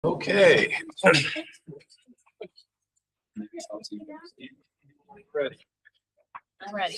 Okay. Ready. I'm ready.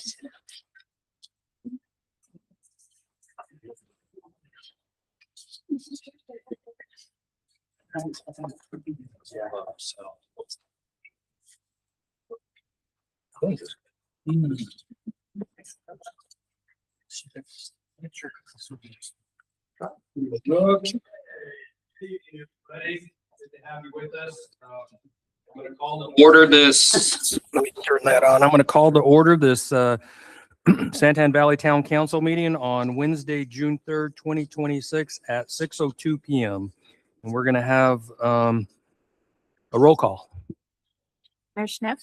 Order this. Let me turn that on. I'm going to call to order this Santan Valley Town Council meeting on Wednesday, June 3rd, 2026 at 6:02 p.m. And we're going to have a roll call. Mayor Schnepp,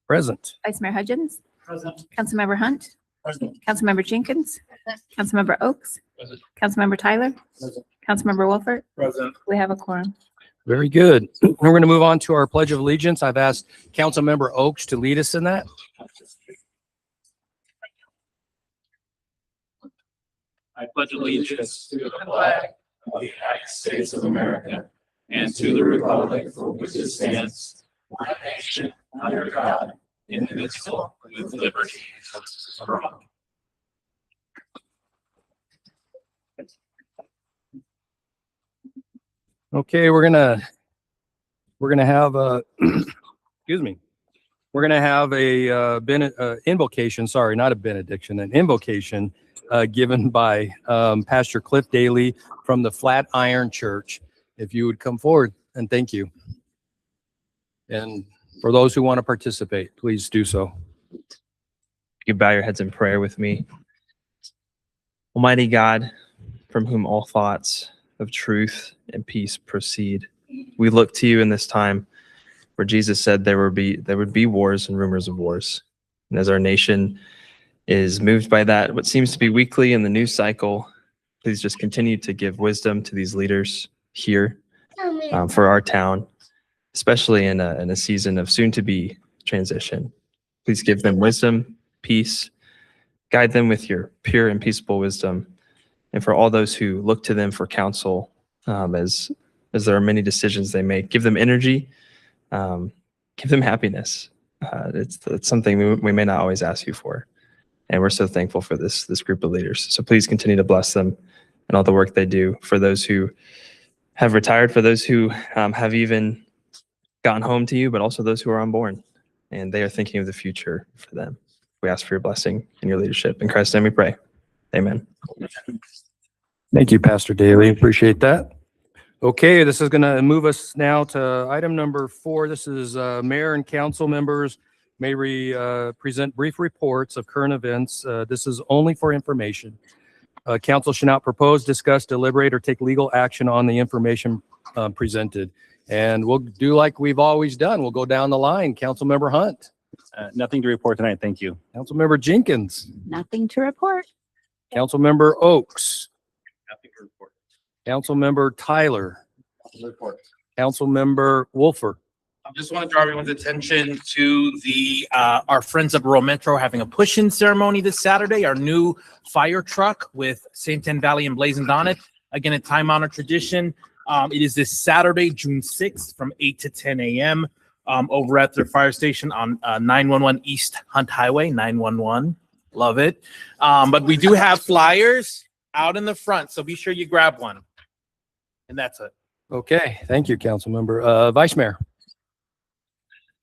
Present. Vice Mayor Hudgens, Present. Councilmember Hunt, Present. Councilmember Jenkins, Councilmember Oaks, Present. Councilmember Tyler, Present. Councilmember Wolfert. Present. We have a quorum. Very good. We're going to move on to our Pledge of Allegiance. I've asked Councilmember Oaks to lead us in that. I pledge allegiance to the flag of the United States of America and to the republic for which it stands, one nation, under God, indivisible, with liberty and justice for all. Okay, we're gonna have a excuse me. We're gonna have a invocation. Sorry, not a benediction, an invocation given by Pastor Cliff Daly from the Flatiron Church. If you would come forward, and thank you. And for those who want to participate, please do so. You bow your heads in prayer with me. Almighty God, from whom all thoughts of truth and peace proceed, we look to you in this time where Jesus said there would be wars and rumors of wars. And as our nation is moved by that, what seems to be weekly in the news cycle, please just continue to give wisdom to these leaders here for our town, especially in a season of soon-to-be transition. Please give them wisdom, peace, guide them with your pure and peaceable wisdom. And for all those who look to them for counsel, as there are many decisions they make, give them energy, give them happiness. It's something we may not always ask you for. And we're so thankful for this group of leaders. So please continue to bless them and all the work they do. For those who have retired, for those who have even gotten home to you, but also those who are unborn, and they are thinking of the future for them. We ask for your blessing and your leadership. In Christ's name we pray. Amen. Thank you, Pastor Daly. Appreciate that. Okay, this is going to move us now to item number 4. This is mayor and council members may present brief reports of current events. This is only for information. Council should not propose, discuss, deliberate, or take legal action on the information presented. And we'll do like we've always done. We'll go down the line. Councilmember Hunt. Nothing to report tonight. Thank you. Councilmember Jenkins. Nothing to report. Councilmember Oaks. Nothing to report. Councilmember Tyler. Report. Councilmember Wolfert. I just want to draw everyone's attention to the our friends of Rural Metro having a push-in ceremony this Saturday. Our new fire truck with Santan Valley emblazoned on it. Again, a time-honored tradition. It is this Saturday, June 6th, from 8 to 10 a.m. Over at their fire station on 911 East Hunt Highway. 911, love it. But we do have flyers out in the front, so be sure you grab one. And that's it. Okay, thank you, Councilmember. Vice Mayor.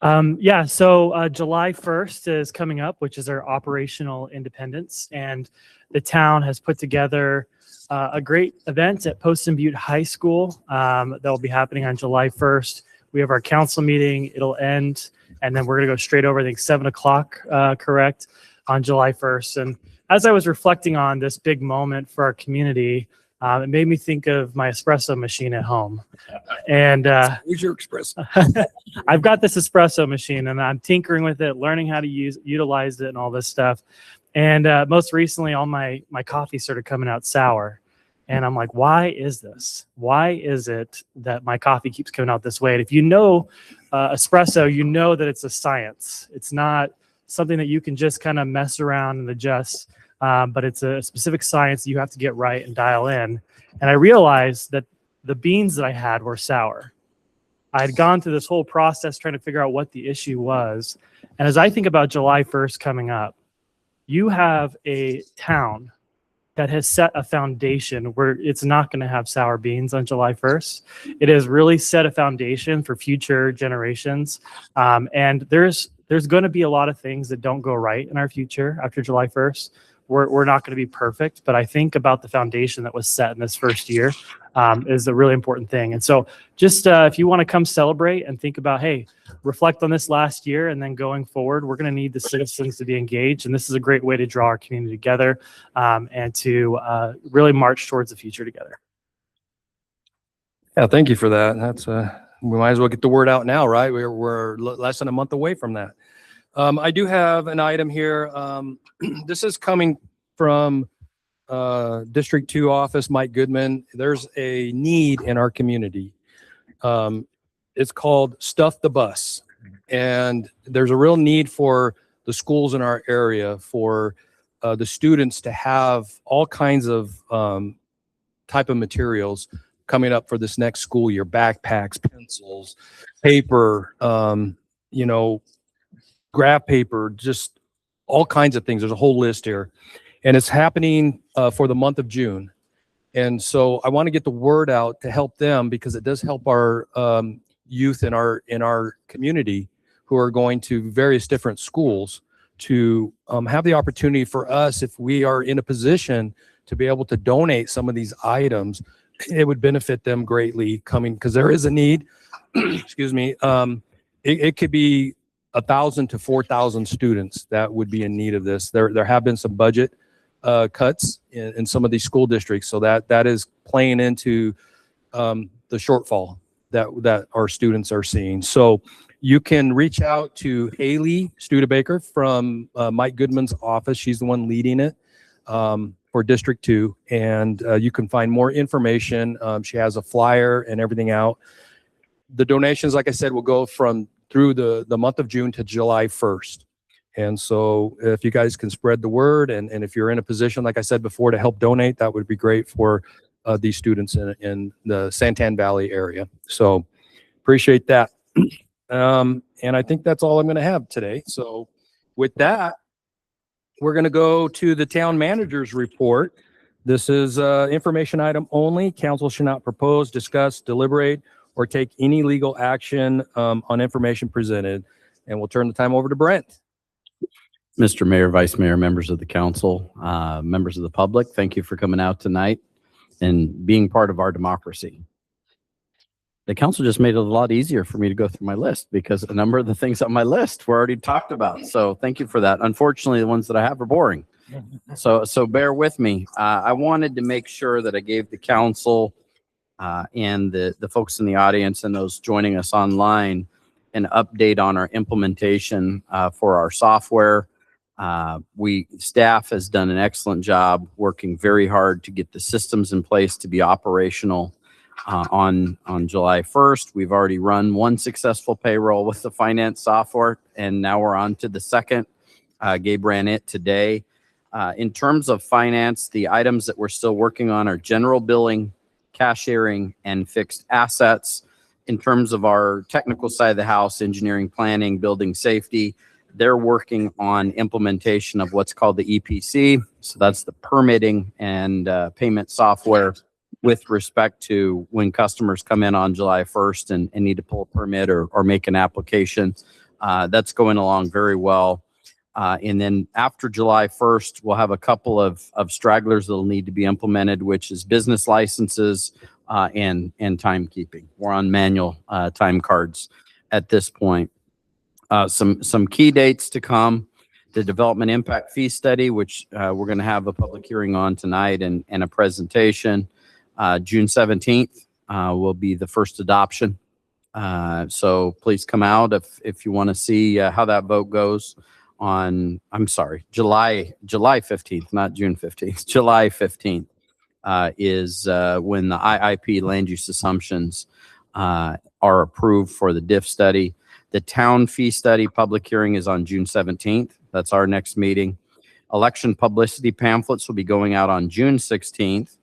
So July 1st is coming up, which is our operational independence. And the town has put together a great event at Poston Butte High School that will be happening on July 1st. We have our council meeting. It'll end, and then we're going to go straight over, I think, 7 o'clock, correct, on July 1st. And as I was reflecting on this big moment for our community, it made me think of my espresso machine at home. And Who's your espresso? I've got this espresso machine, and I'm tinkering with it, learning how to utilize it and all this stuff. And most recently, all my coffee started coming out sour. And I'm like, why is this? Why is it that my coffee keeps coming out this way? And if you know espresso, you know that it's a science. It's not something that you can just kind of mess around and adjust. But it's a specific science that you have to get right and dial in. And I realized that the beans that I had were sour. I had gone through this whole process trying to figure out what the issue was. And as I think about July 1st coming up, you have a town that has set a foundation where it's not going to have sour beans on July 1st. It has really set a foundation for future generations. And there's going to be a lot of things that don't go right in our future after July 1st. We're not going to be perfect, but I think about the foundation that was set in this first year is a really important thing. And so just if you want to come celebrate and think about, hey, reflect on this last year, and then going forward, we're going to need the citizens to be engaged. And this is a great way to draw our community together and to really march towards the future together. Yeah, thank you for that. That's we might as well get the word out now, right? We're less than a month away from that. I do have an item here. This is coming from District 2 office, Mike Goodman. There's a need in our community. It's called Stuff the Bus. And there's a real need for the schools in our area for the students to have all kinds of type of materials coming up for this next school year: backpacks, pencils, paper, graph paper, just all kinds of things. There's a whole list here, and it's happening for the month of June. And so I want to get the word out to help them, because it does help our youth in our community who are going to various different schools to have the opportunity for us, if we are in a position to be able to donate some of these items, it would benefit them greatly coming, because there is a need. Excuse me. It could be 1,000 to 4,000 students that would be in need of this. There have been some budget cuts in some of these school districts, so that is playing into the shortfall that our students are seeing. So you can reach out to Haley Studebaker from Mike Goodman's office. She's the one leading it for District 2, and you can find more information. She has a flyer and everything out. The donations, like I said, will go through the month of June to July 1st. And so if you guys can spread the word, and if you're in a position, like I said before, to help donate, that would be great for these students in the Santan Valley area. So appreciate that. And I think that's all I'm going to have today. So with that, we're going to go to the town manager's report. This is information item only. Council should not propose, discuss, deliberate, or take any legal action on information presented. And we'll turn the time over to Brent. Mr. Mayor, Vice Mayor, members of the council, members of the public, thank you for coming out tonight and being part of our democracy. The council just made it a lot easier for me to go through my list, because a number of the things on my list were already talked about. So thank you for that. Unfortunately, the ones that I have are boring. So bear with me. I wanted to make sure that I gave the council and the folks in the audience and those joining us online an update on our implementation for our software. Staff has done an excellent job working very hard to get the systems in place to be operational on July 1st. We've already run one successful payroll with the finance software, and now we're on to the second. Gabe ran it today. In terms of finance, the items that we're still working on are general billing, cashiering, and fixed assets. In terms of our technical side of the house, engineering, planning, building safety, they're working on implementation of what's called the EPC. So that's the permitting and payment software with respect to when customers come in on July 1st and need to pull a permit or make an application. That's going along very well. And then after July 1st, we'll have a couple of stragglers that'll need to be implemented, which is business licenses and timekeeping. We're on manual time cards at this point. Some key dates to come: the development impact fee study, which we're going to have a public hearing on tonight and a presentation. June 17th will be the first adoption. So please come out if you want to see how that vote goes on, July 15th, not June 15th. July 15th is when the IIP land use assumptions are approved for the DIF study. The town fee study public hearing is on June 17th. That's our next meeting. Election publicity pamphlets will be going out on June 16th.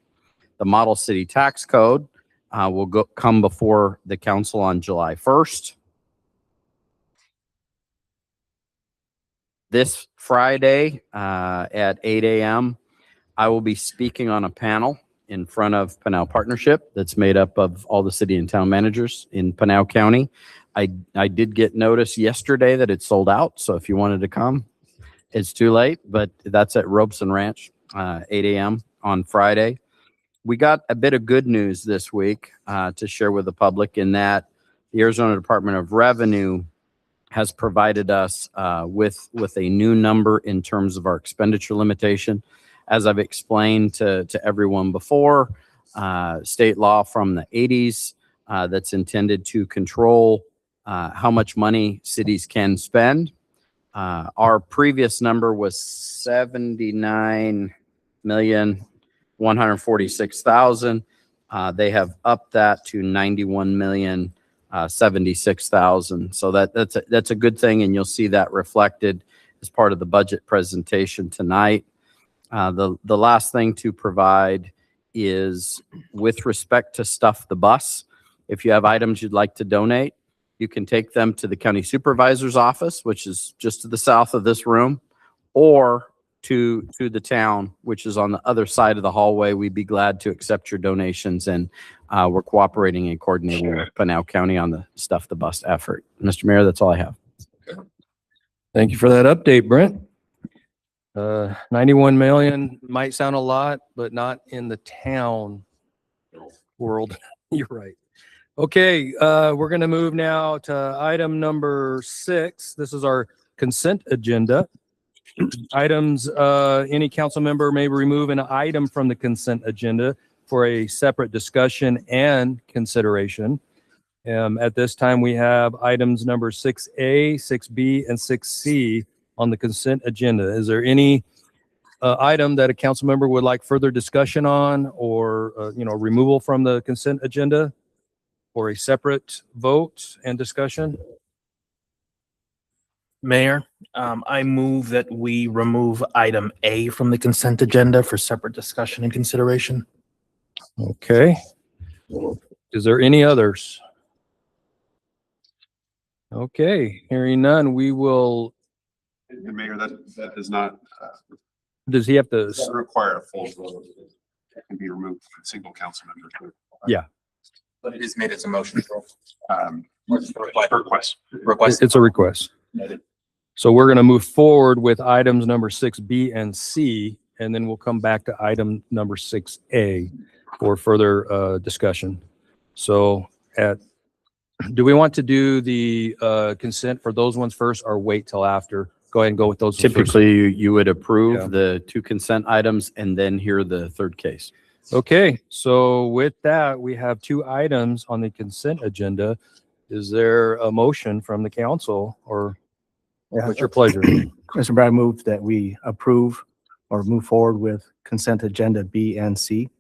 The model city tax code will come before the council on July 1st. This Friday at 8 a.m., I will be speaking on a panel in front of Pinal Partnership that's made up of all the city and town managers in Pinal County. I did get notice yesterday that it's sold out, so if you wanted to come, it's too late, but that's at Robeson Ranch, 8 a.m. on Friday. We got a bit of good news this week to share with the public in that the Arizona Department of Revenue has provided us with a new number in terms of our expenditure limitation. As I've explained to everyone before, state law from the 80s that's intended to control how much money cities can spend. Our previous number was 79,146,000. They have upped that to 91,076,000. So that's a good thing, and you'll see that reflected as part of the budget presentation tonight. The last thing to provide is with respect to Stuff the Bus. If you have items you'd like to donate, you can take them to the county supervisor's office, which is just to the south of this room, or to the town, which is on the other side of the hallway. We'd be glad to accept your donations, and we're cooperating and coordinating with Pinal County on the Stuff the Bus effort. Mr. Mayor, that's all I have. Thank you for that update, Brent. 91 million might sound a lot, but not in the town world. You're right. Okay, we're going to move now to item number 6. This is our consent agenda. Items, any council member may remove an item from the consent agenda for a separate discussion and consideration. At this time, we have items number 6A, 6B, and 6C on the consent agenda. Is there any item that a council member would like further discussion on, or removal from the consent agenda for a separate vote and discussion? Mayor, I move that we remove item A from the consent agenda for separate discussion and consideration. Okay. Is there any others? Okay, hearing none, we will. And Mayor, that does not Does he have to? require a full vote. It can be removed from a single council member. Yeah. But it is made as a motion. Request. It's a request. So we're going to move forward with items number 6B and C, and then we'll come back to item number 6A for further discussion. So do we want to do the consent for those ones first, or wait till after? Go ahead and go with those ones first. Typically, you would approve Yeah. the 2 consent items and then hear the third case. Okay, so with that, we have 2 items on the consent agenda. Is there a motion from the council, or what's your pleasure? Mr. Brad, move that we approve or move forward with consent agenda B and C.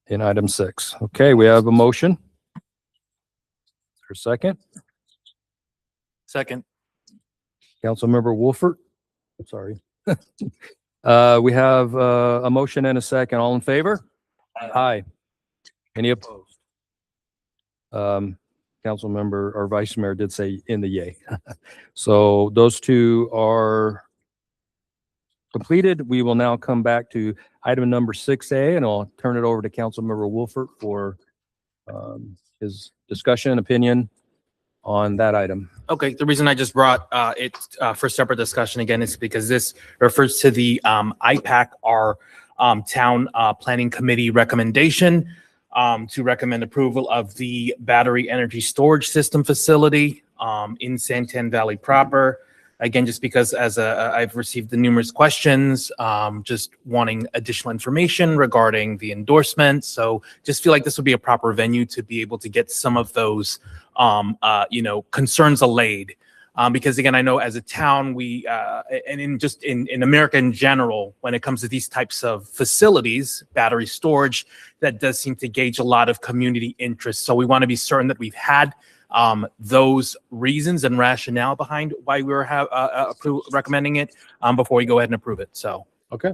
In item 6. Okay, we have a motion. Is there a second? Second. Councilmember Wolfert? Sorry. We have a motion and a second. All in favor? Aye. Any opposed? Councilmember or Vice Mayor did say in the yay. So those 2 are completed. We will now come back to item number 6A, and I'll turn it over to Councilmember Wolfert for his discussion, opinion on that item. Okay, the reason I just brought it for separate discussion again is because this refers to the IPAC, our town planning committee recommendation to recommend approval of the battery energy storage system facility in Santan Valley proper. Again, just because I've received the numerous questions, just wanting additional information regarding the endorsement. So just feel like this would be a proper venue to be able to get some of those, concerns allayed. Because again, I know as a town, we, and in America in general, when it comes to these types of facilities, battery storage, that does seem to gauge a lot of community interest. So we want to be certain that we've had those reasons and rationale behind why we were recommending it before we go ahead and approve it. So. Okay.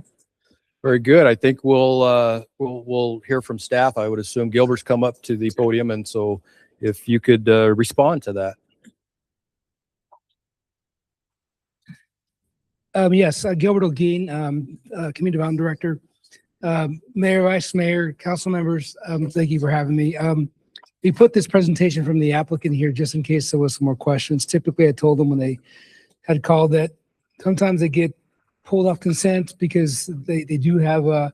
Very good. I think we'll hear from staff. I would assume Gilbert's come up to the podium, and so if you could respond to that. Yes, Gilbert Olguin, Community Development Director. Mayor, Vice Mayor, council members, thank you for having me. We put this presentation from the applicant here just in case there was some more questions. Typically, I told them when they had called that sometimes they get pulled off consent because they do have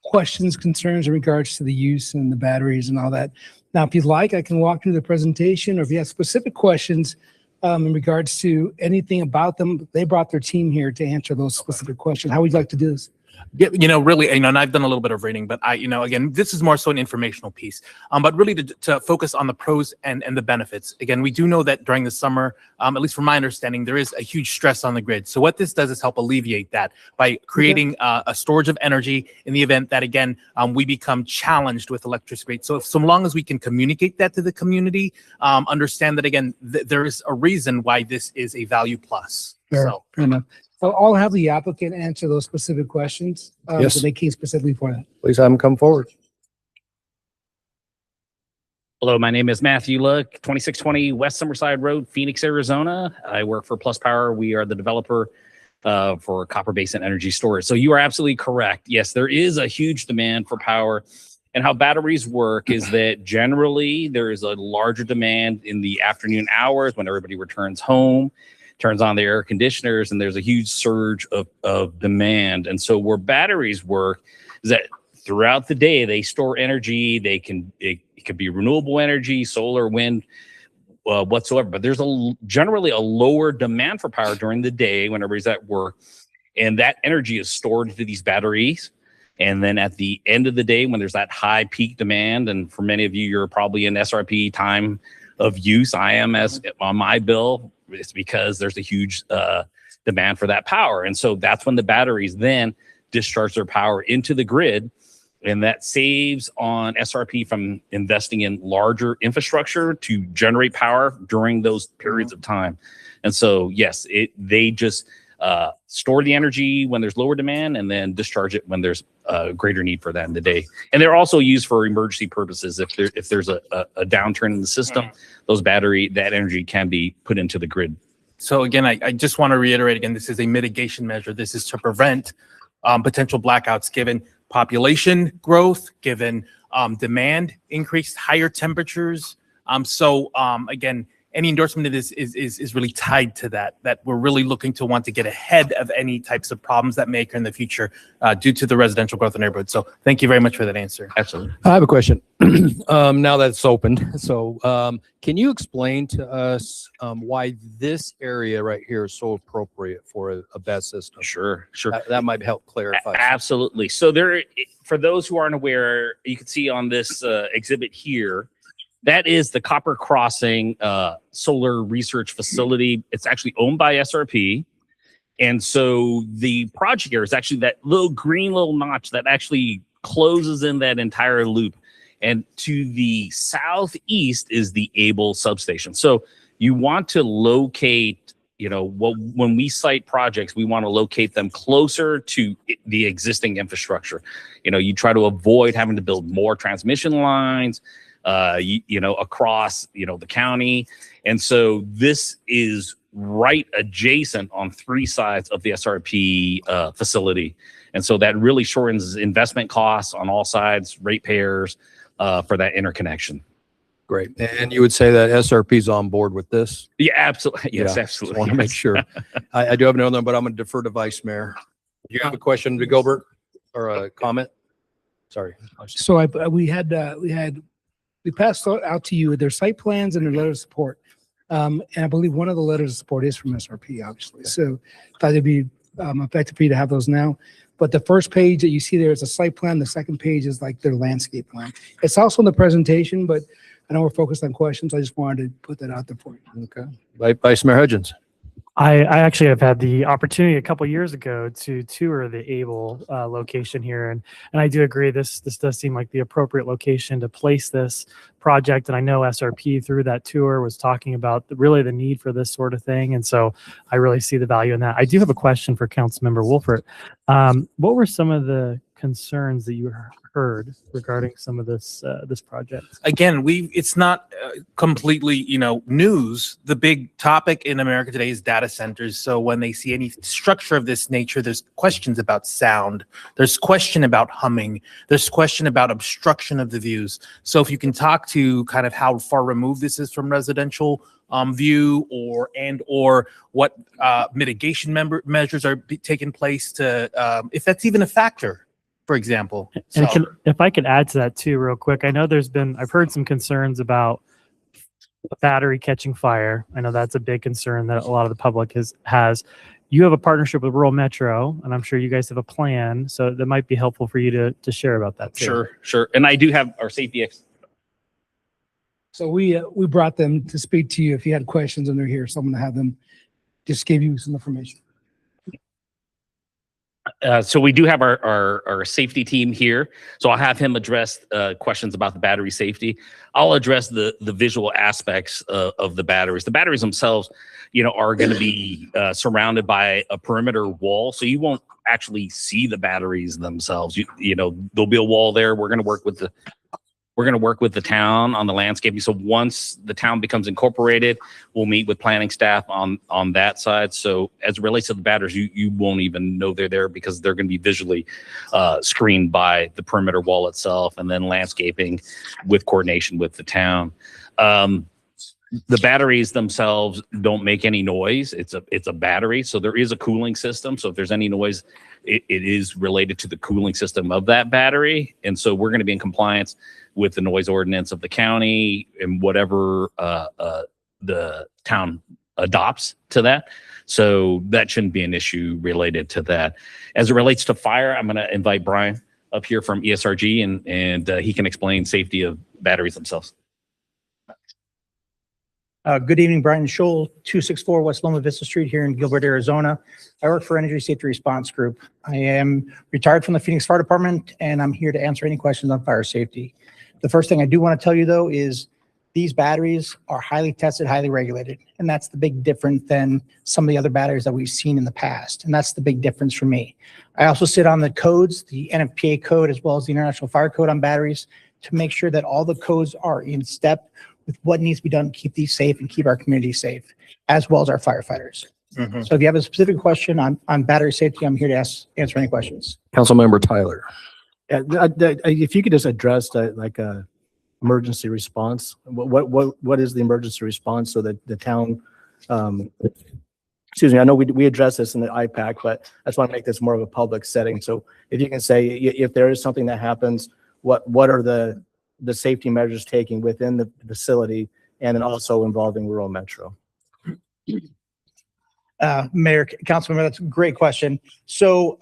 questions, concerns in regards to the use and the batteries and all that. Now, if you'd like, I can walk through the presentation, or if you have specific questions in regards to anything about them, they brought their team here to answer those specific questions. How would you like to do this? Yeah, really, and I've done a little bit of reading, but again, this is more so an informational piece. But really to focus on the pros and the benefits. Again, we do know that during the summer, at least from my understanding, there is a huge stress on the grid. So what this does is help alleviate that by creating a storage of energy in the event that, again, we become challenged with electricity. So long as we can communicate that to the community, understand that, again, there is a reason why this is a value plus. Fair enough. So I'll have the applicant answer those specific questions. Yes. So they came specifically for that. Please have them come forward. Hello, my name is Matthew Luck, 2620 West Summerside Road, Phoenix, Arizona. I work for Plus Power. We are the developer for Copper Basin Energy Storage. So you are absolutely correct. Yes, there is a huge demand for power. And how batteries work is that generally there is a larger demand in the afternoon hours when everybody returns home, turns on the air conditioners, and there's a huge surge of demand. And so where batteries work is that throughout the day, they store energy. It could be renewable energy, solar, wind, whatsoever. But there's generally a lower demand for power during the day when everybody's at work. And that energy is stored into these batteries. And then at the end of the day, when there's that high peak demand, and for many of you, you're probably in SRP time of use. I am on my bill. It's because there's a huge demand for that power. And so that's when the batteries then discharge their power into the grid. And that saves on SRP from investing in larger infrastructure to generate power during those periods of time. And so, yes, they just store the energy when there's lower demand and then discharge it when there's a greater need for that in the day. And they're also used for emergency purposes. If there's a downturn in the system, that energy can be put into the grid. So again, I just want to reiterate again, this is a mitigation measure. This is to prevent potential blackouts given population growth, given demand increased, higher temperatures. Again, any endorsement of this is really tied to that we're really looking to want to get ahead of any types of problems that may occur in the future due to the residential growth in the neighborhood. So thank you very much for that answer. Absolutely. I have a question. Now that it's opened, so can you explain to us why this area right here is so appropriate for a BESS system? Sure. That might help clarify. Absolutely. So for those who aren't aware, you can see on this exhibit here, that is the Copper Crossing Solar Research Facility. It's actually owned by SRP. And so the project here is actually that little green notch that actually closes in that entire loop. And to the southeast is the Able substation. So you want to locate, when we site projects, we want to locate them closer to the existing infrastructure. You try to avoid having to build more transmission lines, across, the county. And so this is right adjacent on three sides of the SRP facility. And so that really shortens investment costs on all sides, ratepayers for that interconnection. Great. And you would say that SRP's on board with this? Yeah, absolutely. Yes, Yeah, absolutely. I want to make sure. I do have another one, but I'm going to defer to Vice Mayor. Do you have a question to Gilbert or a comment? Sorry. So we passed out to you their site plans and their letter of support. And I believe one of the letters of support is from SRP, obviously. So I thought it'd be effective for you to have those now. But the first page that you see there is a site plan. The second page is like their landscape plan. It's also in the presentation, but I know we're focused on questions. I just wanted to put that out there for you. Okay. Vice Mayor Hudgens. I actually have had the opportunity a couple years ago to tour the Able location here, and I do agree this does seem like the appropriate location to place this project. And I know SRP through that tour was talking about really the need for this sort of thing, and so I really see the value in that. I do have a question for Councilmember Wolfert. What were some of the concerns that you heard regarding some of this project? Again, it's not completely, news. The big topic in America today is data centers. So when they see any structure of this nature, there's questions about sound. There's question about humming. There's question about obstruction of the views. So if you can talk to kind of how far removed this is from residential view, or what mitigation measures are taking place to, if that's even a factor, for example. And So- if I could add to that too, real quick, I know I've heard some concerns about a battery catching fire. I know that's a big concern that a lot of the public has. You have a partnership with Rural Metro, and I'm sure you guys have a plan, so that might be helpful for you to share about that too. Sure. And I do have our safety So we brought them to speak to you if you had questions and they're here. So I'm going to have them just give you some information. So we do have our safety team here. So I'll have him address questions about the battery safety. I'll address the visual aspects of the batteries. The batteries themselves, are going to be surrounded by a perimeter wall. So you won't actually see the batteries themselves. There'll be a wall there. We're going to work with the town on the landscaping. So once the town becomes incorporated, we'll meet with planning staff on that side. So as it relates to the batteries, you won't even know they're there because they're going to be visually screened by the perimeter wall itself, and then landscaping with coordination with the town. The batteries themselves don't make any noise. It's a battery. So there is a cooling system. So if there's any noise, it is related to the cooling system of that battery. And so we're going to be in compliance with the noise ordinance of the county and whatever the town adopts to that. So that shouldn't be an issue related to that. As it relates to fire, I'm going to invite Brian up here from ESRG, and he can explain safety of batteries themselves. Good evening, Brian Scholl, 264 West Loma Vista Street here in Gilbert, Arizona. I work for Energy Safety Response Group. I am retired from the Phoenix Fire Department, and I'm here to answer any questions on fire safety. The first thing I do want to tell you, though, is these batteries are highly tested, highly regulated, and that's the big difference than some of the other batteries that we've seen in the past, and that's the big difference for me. I also sit on the codes, the NFPA code, as well as the International Fire Code on batteries, to make sure that all the codes are in step with what needs to be done to keep these safe and keep our community safe, as well as our firefighters. Mm-hmm. So if you have a specific question on battery safety, I'm here to answer any questions. Councilmember Tyler. If you could just address like a emergency response, what is the emergency response so that the town, excuse me, I know we addressed this in the IPAC, but I just want to make this more of a public setting. So if you can say, if there is something that happens, what are the safety measures taken within the facility, and then also involving Rural Metro? Mayor, Councilmember, that's a great question. So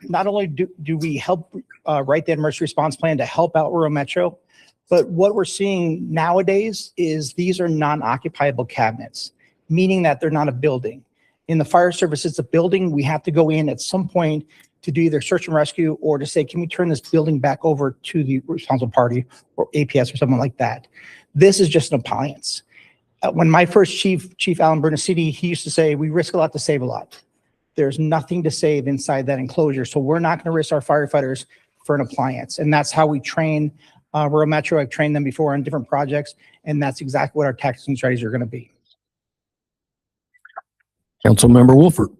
not only do we help write the emergency response plan to help out Rural Metro, but what we're seeing nowadays is these are non-occupiable cabinets, meaning that they're not a building. In the fire service, it's a building. We have to go in at some point to do either search and rescue or to say, can we turn this building back over to the responsible party or APS or something like that? This is just an appliance. When my first chief Alan Bernasini, he used to say, we risk a lot to save a lot. There's nothing to save inside that enclosure. So we're not going to risk our firefighters for an appliance. And that's how we train Rural Metro. I've trained them before on different projects, and that's exactly what our tactics and strategies are going to be. Councilmember Wolford.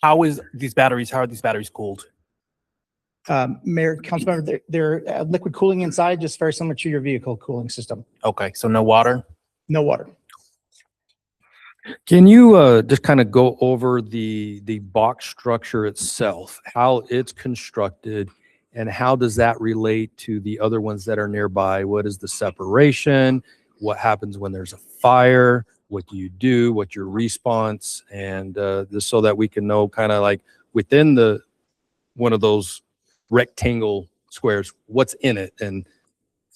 How are these batteries cooled? Mayor, Councilmember, they're liquid cooling inside, just very similar to your vehicle cooling system. Okay, so no water? No water. Can you just kind of go over the box structure itself, how it's constructed, and how does that relate to the other ones that are nearby? What is the separation? What happens when there's a fire? What do you do? What's your response? And just so that we can know kind of like within one of those rectangle squares, what's in it and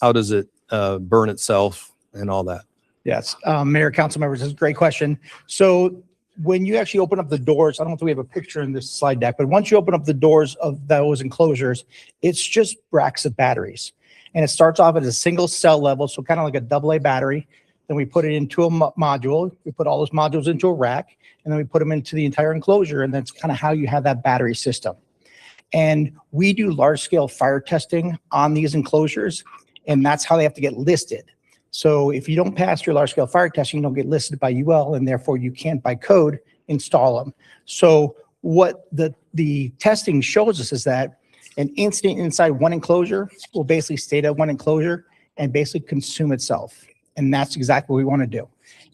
how does it burn itself and all that? Yes, Mayor, council members, this is a great question. So when you actually open up the doors, I don't know if we have a picture in this slide deck, but once you open up the doors of those enclosures, it's just racks of batteries. And it starts off at a single cell level, so kind of like a AA battery. Then we put it into a module. We put all those modules into a rack, and then we put them into the entire enclosure, and that's kind of how you have that battery system. And we do large scale fire testing on these enclosures, and that's how they have to get listed. So if you don't pass your large scale fire testing, you don't get listed by UL, and therefore you can't by code install them. So what the testing shows us is that an incident inside one enclosure will basically stay at one enclosure and basically consume itself. And that's exactly what we want to do.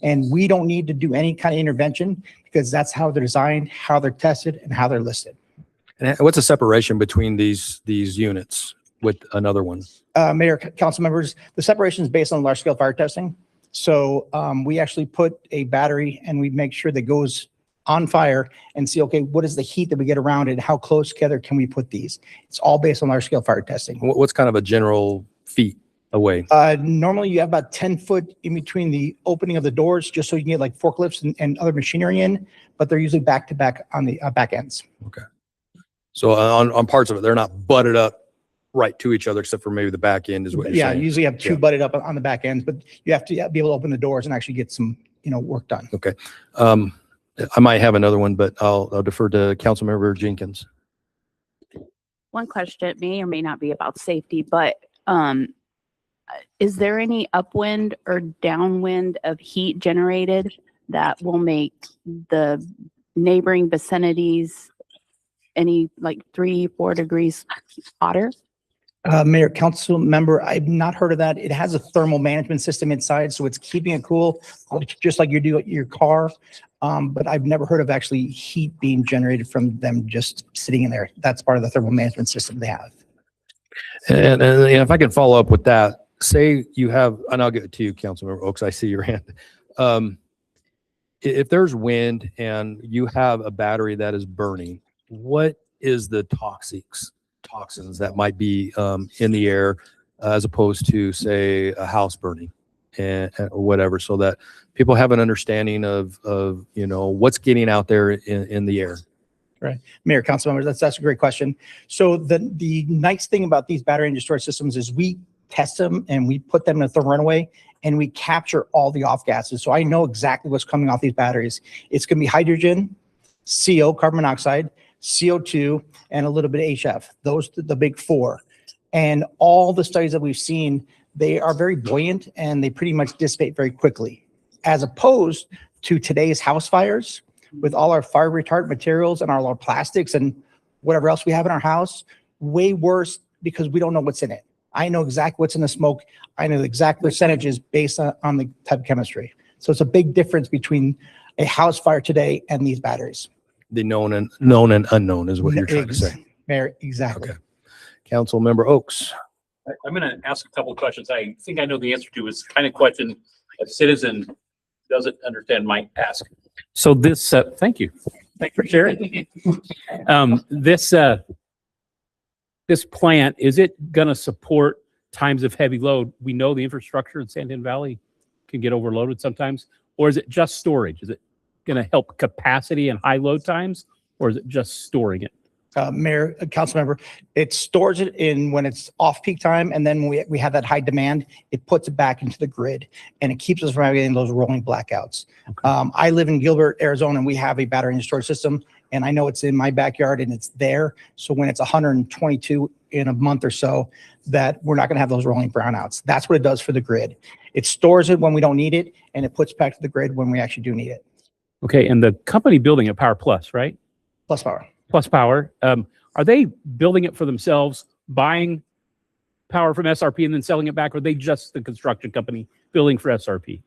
And we don't need to do any kind of intervention because that's how they're designed, how they're tested, and how they're listed. And what's the separation between these units with another one? Mayor, council members, the separation is based on large scale fire testing. So we actually put a battery and we make sure that goes on fire and see, okay, what is the heat that we get around it? And how close together can we put these? It's all based on large scale fire testing. What's kind of a general feet away? Normally you have about 10 foot in between the opening of the doors, just so you can get like forklifts and other machinery in, but they're usually back to back on the back ends. Okay. So on parts of it, they're not butted up right to each other, except for maybe the back end is what you're Yeah, saying. you usually have two butted up on the back ends, but you have to be able to open the doors and actually get some, work done. Okay. I might have another one, but I'll defer to Councilmember Jenkins. One question may or may not be about safety, but is there any upwind or downwind of heat generated that will make the neighboring vicinities any like 3-4 degrees hotter? Mayor, council member, I've not heard of that. It has a thermal management system inside, so it's keeping it cool, just like you do your car. But I've never heard of actually heat being generated from them just sitting in there. That's part of the thermal management system they have. And if I can follow up with that, say you have, and I'll get it to you, Councilmember Oaks, I see your hand. If there's wind and you have a battery that is burning, what is the toxins that might be in the air as opposed to, say, a house burning and whatever, so that people have an understanding of what's getting out there in the air? Right. Mayor, council members, that's a great question. So the nice thing about these battery energy storage systems is we test them and we put them in a thermal runaway and we capture all the off gases. So I know exactly what's coming off these batteries. It's going to be hydrogen, CO, carbon monoxide, CO2, and a little bit of HF. Those are the big four. And all the studies that we've seen, they are very buoyant and they pretty much dissipate very quickly, as opposed to today's house fires with all our fire retardant materials and our plastics and whatever else we have in our house. Way worse because we don't know what's in it. I know exactly what's in the smoke. I know the exact percentages based on the type of chemistry. So it's a big difference between a house fire today and these batteries. The known and unknown is what you're trying to say. Mayor, exactly. Okay. Councilmember Oaks. I'm going to ask a couple of questions. I think I know the answer to. It's the kind of question a citizen doesn't understand might ask. So this, thank you. Thanks for sharing. This plant, is it going to support times of heavy load? We know the infrastructure in Santan Valley can get overloaded sometimes, or is it just storage? Is it going to help capacity and high load times, or is it just storing it? Mayor, council member, it stores it in when it's off peak time, and then we have that high demand, it puts it back into the grid, and it keeps us from getting those rolling blackouts. Okay. I live in Gilbert, Arizona, and we have a battery energy storage system, and I know it's in my backyard and it's there. So when it's 122 in a month or so, that we're not going to have those rolling brownouts. That's what it does for the grid. It stores it when we don't need it, and it puts back to the grid when we actually do need it. Okay, and the company building it, Power Plus, right? Plus Power. Plus Power. Are they building it for themselves, buying power from SRP and then selling it back, or are they just the construction company building for SRP?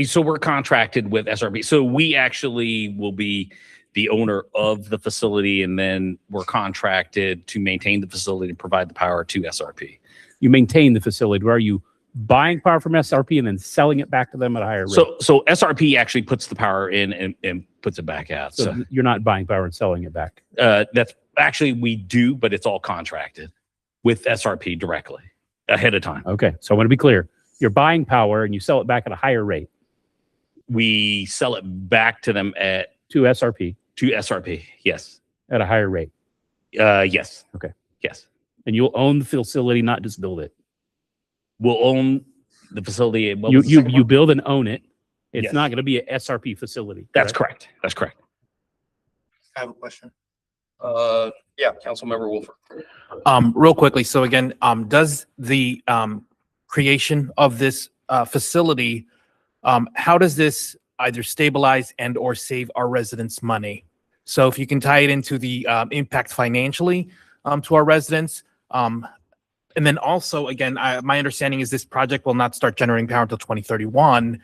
So we're contracted with SRP. So we actually will be the owner of the facility, and then we're contracted to maintain the facility and provide the power to SRP. You maintain the facility. Where are you buying power from SRP and then selling it back to them at a higher rate? So SRP actually puts the power in and puts it back out. So you're not buying power and selling it back? That's actually, we do, but it's all contracted with SRP directly ahead of time. Okay, so I want to be clear. You're buying power and you sell it back at a higher rate. We sell it back to them to SRP. To SRP, yes. At a higher rate. Yes. Okay. Yes. And you'll own the facility, not just build it. We'll own the facility. You build and own it. It's Yes. not going to be an SRP facility. That's correct. That's correct. I have a question. Yeah, Councilmember Wolford. Real quickly, so again, does the creation of this facility, how does this either stabilize and or save our residents money? So if you can tie it into the impact financially to our residents, and then also, again, my understanding is this project will not start generating power until 2031.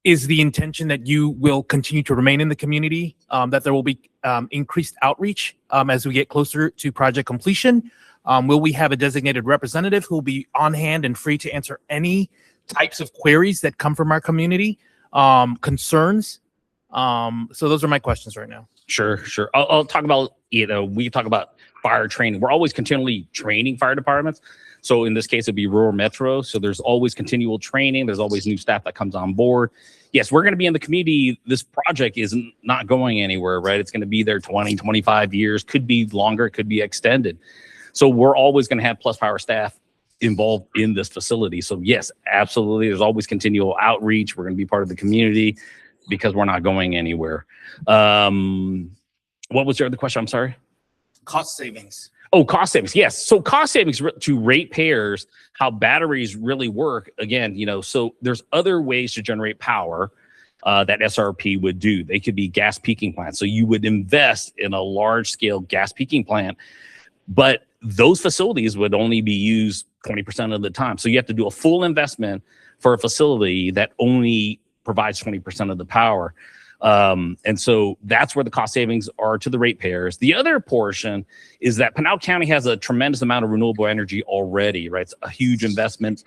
Is the intention that you will continue to remain in the community, that there will be increased outreach as we get closer to project completion? Will we have a designated representative who will be on hand and free to answer any types of queries that come from our community, concerns? So those are my questions right now. Sure. I'll talk about, we talk about fire training. We're always continually training fire departments. So in this case, it'd be rural metro. So there's always continual training. There's always new staff that comes on board. Yes, we're going to be in the community. This project is not going anywhere, right? It's going to be there 20, 25 years, could be longer, it could be extended. So we're always going to have Plus Power staff involved in this facility. So yes, absolutely. There's always continual outreach. We're going to be part of the community because we're not going anywhere. What was your other question? I'm sorry. Cost savings. Oh, cost savings. Yes. So cost savings to ratepayers, how batteries really work. Again, so there's other ways to generate power that SRP would do. They could be gas peaking plants. So you would invest in a large scale gas peaking plant, but those facilities would only be used 20% of the time. So you have to do a full investment for a facility that only provides 20% of the power. And so that's where the cost savings are to the ratepayers. The other portion is that Pinal County has a tremendous amount of renewable energy already, right? It's a huge investment.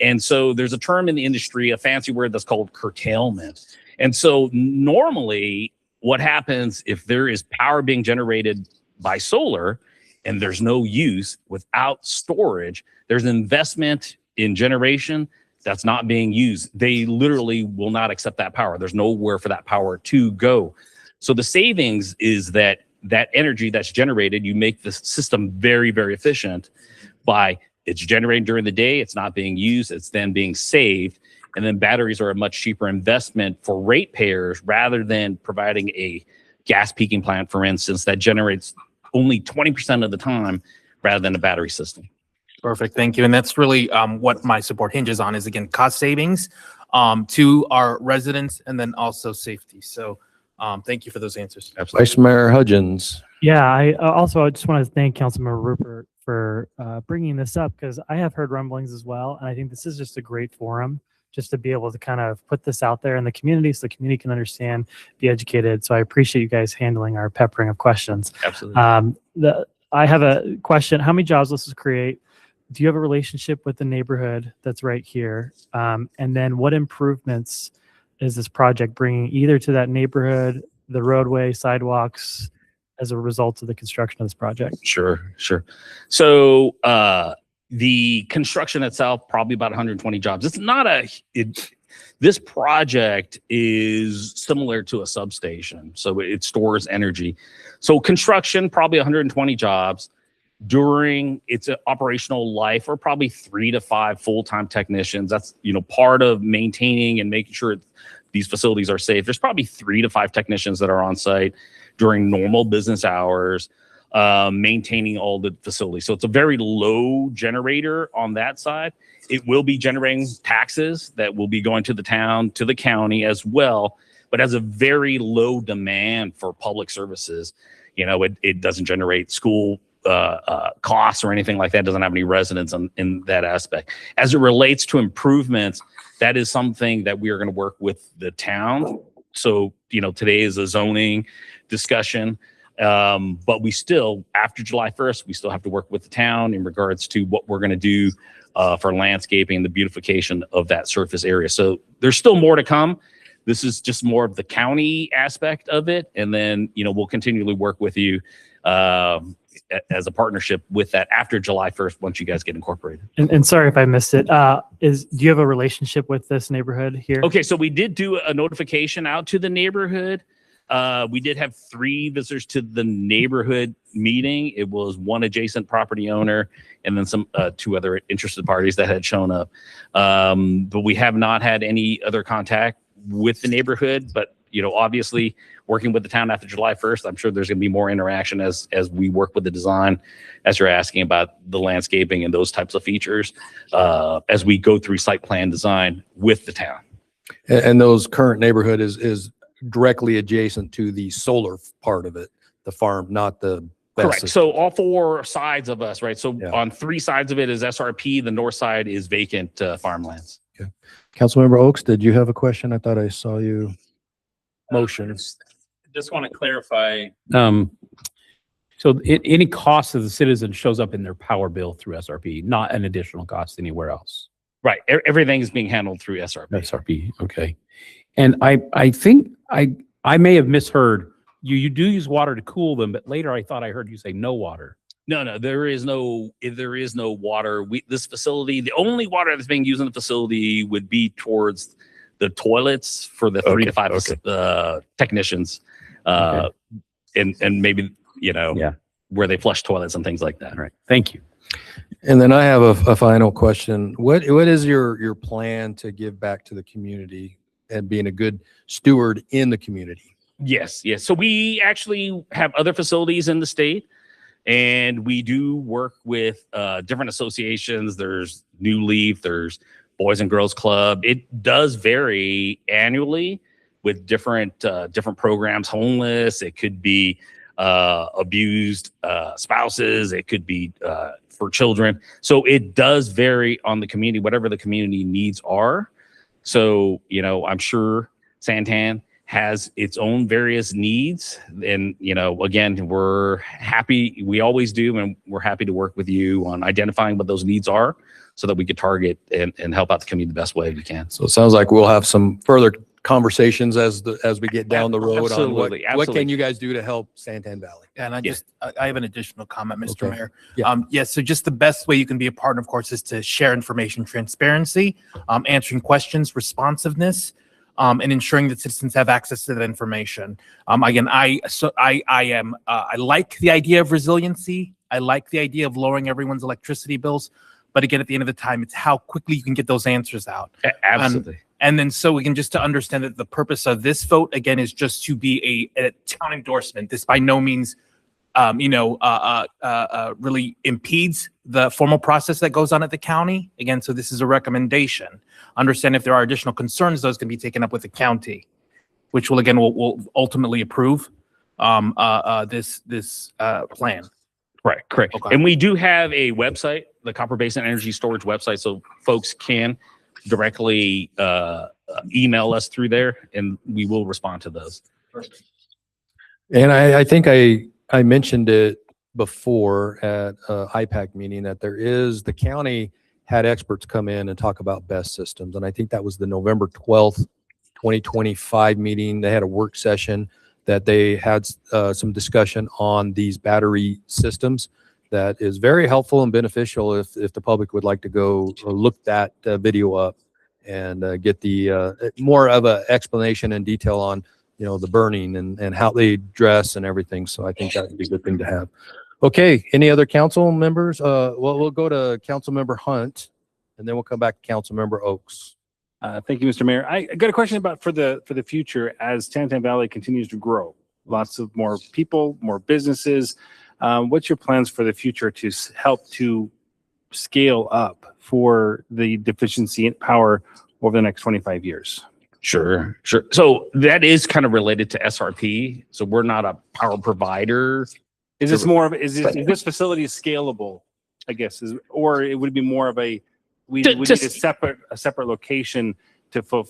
And so there's a term in the industry, a fancy word that's called curtailment. And so normally what happens if there is power being generated by solar and there's no use without storage, there's an investment in generation that's not being used. They literally will not accept that power. There's nowhere for that power to go. So the savings is that energy that's generated, you make the system very, very efficient by it's generated during the day, it's not being used, it's then being saved. And then batteries are a much cheaper investment for ratepayers rather than providing a gas peaking plant, for instance, that generates only 20% of the time rather than a battery system. Perfect. Thank you. And that's really what my support hinges on is, again, cost savings to our residents and then also safety. So thank you for those answers. Absolutely. Vice Mayor Hudgens. Yeah, I just want to thank Councilmember Rupert for bringing this up because I have heard rumblings as well. And I think this is just a great forum just to be able to kind of put this out there in the community so the community can understand, be educated. So I appreciate you guys handling our peppering of questions. Absolutely. I have a question. How many jobs does this create? Do you have a relationship with the neighborhood that's right here? And then what improvements is this project bringing either to that neighborhood, the roadway, sidewalks, as a result of the construction of this project? Sure. So the construction itself, probably about 120 jobs. It's not this project is similar to a substation. So it stores energy. So construction, probably 120 jobs. During its operational life, or probably 3 to 5 full-time technicians. That's part of maintaining and making sure these facilities are safe. There's probably 3 to 5 technicians that are on site during normal business hours, maintaining all the facilities. So it's a very low generator on that side. It will be generating taxes that will be going to the town, to the county as well, but has a very low demand for public services. It doesn't generate school costs or anything like that. Doesn't have any residents in that aspect. As it relates to improvements, that is something that we are going to work with the town. So, today is a zoning discussion, but we still, after July 1st, we still have to work with the town in regards to what we're going to do for landscaping, the beautification of that surface area. So there's still more to come. This is just more of the county aspect of it. And then, we'll continually work with you as a partnership with that after July 1st, once you guys get incorporated. And sorry if I missed it. Do you have a relationship with this neighborhood here? Okay, so we did do a notification out to the neighborhood. We did have 3 visitors to the neighborhood meeting. It was one adjacent property owner and then some 2 other interested parties that had shown up. But we have not had any other contact with the neighborhood. But obviously working with the town after July 1st, I'm sure there's going to be more interaction as we work with the design, as you're asking about the landscaping and those types of features, as we go through site plan design with the town. And those current neighborhood is directly adjacent to the solar part of it, the farm, not the. Correct. So all four sides of us, right? So Yeah. on three sides of it is SRP. The north side is vacant farmlands. Okay. Councilmember Oaks, did you have a question? I thought I saw you motion. Just want to clarify. So any cost of the citizen shows up in their power bill through SRP, not an additional cost anywhere else. Right. Everything is being handled through SRP. SRP, okay. And I think I may have misheard. You do use water to cool them, but later I thought I heard you say no water. No, there is no water. This facility, the only water that's being used in the facility would be towards the toilets for the 3 to 5 technicians, and maybe where they flush toilets and things like that. Right. Thank you. And then I have a final question. What is your plan to give back to the community and being a good steward in the community? Yes. So we actually have other facilities in the state, and we do work with different associations. There's New Leaf, there's Boys and Girls Club. It does vary annually with different programs. Homeless, it could be abused spouses, it could be for children. So it does vary on the community, whatever the community needs are. So, I'm sure Santan has its own various needs. And, again, we're happy. We always do. And we're happy to work with you on identifying what those needs are so that we could target and help out the community the best way we can. So it sounds like we'll have some further conversations as we get down the road on what can you guys do to help Santan Valley? And I have an additional comment, Mr. Okay. Mayor. Yeah. So just the best way you can be a partner, of course, is to share information, transparency, answering questions, responsiveness, and ensuring that citizens have access to that information. Again, I like the idea of resiliency. I like the idea of lowering everyone's electricity bills. But again, at the end of the time, it's how quickly you can get those answers out. Absolutely. And then so we can just to understand that the purpose of this vote, again, is just to be a town endorsement. This by no means, really impedes the formal process that goes on at the county. Again, so this is a recommendation. Understand if there are additional concerns, those can be taken up with the county, which will ultimately approve this plan. Right, correct. Okay. And we do have a website, the Copper Basin Energy Storage website, so folks can directly email us through there, and we will respond to those. And I think I mentioned it before at IPAC meeting that the county had experts come in and talk about BESS systems. And I think that was the November 12th, 2025 meeting. They had a work session that they had some discussion on these battery systems that is very helpful and beneficial if the public would like to go look that video up and get the more of an explanation and detail on the burning and how they dress and everything. So I think that would be a good thing to have. Okay, any other council members? We'll go to Council Member Hunt, and then we'll come back to Council Member Oaks. Thank you, Mr. Mayor. I got a question about for the future as Santan Valley continues to grow. Lots of more people, more businesses. What's your plans for the future to help to scale up for the deficiency in power over the next 25 years? Sure. So that is kind of related to SRP. So we're not a power provider. Is this more of is this facility scalable? I guess or it would be more of a we need a separate location to for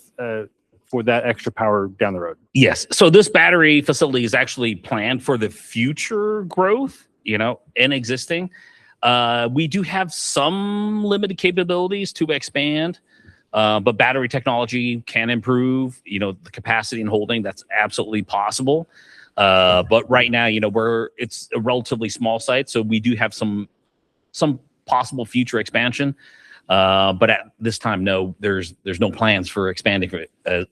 that extra power down the road. Yes. So this battery facility is actually planned for the future growth, in existing. We do have some limited capabilities to expand, but battery technology can improve, the capacity and holding. That's absolutely possible. But right now, it's a relatively small site. So we do have some possible future expansion. But at this time, no, there's no plans for expanding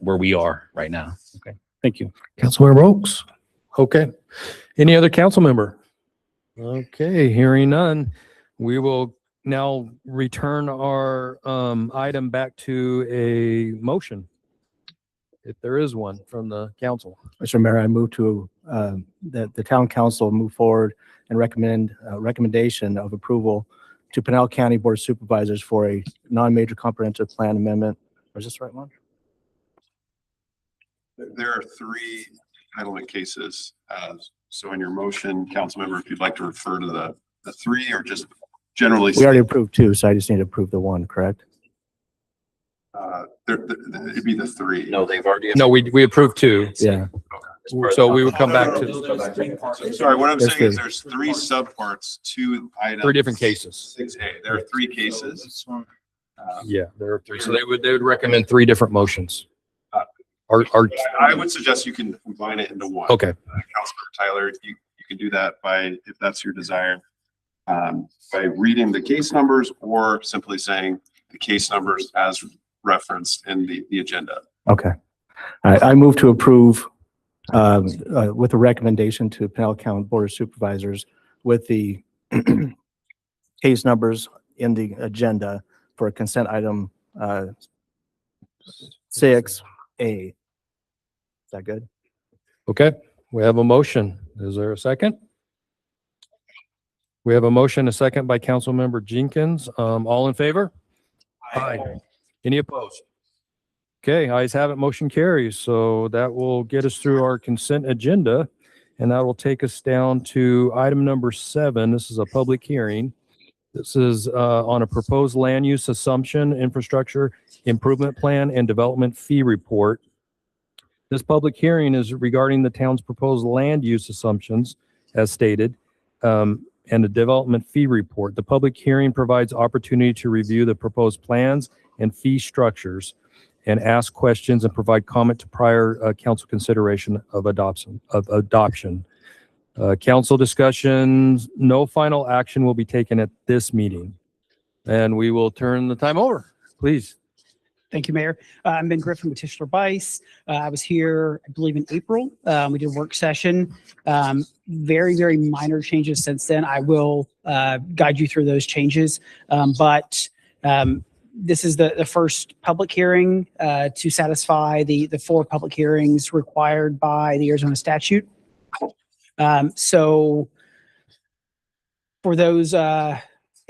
where we are right now. Okay. Thank you. Councilmember Oaks. Okay. Any other council member? Okay, hearing none, we will now return our item back to a motion. if there is one from the council. Mr. Mayor, I move to, that the town council move forward and recommend, recommendation of approval to Pinal County Board of Supervisors for a non-major comprehensive plan amendment. Or is this the right one? There are three entitlement cases. So in your motion, council member, if you'd like to refer to the three or just generally. We already approved two, so I just need to approve the one, correct? It'd be the three. No, they've already. No, we approved two. Yeah. So we would come back to Sorry, what I'm That's saying is good. there's three subparts to item. three different cases. 6A. There are three cases. Yeah, there are three. So they would recommend three different motions. Or I would suggest you can combine it into one. okay. Councilmember Tyler, you can do that by, if that's your desire, by reading the case numbers or simply saying the case numbers as referenced in the agenda. Okay. I move to approve with a recommendation to Pinal County Board of Supervisors with the case numbers in the agenda for consent item 6A. Is that good? Okay, we have a motion. Is there a second? We have a motion, a second by Councilmember Jenkins. All in favor? Aye. Any opposed? Okay, ayes have it, motion carries. So that will get us through our consent agenda, and that will take us down to item number 7. This is a public hearing. This is on a proposed land use assumption, infrastructure improvement plan, and development fee report. This public hearing is regarding the town's proposed land use assumptions, as stated, and the development fee report. The public hearing provides opportunity to review the proposed plans and fee structures and ask questions and provide comment to prior council consideration of adoption. Council discussions, no final action will be taken at this meeting. And we will turn the time over, please. Thank you, Mayor. I'm Ben Griffin with Tischler Bice. I was here, I believe, in April. We did a work session. Very, very minor changes since then. I will guide you through those changes. But this is the first public hearing to satisfy the 4 public hearings required by the Arizona statute. So for those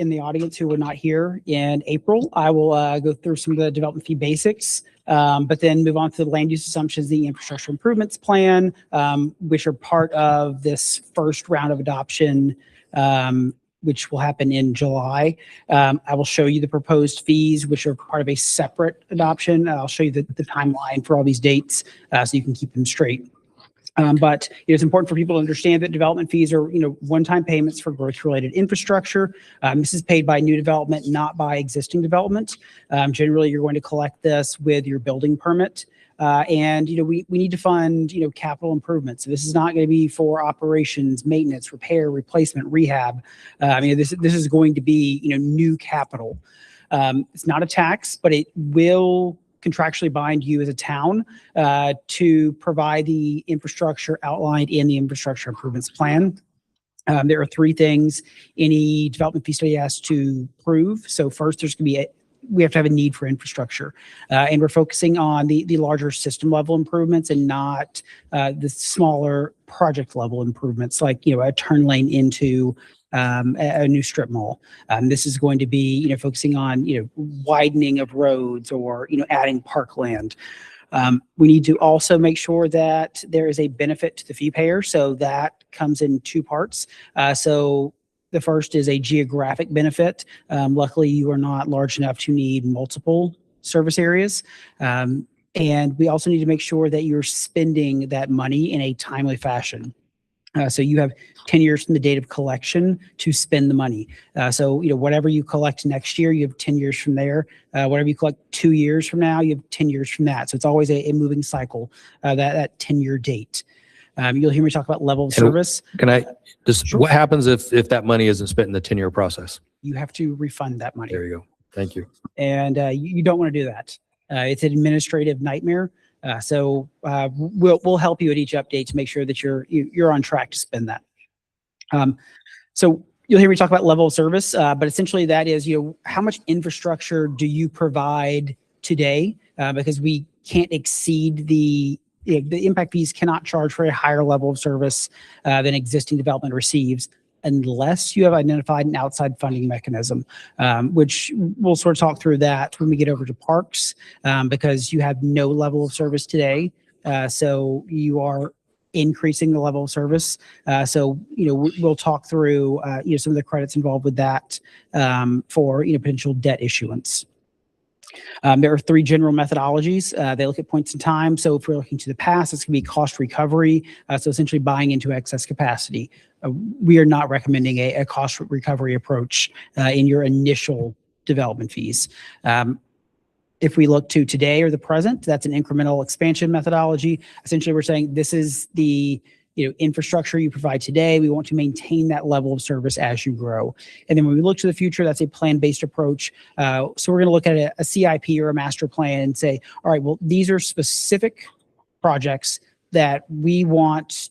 in the audience who were not here in April, I will go through some of the development fee basics, but then move on to the land use assumptions, the infrastructure improvements plan, which are part of this first round of adoption, which will happen in July. I will show you the proposed fees, which are part of a separate adoption. I'll show you the timeline for all these dates so you can keep them straight. But it's important for people to understand that development fees are, one-time payments for growth-related infrastructure. This is paid by new development, not by existing development. Generally, you're going to collect this with your building permit. And we need to fund, capital improvements. So this is not going to be for operations, maintenance, repair, replacement, rehab. This is going to be, new capital. It's not a tax, but it will contractually bind you as a town to provide the infrastructure outlined in the infrastructure improvements plan. There are 3 things any development fee study has to prove. So first, there's going to be we have to have a need for infrastructure, and we're focusing on the larger system level improvements and not the smaller project level improvements, like a turn lane into a new strip mall. This is going to be, focusing on, widening of roads or, adding parkland. We need to also make sure that there is a benefit to the fee payer. So that comes in 2 parts. So the first is a geographic benefit. Luckily, you are not large enough to need multiple service areas. And we also need to make sure that you're spending that money in a timely fashion. So you have 10 years from the date of collection to spend the money. So, whatever you collect next year, you have 10 years from there. Whatever you collect 2 years from now, you have 10 years from that. So it's always a moving cycle, that 10-year date. You'll hear me talk about level of service. Can I just, what happens if that money isn't spent in the 10-year process? You have to refund that money. There you go. Thank you. And you don't want to do that. It's an administrative nightmare. So we'll help you at each update to make sure that you're on track to spend that. So you'll hear me talk about level of service, but essentially that is, how much infrastructure do you provide today because we can't exceed the impact fees cannot charge for a higher level of service than existing development receives unless you have identified an outside funding mechanism, which we'll sort of talk through that when we get over to parks, because you have no level of service today. So you are increasing the level of service. So, we'll talk through, some of the credits involved with that for, potential debt issuance. There are 3 general methodologies. They look at points in time. So if we're looking to the past, it's going to be cost recovery. So essentially buying into excess capacity. We are not recommending a cost recovery approach in your initial development fees. If we look to today or the present, that's an incremental expansion methodology. Essentially, we're saying this is the infrastructure you provide today. We want to maintain that level of service as you grow. And then when we look to the future, that's a plan-based approach. So we're going to look at a CIP or a master plan and say, all right, well, these are specific projects that we want,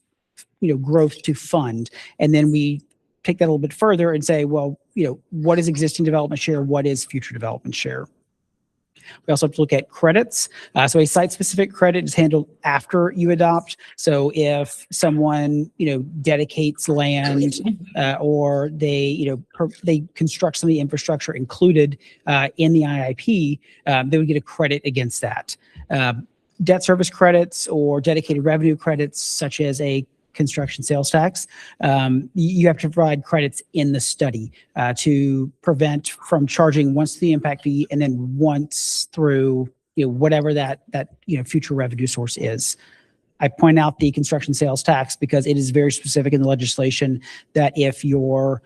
growth to fund. And then we take that a little bit further and say, well, what is existing development share? What is future development share? We also have to look at credits. So a site-specific credit is handled after you adopt. So if someone, dedicates land or they, they construct some of the infrastructure included in the IIP, they would get a credit against that. Debt service credits or dedicated revenue credits, such as a construction sales tax, you have to provide credits in the study to prevent from charging once the impact fee and then once through whatever that future revenue source is. I point out the construction sales tax because it is very specific in the legislation that if your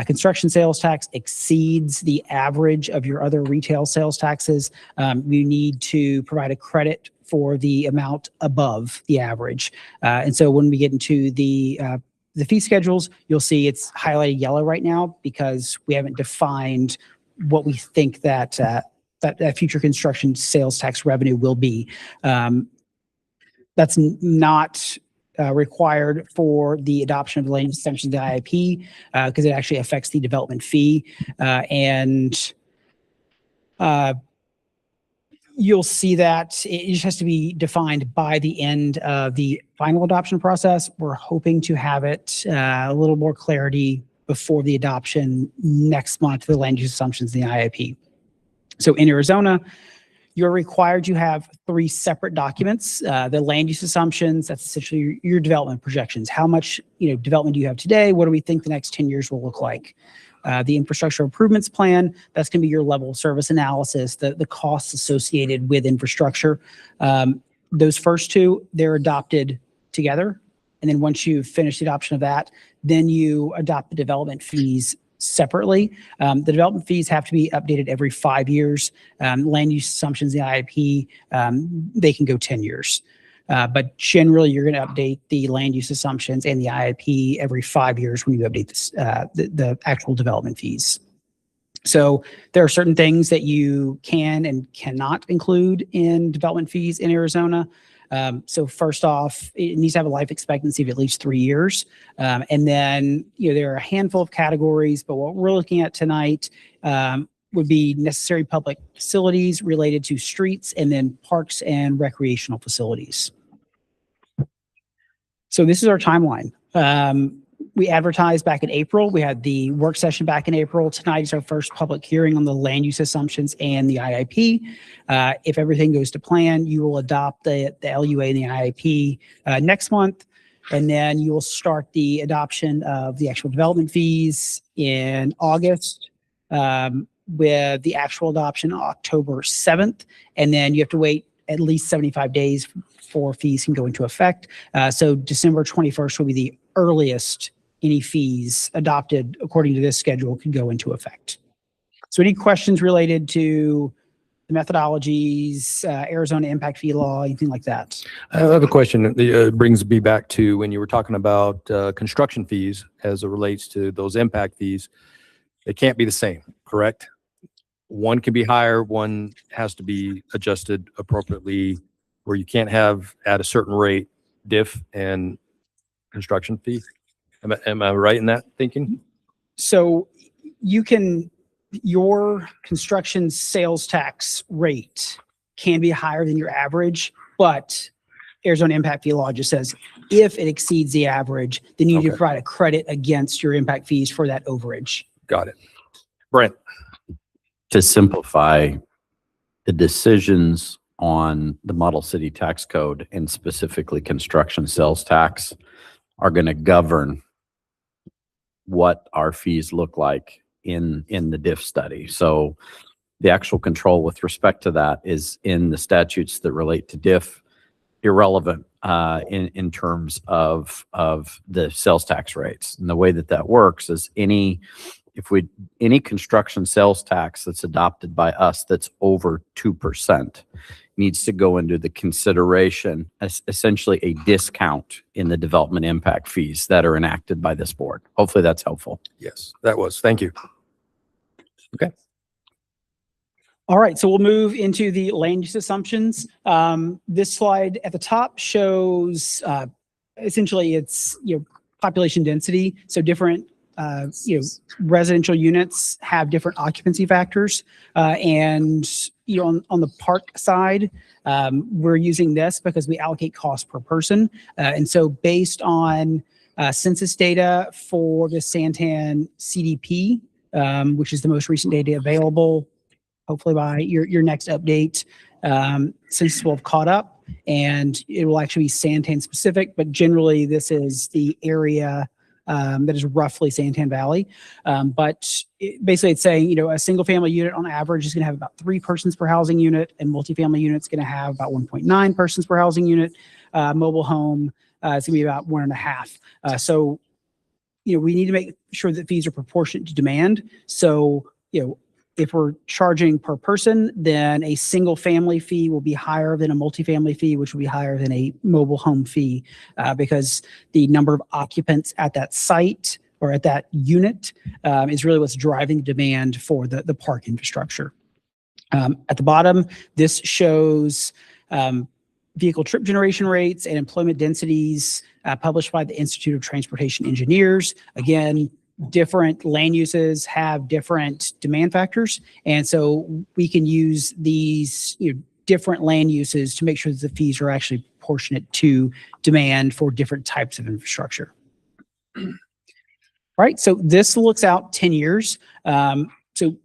construction sales tax exceeds the average of your other retail sales taxes, you need to provide a credit for the amount above the average. And so when we get into the fee schedules, you'll see it's highlighted yellow right now because we haven't defined what we think that future construction sales tax revenue will be. That's not required for the adoption of the land use assumptions in the IIP because it actually affects the development fee. You'll see that it just has to be defined by the end of the final adoption process. We're hoping to have it a little more clarity before the adoption next month for the land use assumptions in the IIP. So in Arizona, you're required to have 3 separate documents. The land use assumptions, that's essentially your development projections. How much development do you have today? What do we think the next 10 years will look like? The infrastructure improvements plan, that's going to be your level of service analysis, the costs associated with infrastructure. Those first 2, they're adopted together. And then once you've finished the adoption of that, then you adopt the development fees separately. The development fees have to be updated every 5 years. Land use assumptions in the IIP, they can go 10 years. But generally, you're going to update the land use assumptions and the IIP every 5 years when you update this, the actual development fees. So there are certain things that you can and cannot include in development fees in Arizona. So first off, it needs to have a life expectancy of at least 3 years. And then, there are a handful of categories, but what we're looking at tonight would be necessary public facilities related to streets and then parks and recreational facilities. So this is our timeline. We advertised back in April. We had the work session back in April. Tonight is our first public hearing on the land use assumptions and the IIP. If everything goes to plan, you will adopt the LUA and the IIP next month, and then you will start the adoption of the actual development fees in August, with the actual adoption October 7th, and then you have to wait at least 75 days before fees can go into effect. So December 21st will be the earliest any fees adopted according to this schedule can go into effect. So any questions related to the methodologies, Arizona impact fee law, anything like that? I have a question that brings me back to when you were talking about construction fees as it relates to those impact fees. They can't be the same, correct? One can be higher, one has to be adjusted appropriately, where you can't have at a certain rate diff and construction fee. Am I right in that thinking? So your construction sales tax rate can be higher than your average, but Arizona impact fee law just says if it exceeds the average, then you need to Okay. provide a credit against your impact fees for that overage. Got it. Brent. To simplify, the decisions on the model city tax code and specifically construction sales tax are going to govern what our fees look like in the diff study. So the actual control with respect to that is in the statutes that relate to diff, irrelevant in terms of the sales tax rates. And the way that works is any construction sales tax that's adopted by us that's over 2% needs to go into the consideration as essentially a discount in the development impact fees that are enacted by this board. Hopefully that's helpful. Yes, that was. Thank you. Okay. All right, so we'll move into the land use assumptions. This slide at the top shows essentially it's population density. So different residential units have different occupancy factors, and on the park side, we're using this because we allocate cost per person, and so based on census data for the Santan CDP, which is the most recent data available. Hopefully by your next update, census will have caught up and it will actually be Santan specific, but generally this is the area that is roughly Santan Valley. But basically it's saying, a single family unit on average is going to have about 3 persons per housing unit, and multifamily unit's going to have about 1.9 persons per housing unit. Mobile home is going to be about 1.5. So, we need to make sure that fees are proportionate to demand. So, if we're charging per person, then a single family fee will be higher than a multifamily fee, which will be higher than a mobile home fee, because the number of occupants at that site or at that unit is really what's driving demand for the park infrastructure. At the bottom, this shows vehicle trip generation rates and employment densities published by the Institute of Transportation Engineers. Again, different land uses have different demand factors. And so we can use these different land uses to make sure that the fees are actually proportionate to demand for different types of infrastructure. Right, so this looks out 10 years. So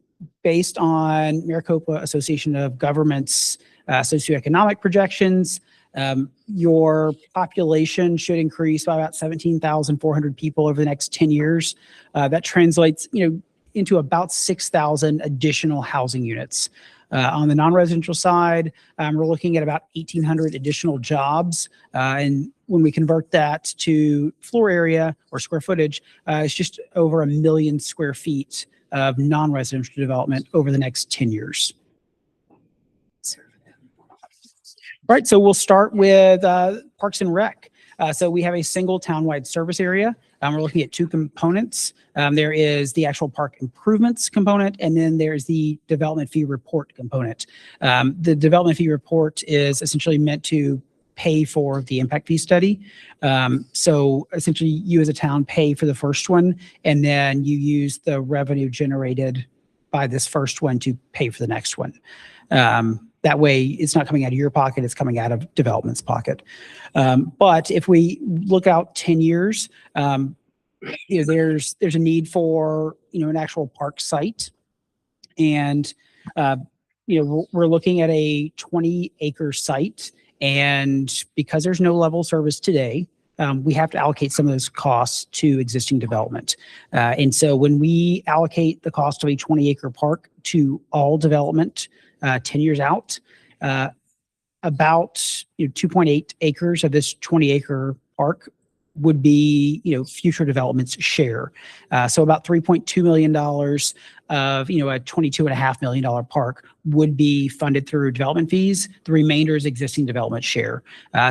based on Maricopa Association of Governments socioeconomic projections, your population should increase by about 17,400 people over the next 10 years. That translates, into about 6,000 additional housing units. On the non-residential side, we're looking at about 1,800 additional jobs. And when we convert that to floor area or square footage, it's just over 1 million square feet of non-residential development over the next 10 years. All right, so we'll start with Parks and Rec. So we have a single townwide service area. We're looking at 2 components. There is the actual park improvements component, and then there's the development fee report component. The development fee report is essentially meant to pay for the impact fee study. So essentially you as a town pay for the first one, and then you use the revenue generated by this first one to pay for the next one. That way it's not coming out of your pocket, it's coming out of development's pocket. But if we look out 10 years, there's a need for, an actual park site. And, we're looking at a 20-acre site. And because there's no level service today, we have to allocate some of those costs to existing development. And so when we allocate the cost of a 20-acre park to all development 10 years out, about 2.8 acres of this 20-acre park would be, future development's share. So about $3.2 million of, a $22.5 million park would be funded through development fees. The remainder is existing development share.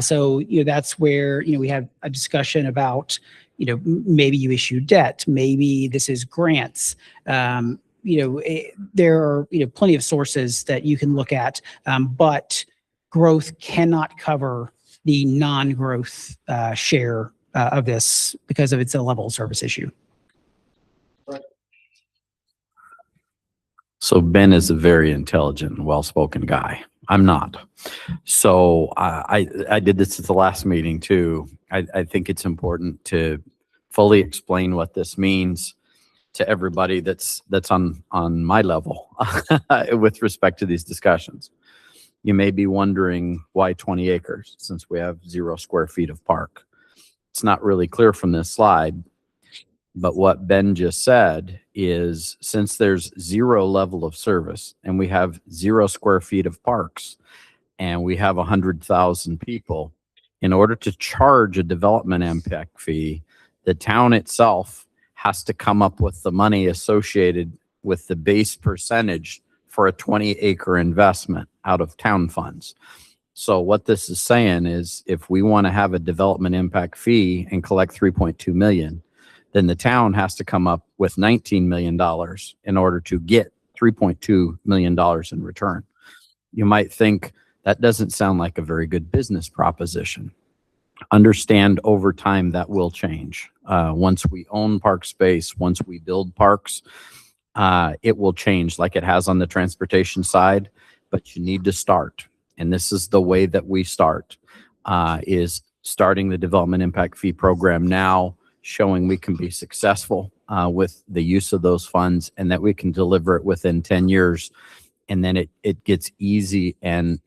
So, that's where, we have a discussion about, maybe you issue debt, maybe this is grants. There are, plenty of sources that you can look at, but growth cannot cover the non-growth share of this because of it's a level of service issue. So Ben is a very intelligent and well-spoken guy. I'm not. So I did this at the last meeting too. I think it's important to fully explain what this means to everybody that's on my level with respect to these discussions. You may be wondering why 20 acres since we have 0 square feet of park. It's not really clear from this slide, but what Ben just said is since there's 0 level of service and we have 0 square feet of parks and we have 100,000 people, in order to charge a development impact fee, the town itself has to come up with the money associated with the base percentage for a 20-acre investment out of town funds. So what this is saying is if we want to have a development impact fee and collect 3.2 million, then the town has to come up with $19 million in order to get $3.2 million in return. You might think that doesn't sound like a very good business proposition. Understand over time that will change. Once we own park space, once we build parks, it will change like it has on the transportation side, but you need to start. And this is the way that we start, is starting the development impact fee program now, showing we can be successful with the use of those funds and that we can deliver it within 10 years. And then it gets easy and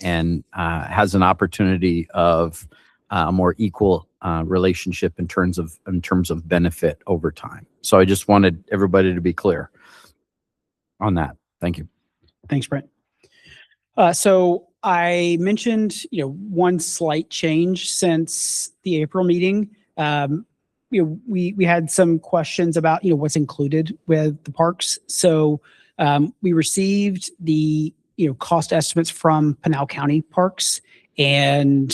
has an opportunity of a more equal relationship in terms of benefit over time. So I just wanted everybody to be clear on that. Thank you. Thanks, Brent. So I mentioned, one slight change since the April meeting. We had some questions about, what's included with the parks. So we received the, cost estimates from Pinal County Parks, and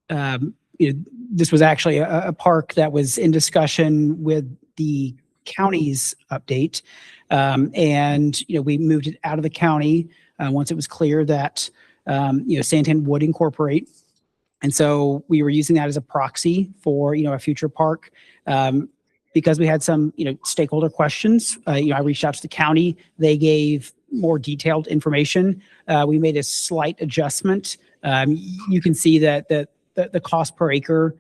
this was actually a park that was in discussion with the county's update. And, we moved it out of the county once it was clear that, Santan would incorporate. And so we were using that as a proxy for, a future park. Because we had some, stakeholder questions, I reached out to the county. They gave more detailed information. We made a slight adjustment. You can see that the cost per acre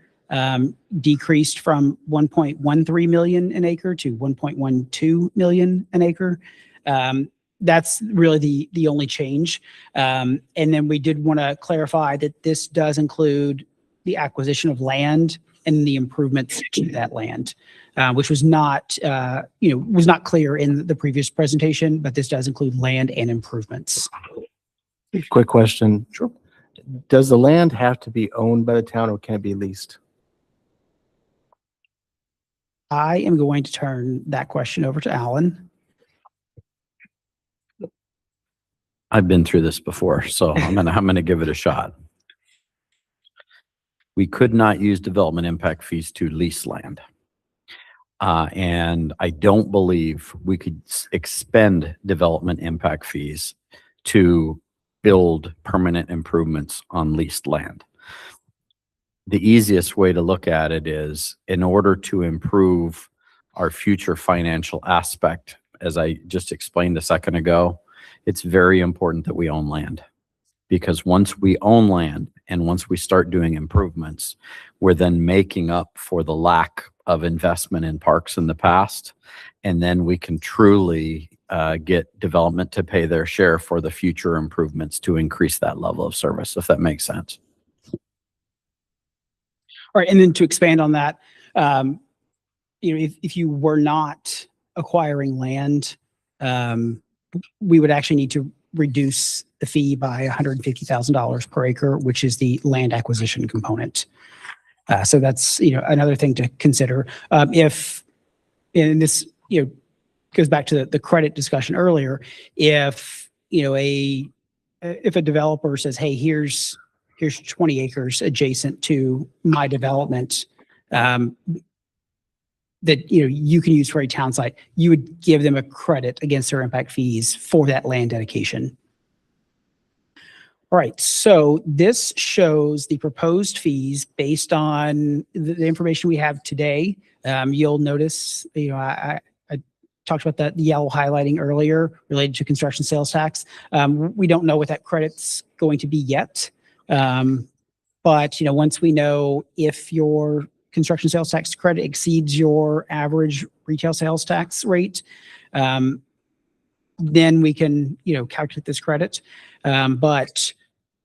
decreased from 1.13 million an acre to 1.12 million an acre. That's really the only change. And then we did want to clarify that this does include the acquisition of land and the improvements to that land, which was not clear in the previous presentation, but this does include land and improvements. Quick question. Sure. Does the land have to be owned by the town or can it be leased? I am going to turn that question over to Alan. I've been through this before, so I'm gonna give it a shot. We could not use development impact fees to lease land. And I don't believe we could expend development impact fees to build permanent improvements on leased land. The easiest way to look at it is in order to improve our future financial aspect, as I just explained a second ago, it's very important that we own land. Because once we own land and once we start doing improvements, we're then making up for the lack of investment in parks in the past. And then we can truly get development to pay their share for the future improvements to increase that level of service, if that makes sense. All right. And then to expand on that, if you were not acquiring land, we would actually need to reduce the fee by $150,000 per acre, which is the land acquisition component. So that's, another thing to consider. And this, goes back to the credit discussion earlier. If, if a developer says, hey, here's 20 acres adjacent to my development, that you can use for a town site, you would give them a credit against their impact fees for that land dedication. All right, so this shows the proposed fees based on the information we have today. You'll notice, I talked about that yellow highlighting earlier related to construction sales tax. We don't know what that credit's going to be yet. But, you know, once we know if your construction sales tax credit exceeds your average retail sales tax rate, then we can, you know, calculate this credit. But,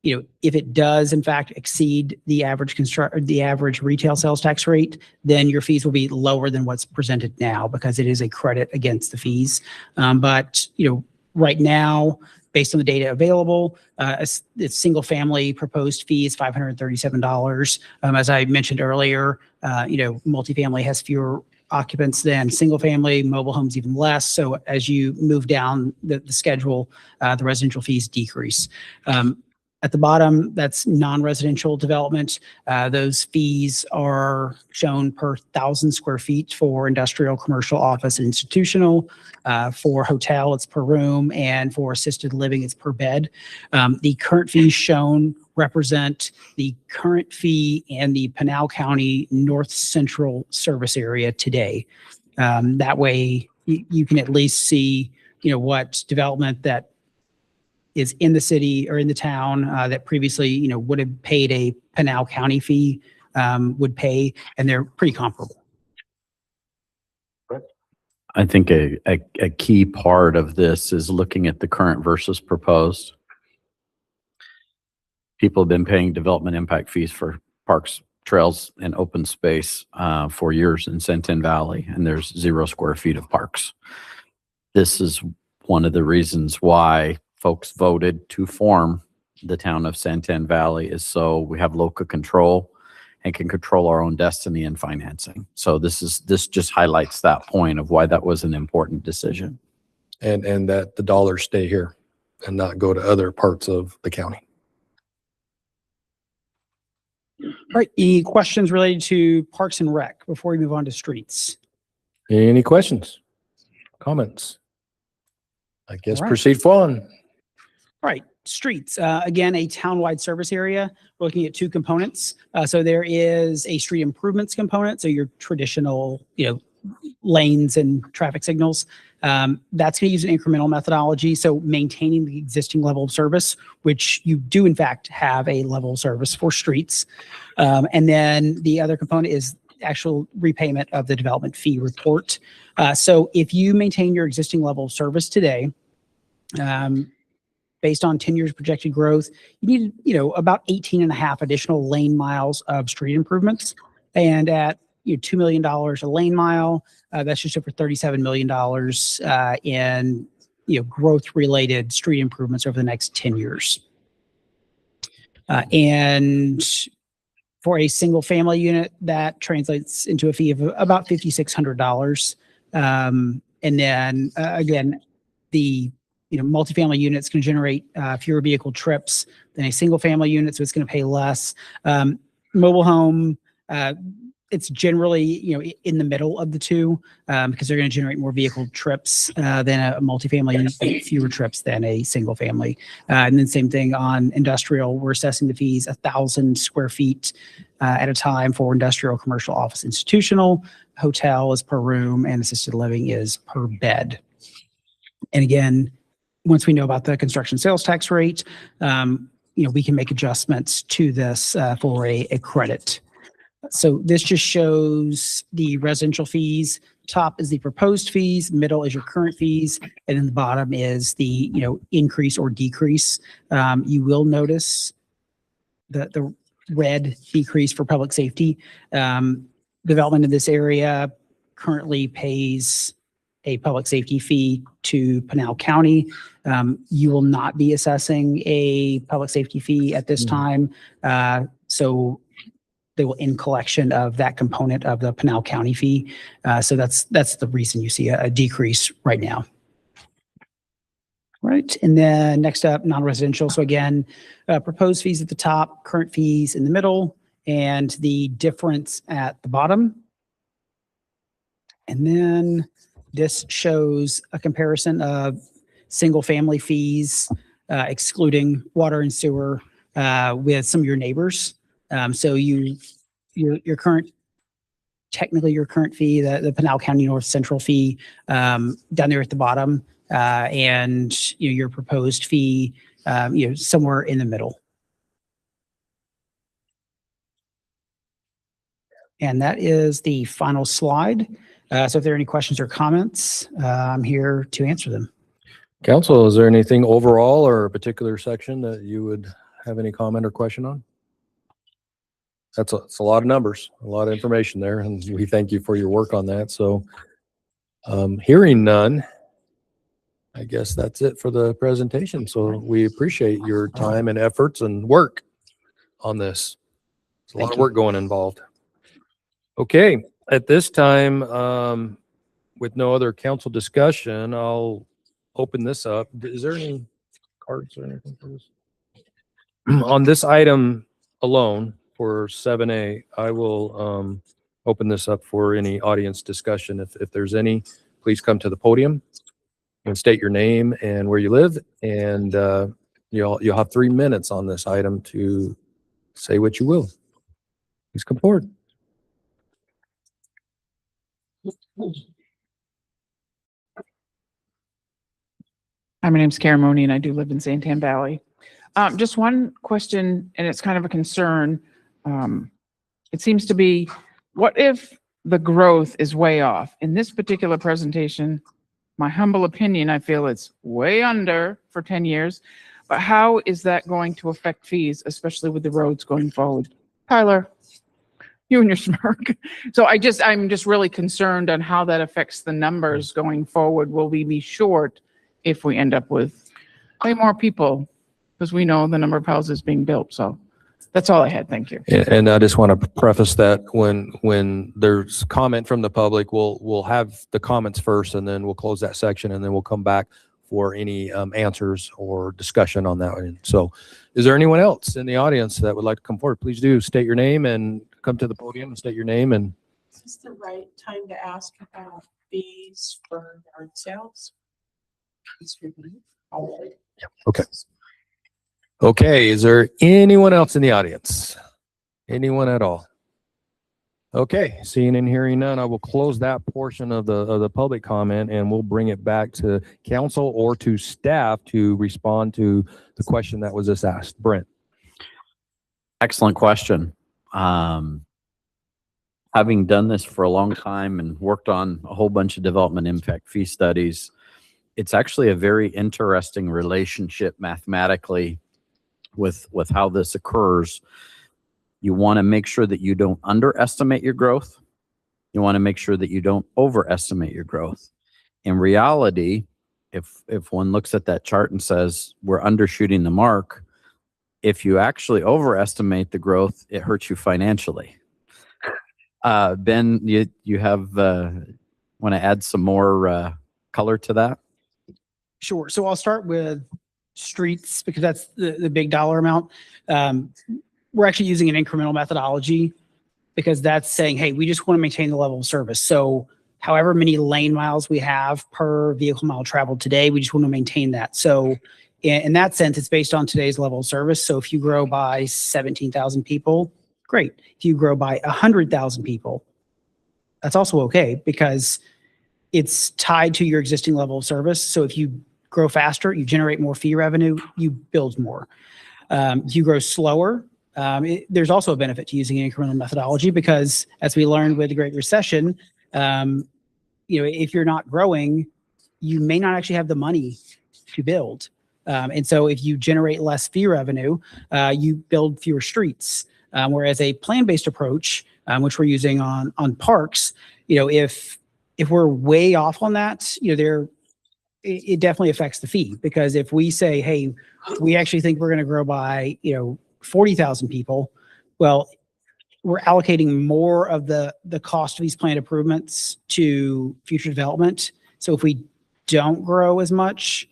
you know, if it does in fact exceed the average retail sales tax rate, then your fees will be lower than what's presented now because it is a credit against the fees. But, you know, right now, based on the data available, it's single family proposed fee is $537. As I mentioned earlier, you know, multifamily has fewer occupants than single family, mobile homes even less. So as you move down the schedule, the residential fees decrease. At the bottom, that's non-residential development. Those fees are shown per 1,000 square feet for industrial, commercial, office, and institutional. For hotel, it's per room, and for assisted living, it's per bed. The current fees shown represent the current fee and the Pinal County North Central service area today. That way, you can at least see, you know, what development that is in the city or in the town that previously, you know, would have paid a Pinal County fee would pay, and they're pretty comparable. I think a key part of this is looking at the current versus proposed. People have been paying development impact fees for parks, trails, and open space for years in Santan Valley, and there's 0 square feet of parks. This is one of the reasons why folks voted to form the town of Santan Valley, is so we have local control and can control our own destiny and financing. So this just highlights that point of why that was an important decision. And that the dollars stay here and not go to other parts of the county. All right, any questions related to Parks and Rec before we move on to streets? Any questions, comments? I guess All right. proceed forward. All right, streets, again, a townwide service area. We're looking at 2 components. So there is a street improvements component. So your traditional, you know, lanes and traffic signals. That's going to use an incremental methodology. So maintaining the existing level of service, which you do in fact have a level of service for streets. And then the other component is actual repayment of the development fee report. So if you maintain your existing level of service today, based on 10 years projected growth, you need, you know, about 18 and a half additional lane miles of street improvements. And at, you know, $2 million a lane mile, that's just over $37 million in, you know, growth related street improvements over the next 10 years. And for a single family unit, that translates into a fee of about $5,600. And then again, the, you know, multifamily units can generate fewer vehicle trips than a single family unit, so it's going to pay less. Mobile home, it's generally, you know, in the middle of the two because they're going to generate more vehicle trips than a multifamily unit, fewer trips than a single family. And then same thing on industrial, we're assessing the fees 1,000 square feet at a time for industrial, commercial, office, institutional. Hotel is per room and assisted living is per bed. And again, once we know about the construction sales tax rate, you know, we can make adjustments to this for a credit. So this just shows the residential fees. Top is the proposed fees, middle is your current fees, and then the bottom is the, you know, increase or decrease. You will notice the red decrease for public safety. Development in this area currently pays a public safety fee to Pinal County. You will not be assessing a public safety fee at this time. So they will in collection of that component of the Pinal County fee. So that's the reason you see a decrease right now. Right, and then next up, non-residential. So again, proposed fees at the top, current fees in the middle, and the difference at the bottom. And then this shows a comparison of single family fees, excluding water and sewer, with some of your neighbors. So your current technically your current fee, the Pinal County North Central fee, down there at the bottom, and your proposed fee, somewhere in the middle. And that is the final slide. So if there are any questions or comments, I'm here to answer them. Council, is there anything overall or a particular section that you would have any comment or question on? It's a lot of numbers, a lot of information there, and we thank you for your work on that. So hearing none, I guess that's it for the presentation. So we appreciate your time and efforts and work on this. It's a lot of work going involved. Okay, at this time, with no other council discussion, I'll open this up. Is there any cards or anything for this? On this item alone for 7A, I will open this up for any audience discussion. If there's any, please come to the podium and state your name and where you live. And you'll have 3 minutes on this item to say what you will. Please come forward. Hi, my name's Karen Money and I do live in Santan Valley. Just one question, and it's kind of a concern. It seems to be, what if the growth is way off? In this particular presentation, my humble opinion, I feel it's way under for 10 years, but how is that going to affect fees, especially with the roads going forward? Tyler, you and your smirk. So I'm just really concerned on how that affects the numbers going forward. Will we be short if we end up with way more people? Because we know the number of houses being built. So that's all I had. Thank you. And I just want to preface that when there's comment from the public, we'll have the comments first, and then we'll close that section, and then we'll come back for any answers or discussion on that one. So is there anyone else in the audience that would like to come forward? Please do state your name and come to the podium and state your name. And is this the right time to ask about fees for yard sales? okay. Okay, is there anyone else in the audience? Anyone at all? Okay, seeing and hearing none, I will close that portion of the public comment, and we'll bring it back to council or to staff to respond to the question that was just asked. Brent. Excellent question. Having done this for a long time and worked on a whole bunch of development impact fee studies, it's actually a very interesting relationship mathematically with how this occurs. You want to make sure that you don't underestimate your growth. You want to make sure that you don't overestimate your growth. In reality, if one looks at that chart and says we're undershooting the mark, if you actually overestimate the growth, it hurts you financially. Ben, you have want to add some more color to that? Sure. So I'll start with streets because that's the big dollar amount. We're actually using an incremental methodology because that's saying, hey, we just want to maintain the level of service. So however many lane miles we have per vehicle mile traveled today, we just want to maintain that. So in that sense, it's based on today's level of service. So if you grow by 17,000 people, great. If you grow by 100,000 people, that's also okay because it's tied to your existing level of service. So if you grow faster, you generate more fee revenue, you build more. If you grow slower, there's also a benefit to using an incremental methodology because as we learned with the Great Recession, if you're not growing, you may not actually have the money to build. And so if you generate less fee revenue, you build fewer streets. Whereas a plan-based approach, which we're using on parks, if we're way off on that, it definitely affects the fee because if we say, hey, we actually think we're going to grow by 40,000 people, well, we're allocating more of the cost of these planned improvements to future development. So if we don't grow as much,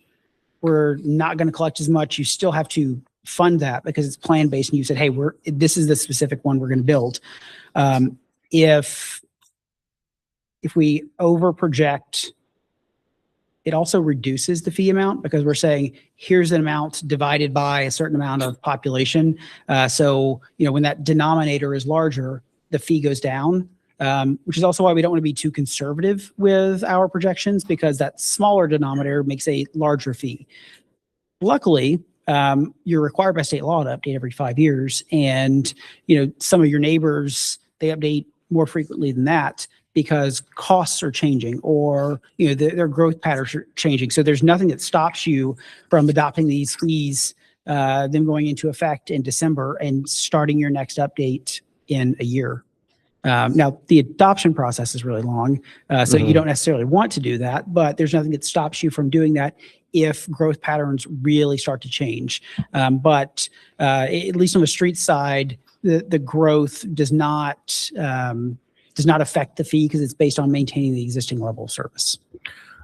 we're not going to collect as much. You still have to fund that because it's plan based and you said, hey, this is the specific one we're going to build. If we over project, it also reduces the fee amount because we're saying here's an amount divided by a certain amount of population. So when that denominator is larger, the fee goes down. which is also why we don't want to be too conservative with our projections, because that smaller denominator makes a larger fee. Luckily, you're required by state law to update every 5 years. And, some of your neighbors, they update more frequently than that because costs are changing or, their growth patterns are changing. So there's nothing that stops you from adopting these fees, them going into effect in December and starting your next update in a year. Now, the adoption process is really long, so you don't necessarily want to do that, but there's nothing that stops you from doing that if growth patterns really start to change. But at least on the street side, the growth does not affect the fee because it's based on maintaining the existing level of service.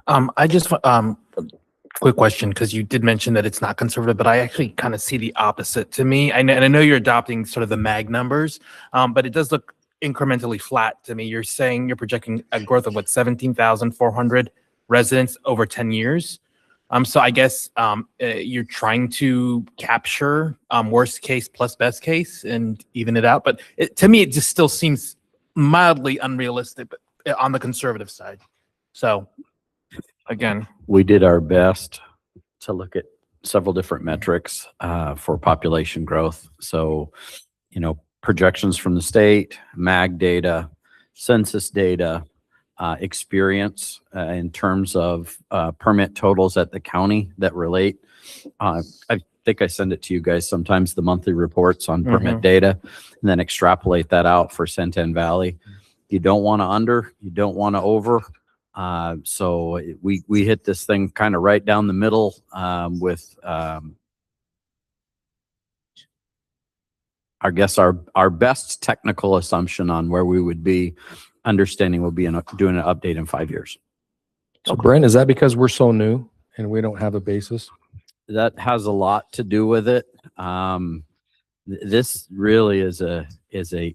I just quick question, because you did mention that it's not conservative, but I actually kind of see the opposite to me. And I know you're adopting sort of the MAG numbers, but it does look incrementally flat to me. You're saying you're projecting a growth of 17,400 residents over 10 years. So I guess you're trying to capture worst case plus best case and even it out. But to me, it just still seems mildly unrealistic, but on the conservative side. So again, we did our best to look at several different metrics for population growth. So, projections from the state, MAG data, census data, experience in terms of permit totals at the county that relate. I think I send it to you guys sometimes, the monthly reports on permit data, and then extrapolate that out for Santan Valley. You don't want to under, you don't want to over. So we hit this thing kind of right down the middle with I guess our best technical assumption on where we would be, understanding we'll be doing an update in 5 years. So Brent, is that because we're so new and we don't have a basis? That has a lot to do with it. This really is a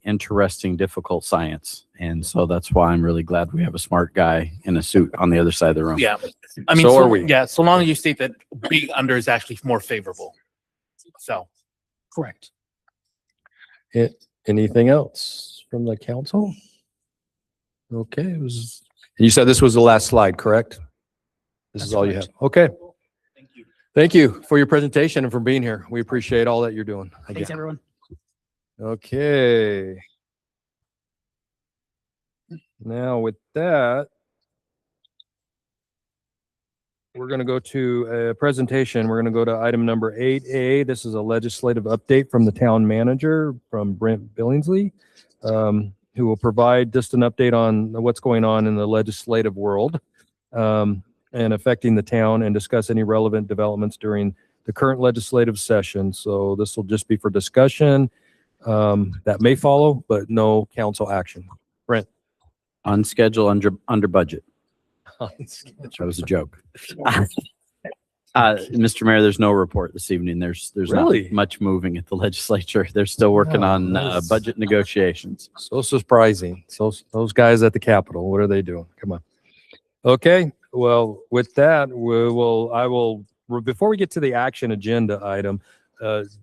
interesting, difficult science. And so that's why I'm really glad we have a smart guy in a suit on the other side of the room. yeah, I mean, So are we. Yeah, so long as you state that being under is actually more favorable. So Correct. Anything else from the council? Okay, you said this was the last slide, correct? This is all you have. Okay. Thank you for your presentation and for being here. We appreciate all that you're doing. Thanks, everyone. Okay. Now with that, we're going to go to a presentation. We're going to go to item number 8A. This is a legislative update from the town manager, from Brent Billingsley, who will provide just an update on what's going on in the legislative world and affecting the town, and discuss any relevant developments during the current legislative session. So this will just be for discussion that may follow, but no council action. Brent. On schedule, under budget. That was a joke. Mr. Mayor, there's no report this evening. There's Really? not much moving at the legislature. They're still working on budget negotiations. So surprising. So those guys at the Capitol, what are they doing? Come on. Okay. Well, with that, before we get to the action agenda item,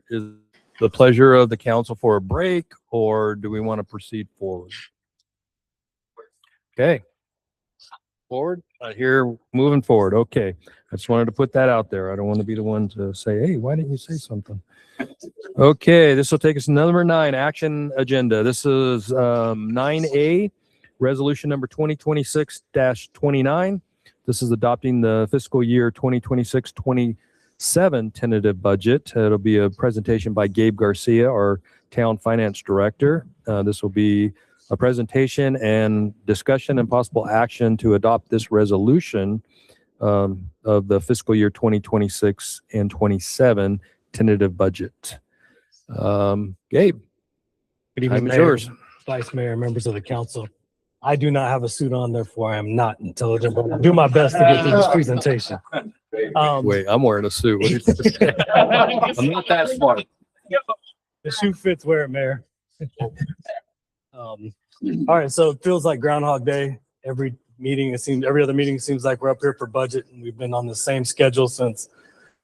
is the pleasure of the council for a break, or do we want to proceed forward? Okay. Forward. Here, moving forward. Okay. I just wanted to put that out there. I don't want to be the one to say, hey, why didn't you say something? Okay. This will take us to number 9, action agenda. This is 9A, resolution number 2026-29. This is adopting the fiscal year 2026-27 tentative budget. It'll be a presentation by Gabe Garcia, our town finance director. This will be a presentation and discussion and possible action to adopt this resolution of the fiscal year 2026 and 27 tentative budget. Gabe. Good evening, Time is Mayor, yours. Vice Mayor, members of the council. I do not have a suit on, therefore I am not intelligent, but I'll do my best to get through this presentation. Wait, I'm wearing a suit. What do you think? I'm not that smart. The shoe fits where it, Mayor. All right, so it feels like Groundhog Day. Every other meeting seems like we're up here for budget, and we've been on the same schedule since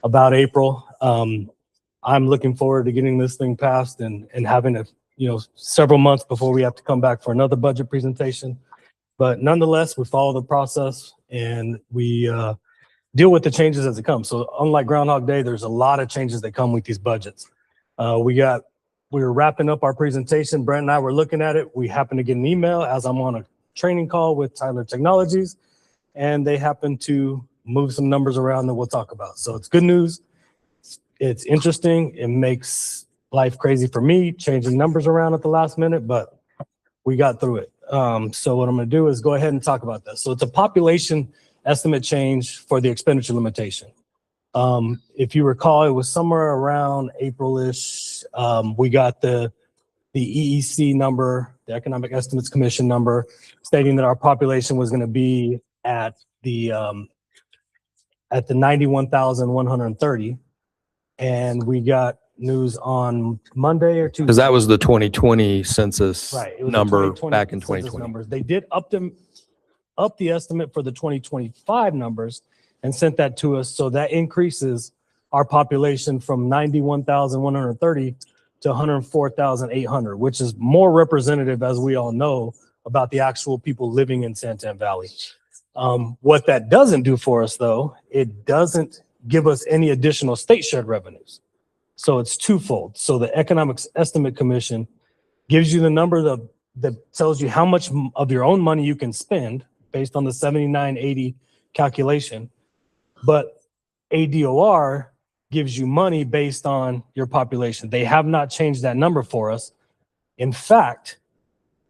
about April. I'm looking forward to getting this thing passed and having several months before we have to come back for another budget presentation. But nonetheless, we follow the process and we deal with the changes as it comes. So unlike Groundhog Day, there's a lot of changes that come with these budgets. We were wrapping up our presentation. Brent and I were looking at it. We happened to get an email as I'm on a training call with Tyler Technologies, and they happened to move some numbers around that we'll talk about. So it's good news. It's interesting. It makes life crazy for me, changing numbers around at the last minute, but we got through it. So what I'm going to do is go ahead and talk about this. So it's a population estimate change for the expenditure limitation. If you recall, it was somewhere around April-ish. We got the EEC number, the Economic Estimates Commission number, stating that our population was going to be at the 91,130. And we got news on Monday or Tuesday. Because that was the 2020 census Right. It was the number 2020 back in census 2020. numbers. They did up the estimate for the 2025 numbers and sent that to us. So that increases our population from 91,130 to 104,800, which is more representative, as we all know, about the actual people living in Santan Valley. What that doesn't do for us, though, it doesn't give us any additional state shared revenues. So it's twofold. So the Economics Estimate Commission gives you the number that tells you how much of your own money you can spend based on the 7980 calculation. But ADOR gives you money based on your population. They have not changed that number for us. In fact,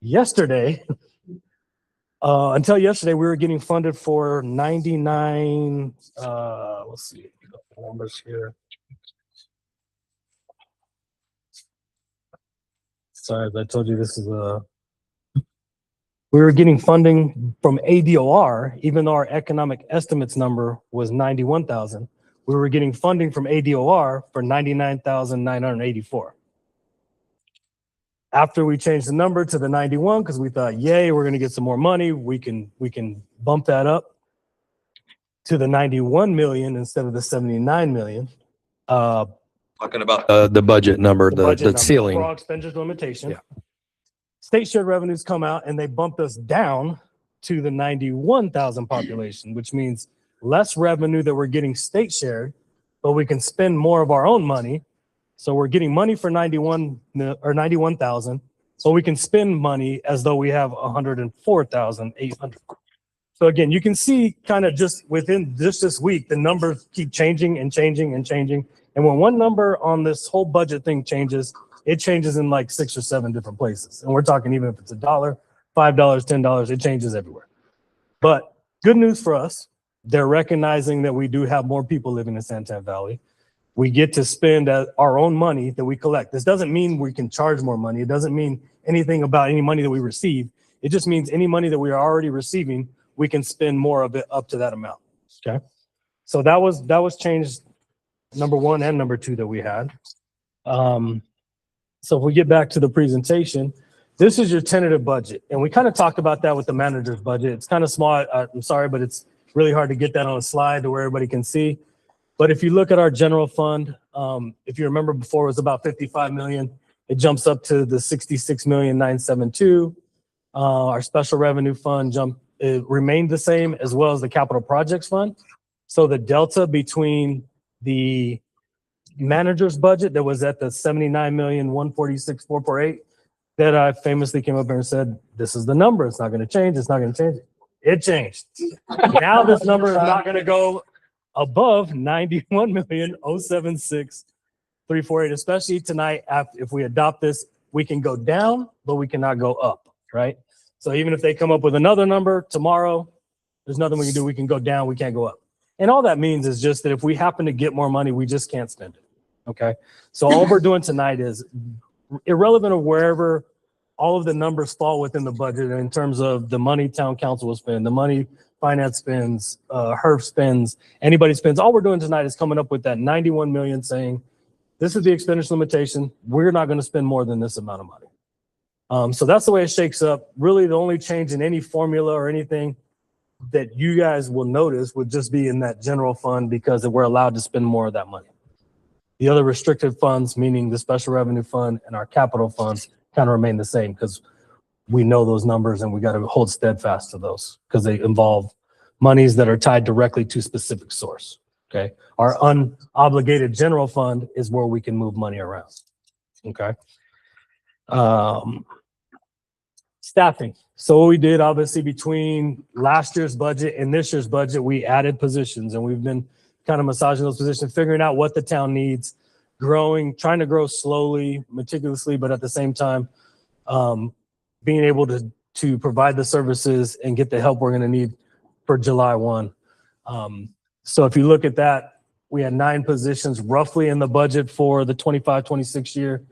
yesterday, until yesterday, we were getting funded for 99, let's see, the numbers here. Sorry, as I told you, this is we were getting funding from ADOR, even though our economic estimates number was 91,000. We were getting funding from ADOR for 99,984. After we changed the number to the 91, because we thought, yay, we're going to get some more money, we can bump that up to the 91 million instead of the 79 million. Talking about the budget number, the ceiling. Overall expenditure limitation. Yeah. State shared revenues come out and they bumped us down to the 91,000 population, which means less revenue that we're getting state shared, but we can spend more of our own money. So we're getting money for 91,000, so we can spend money as though we have 104,800. So again, you can see kind of just within this week, the numbers keep changing and changing and changing. And when one number on this whole budget thing changes, it changes in like 6 or 7 different places. And we're talking even if it's $1, $5, $10, it changes everywhere. But good news for us, they're recognizing that we do have more people living in Santan Valley. We get to spend our own money that we collect. This doesn't mean we can charge more money. It doesn't mean anything about any money that we receive. It just means any money that we are already receiving, we can spend more of it up to that amount. Okay. So that was changed, number 1 and number 2 that we had. So if we get back to the presentation, this is your tentative budget. And we kind of talked about that with the manager's budget. It's kind of small. I'm sorry, but it's really hard to get that on a slide to where everybody can see. But if you look at our general fund, if you remember before it was about 55 million, it jumps up to the 66,972,000. Our special revenue fund it remained the same, as well as the capital projects fund. So the delta between the manager's budget that was at the 79,146,448 that I famously came up here and said, this is the number. It's not going to change. It's not going to change. It changed. Now this number is not going to go above 91,076,348, especially tonight. If we adopt this, we can go down, but we cannot go up, right? So even if they come up with another number tomorrow, there's nothing we can do. We can go down, we can't go up. And all that means is just that if we happen to get more money, we just can't spend it, okay? So all we're doing tonight is irrelevant of wherever all of the numbers fall within the budget in terms of the money town council will spend, the money finance spends, HERF spends, anybody spends. All we're doing tonight is coming up with that 91 million saying, this is the expenditure limitation. We're not going to spend more than this amount of money. So that's the way it shakes up. Really, the only change in any formula or anything that you guys will notice would just be in that general fund because we're allowed to spend more of that money. The other restricted funds, meaning the special revenue fund and our capital funds, kind of remain the same because we know those numbers and we got to hold steadfast to those because they involve monies that are tied directly to specific source. Okay. Our unobligated general fund is where we can move money around. Okay. Staffing. So what we did, obviously, between last year's budget and this year's budget, we added positions, and we've been kind of massaging those positions, figuring out what the town needs, growing, trying to grow slowly, meticulously, but at the same time, being able to provide the services and get the help we're going to need for July 1. So if you look at that, we had 9 positions roughly in the budget for the 25-26 year.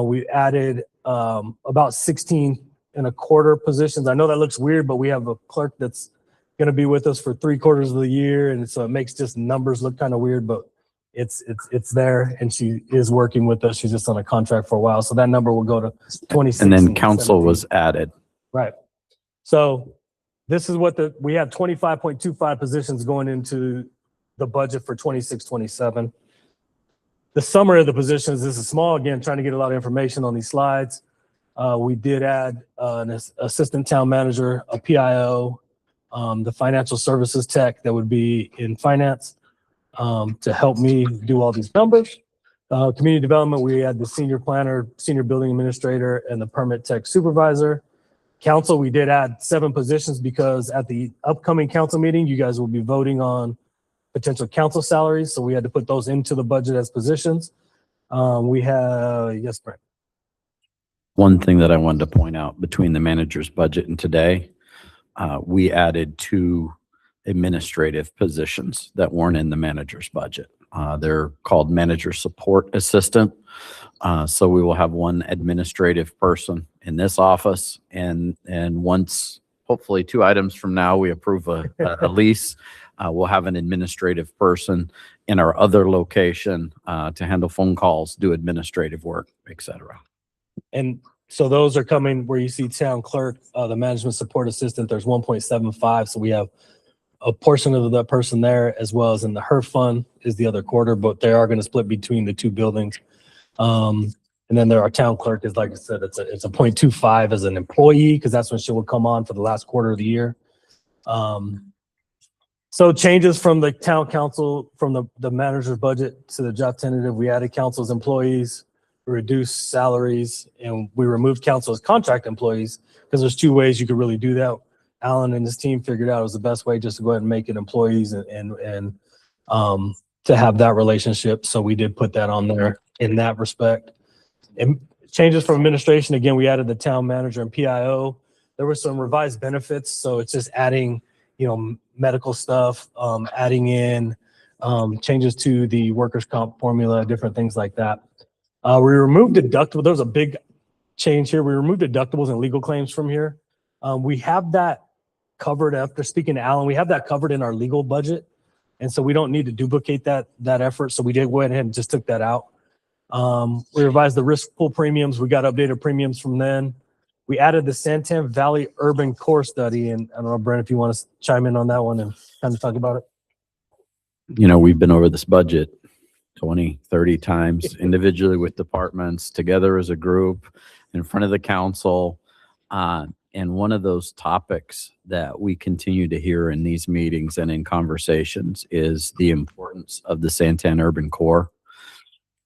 We added about 16 and a quarter positions. I know that looks weird, but we have a clerk that's going to be with us for 3/4 of the year. And so it makes just numbers look kind of weird, but it's there, and she is working with us. She's just on a contract for a while. So that number will go to 26. And then council 17. was added. Right. So this is what we have 25.25 positions going into the budget for 26-27. The summary of the positions, this is small, again, trying to get a lot of information on these slides. We did add an assistant town manager, a PIO, the financial services tech that would be in finance to help me do all these numbers. Community development, we had the senior planner, senior building administrator, and the permit tech supervisor. Council, we did add 7 positions because at the upcoming council meeting, you guys will be voting on potential council salaries. So we had to put those into the budget as positions. We have, yes, Brent. One thing that I wanted to point out between the manager's budget and today, we added 2 administrative positions that weren't in the manager's budget. They're called manager support assistant. So we will have 1 administrative person in this office, and once, hopefully 2 items from now, we approve a lease, we'll have an administrative person in our other location to handle phone calls, do administrative work, etc. And so those are coming where you see town clerk, the management support assistant, there's 1.75. So we have a portion of that person there, as well as in the HERF fund is the other quarter, but they are going to split between the 2 buildings. And then there, our town clerk is, like I said, it's a 0.25 as an employee, because that's when she will come on for the last quarter of the year. So changes from the town council, from the manager's budget to the job tentative, we added council's employees, reduced salaries, and we removed council's contract employees, because there's 2 ways you could really do that. Alan and his team figured out it was the best way just to go ahead and make it employees and to have that relationship. So we did put that on there in that respect. And changes from administration, again, we added the town manager and PIO. There were some revised benefits, so it's just adding, medical stuff, adding in changes to the workers' comp formula, different things like that. We removed deductible. There was a big change here. We removed deductibles and legal claims from here. We have that covered after speaking to Alan. We have that covered in our legal budget. And so we don't need to duplicate that effort. So we did go ahead and just took that out. We revised the risk pool premiums. We got updated premiums from then. We added the Santan Valley Urban Core Study. And I don't know, Brent, if you want to chime in on that one and kind of talk about it. We've been over this budget 20, 30 times individually with departments, together as a group, in front of the council. And one of those topics that we continue to hear in these meetings and in conversations is the importance of the Santan Urban Core.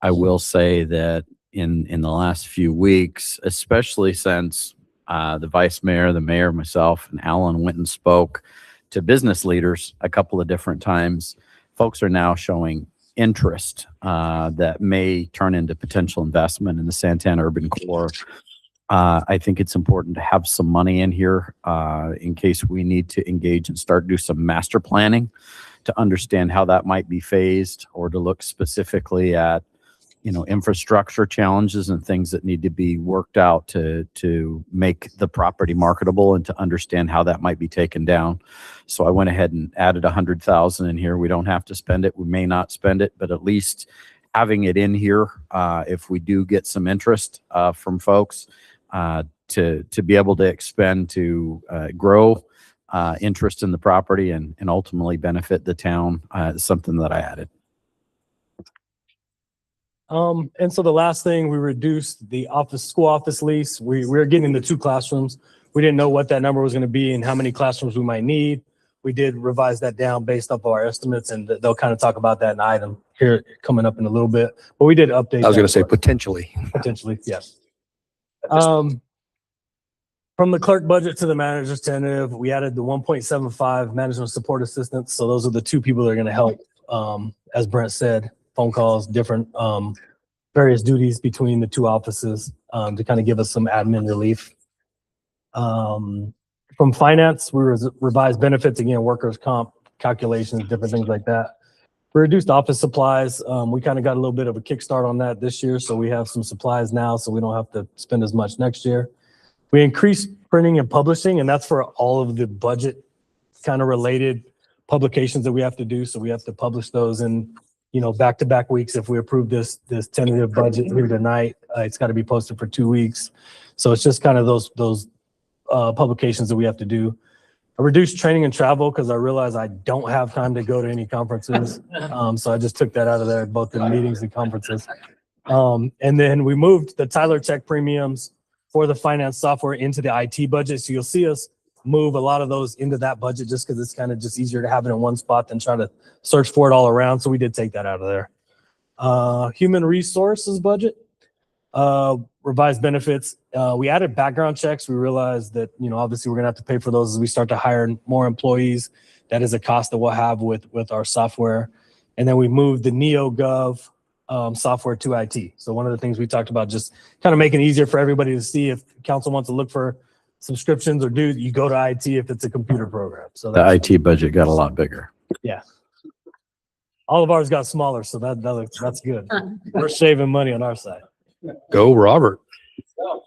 I will say that in the last few weeks, especially since the vice mayor, the mayor, myself, and Alan went and spoke to business leaders a couple of different times, folks are now showing interest that may turn into potential investment in the Santan Urban Core. I think it's important to have some money in here in case we need to engage and start do some master planning to understand how that might be phased, or to look specifically at infrastructure challenges and things that need to be worked out to make the property marketable, and to understand how that might be taken down. So I went ahead and added 100,000 in here. We don't have to spend it. We may not spend it, but at least having it in here, if we do get some interest from folks, to be able to expend to grow interest in the property and ultimately benefit the town is something that I added. And so the last thing, we reduced the school office lease. We're getting the 2 classrooms. We didn't know what that number was going to be and how many classrooms we might need. We did revise that down based off of our estimates, and they'll kind of talk about that in item here coming up in a little bit. But we did update. I was that going to say for- potentially. Potentially, yes. From the clerk budget to the manager's tentative, we added the 1.75 management support assistants. So those are the 2 people that are going to help, as Brent said, phone calls, different various duties between the 2 offices to kind of give us some admin relief. From finance, we revised benefits, again, workers' comp calculations, different things like that. We reduced office supplies. We kind of got a little bit of a kickstart on that this year, so we have some supplies now, so we don't have to spend as much next year. We increased printing and publishing, and that's for all of the budget kind of related publications that we have to do. So we have to publish those in, back-to-back weeks. If we approve this tentative budget here tonight, it's got to be posted for 2 weeks. So it's just kind of those publications that we have to do. I reduced training and travel because I realized I don't have time to go to any conferences. So I just took that out of there, both in meetings and conferences. And then we moved the Tyler Tech premiums for the finance software into the IT budget. So you'll see us move a lot of those into that budget just because it's kind of just easier to have it in one spot than try to search for it all around. So we did take that out of there. Human resources budget, revised benefits. We added background checks. We realized that, obviously we're gonna have to pay for those as we start to hire more employees. That is a cost that we'll have with our software. And then we moved the NeoGov software to IT. So one of the things we talked about, just kind of making it easier for everybody to see if council wants to look for subscriptions or you go to IT if it's a computer program. So The IT budget got a lot bigger. yeah. All of ours got smaller, so that's good. We're saving money on our side. Go, Robert.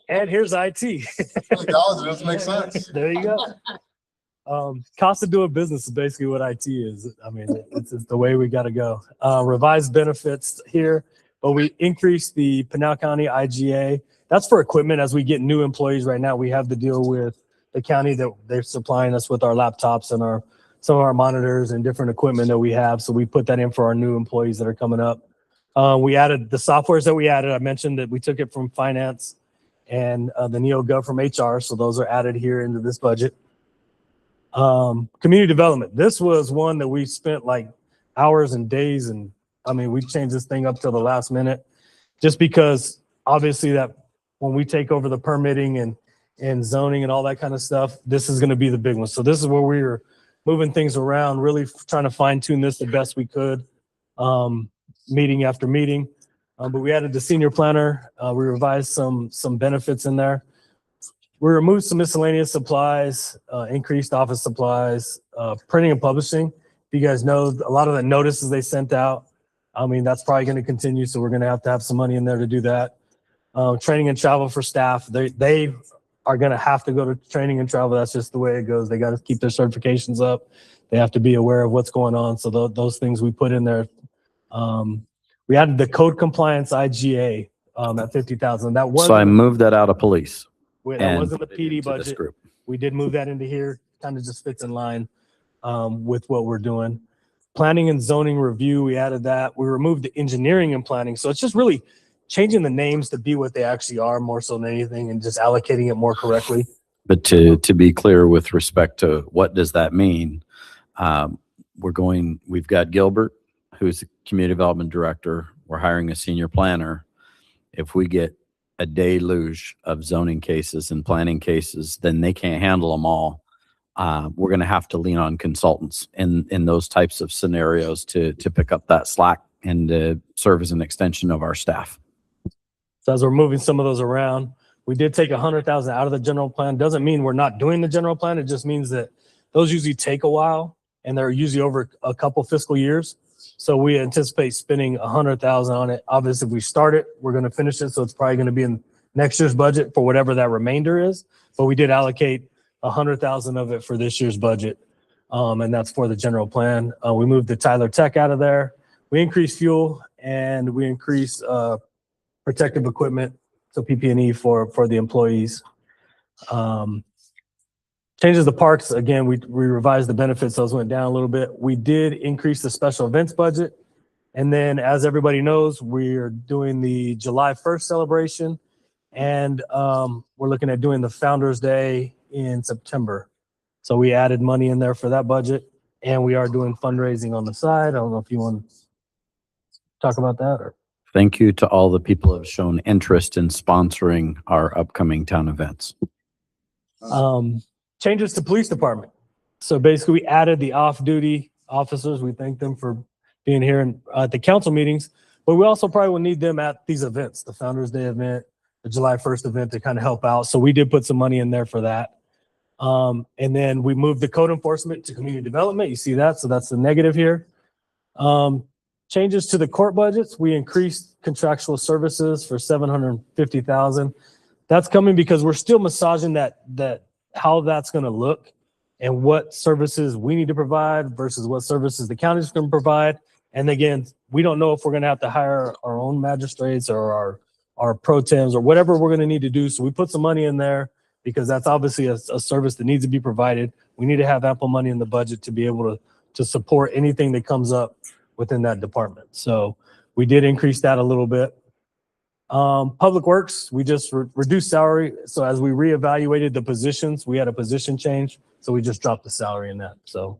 And here's IT. It doesn't make sense. There you go. Cost of doing business is basically what IT is. I mean, it's the way we got to go. Revised benefits here, but we increased the Pinal County IGA. That's for equipment. As we get new employees right now, we have to deal with the county that they're supplying us with our laptops and some of our monitors and different equipment that we have. So we put that in for our new employees that are coming up. We added the softwares that we added. I mentioned that we took it from finance and the NeoGov from HR. So those are added here into this budget. Community development. This was one that we spent like hours and days. And I mean, we changed this thing up till the last minute just because obviously that when we take over the permitting and zoning and all that kind of stuff, this is going to be the big one. So this is where we were moving things around, really trying to fine tune this the best we could, meeting after meeting. But we added the senior planner. We revised some benefits in there. We removed some miscellaneous supplies, increased office supplies, printing and publishing. If you guys know, a lot of the notices they sent out, I mean, that's probably going to continue. So we're going to have some money in there to do that. Training and travel for staff. They are going to have to go to training and travel. That's just the way it goes. They got to keep their certifications up. They have to be aware of what's going on. So those things we put in there. We added the code compliance IGA at 50,000. That was So I moved that out of police. that and wasn't the put it PD into this budget. group. We did move that into here. Kind of just fits in line with what we're doing. Planning and zoning review, we added that. We removed the engineering and planning. So it's just really changing the names to be what they actually are more so than anything and just allocating it more correctly. But to be clear with respect to what does that mean, we've got Gilbert, who's the community development director. We're hiring a senior planner. If we get a deluge of zoning cases and planning cases, then they can't handle them all. We're going to have to lean on consultants in those types of scenarios to pick up that slack and to serve as an extension of our staff. So as we're moving some of those around, we did take 100,000 out of the general plan. Doesn't mean we're not doing the general plan. It just means that those usually take a while and they're usually over a couple fiscal years. So we anticipate spending 100,000 on it. Obviously, if we start it, we're going to finish it. So it's probably going to be in next year's budget for whatever that remainder is. But we did allocate 100,000 of it for this year's budget. And that's for the general plan. We moved the Tyler Tech out of there. We increased fuel and we increased protective equipment. So PP&E for the employees. Changes the parks. Again, we revised the benefits. Those went down a little bit. We did increase the special events budget And then, as everybody knows, we're doing the July 1st celebration, and we're looking at doing the Founders Day in September. So we added money in there for that budget, and we are doing fundraising on the side. I don't know if you want to talk about that or. Thank you to all the people who have shown interest in sponsoring our upcoming town events. Changes to police department. So basically, we added the off-duty officers. We thank them for being here at the council meetings, but we also probably will need them at these events, the Founders Day event, the July 1st event, to kind of help out. So we did put some money in there for that. And then we moved the code enforcement to community development. You see that? So that's the negative here. Changes to the court budgets. We increased contractual services for $750,000. That's coming because we're still massaging that how that's going to look and what services we need to provide versus what services the county is going to provide. And again, we don't know if we're going to have to hire our own magistrates or our pro tems or whatever we're going to need to do. So we put some money in there because that's obviously a service that needs to be provided. We need to have ample money in the budget to be able to support anything that comes up within that department. So we did increase that a little bit. Public Works, we just reduced salary. So as we reevaluated the positions, we had a position change. So we just dropped the salary in that. So